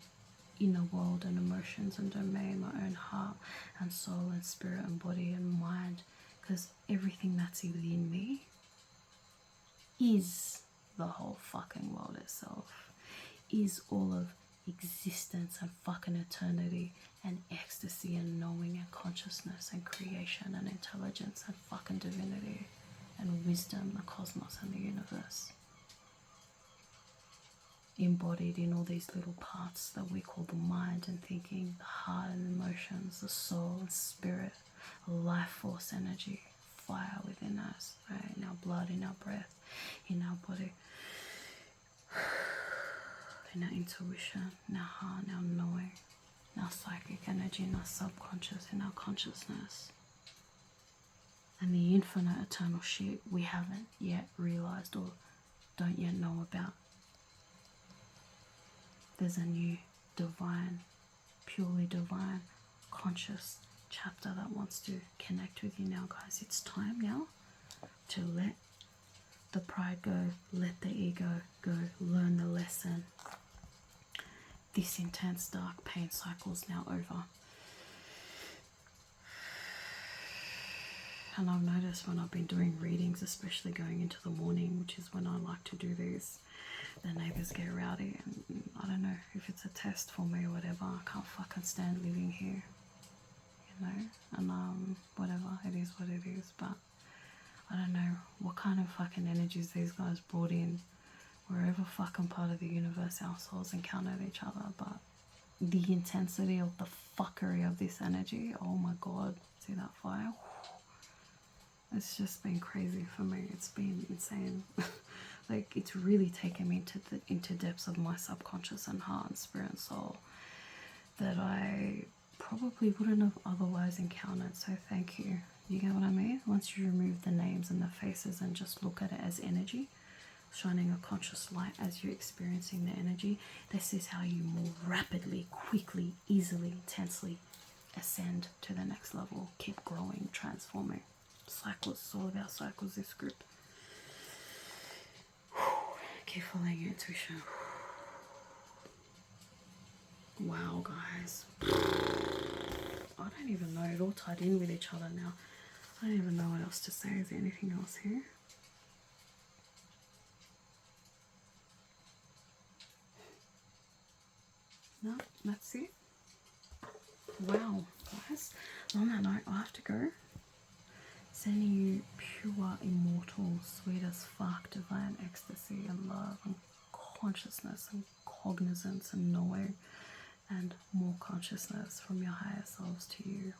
inner world and emotions and domain, my own heart and soul and spirit and body and mind, because everything that's within me is the whole fucking world itself, is all of existence and fucking eternity and ecstasy and knowing and consciousness and creation and intelligence and fucking divinity and wisdom, the cosmos and the universe, embodied in all these little parts that we call the mind and thinking, the heart and emotions, the soul and spirit, life force energy, fire within us, right? In our blood, in our breath, in our body, in our intuition, in our heart, in our knowing, in our psychic energy, in our subconscious, in our consciousness. And the infinite eternal shit we haven't yet realized or don't yet know about. There's a new divine, purely divine, conscious chapter that wants to connect with you now, guys. It's time now to let the pride go, let the ego go, learn the lesson. This intense dark pain cycle is now over. And I've noticed when I've been doing readings, especially going into the morning, which is when I like to do these, the neighbors get rowdy, and I don't know if it's a test for me or whatever. I can't fucking stand living here, you know, and whatever, it is what it is. But I don't know what kind of fucking energies these guys brought in, wherever fucking part of the universe our souls encountered each other. But the intensity of the fuckery of this energy, oh my god, see that fire? It's just been crazy for me. It's been insane. Like, it's really taken me into depths of my subconscious and heart and spirit and soul that I probably wouldn't have otherwise encountered. So thank you. You get what I mean? Once you remove the names and the faces and just look at it as energy, shining a conscious light as you're experiencing the energy, this is how you more rapidly, quickly, easily, intensely ascend to the next level. Keep growing, transforming. Cycles, it's all about cycles, this group. Keep following your intuition. Wow, guys. I don't even know, it all tied in with each other now. I don't even know what else to say. Is there anything else here? No, that's it. Wow, guys. On that note, I have to go. Sending you pure, immortal, sweet as fuck, divine ecstasy and love and consciousness and cognizance and knowing and more consciousness from your higher selves to you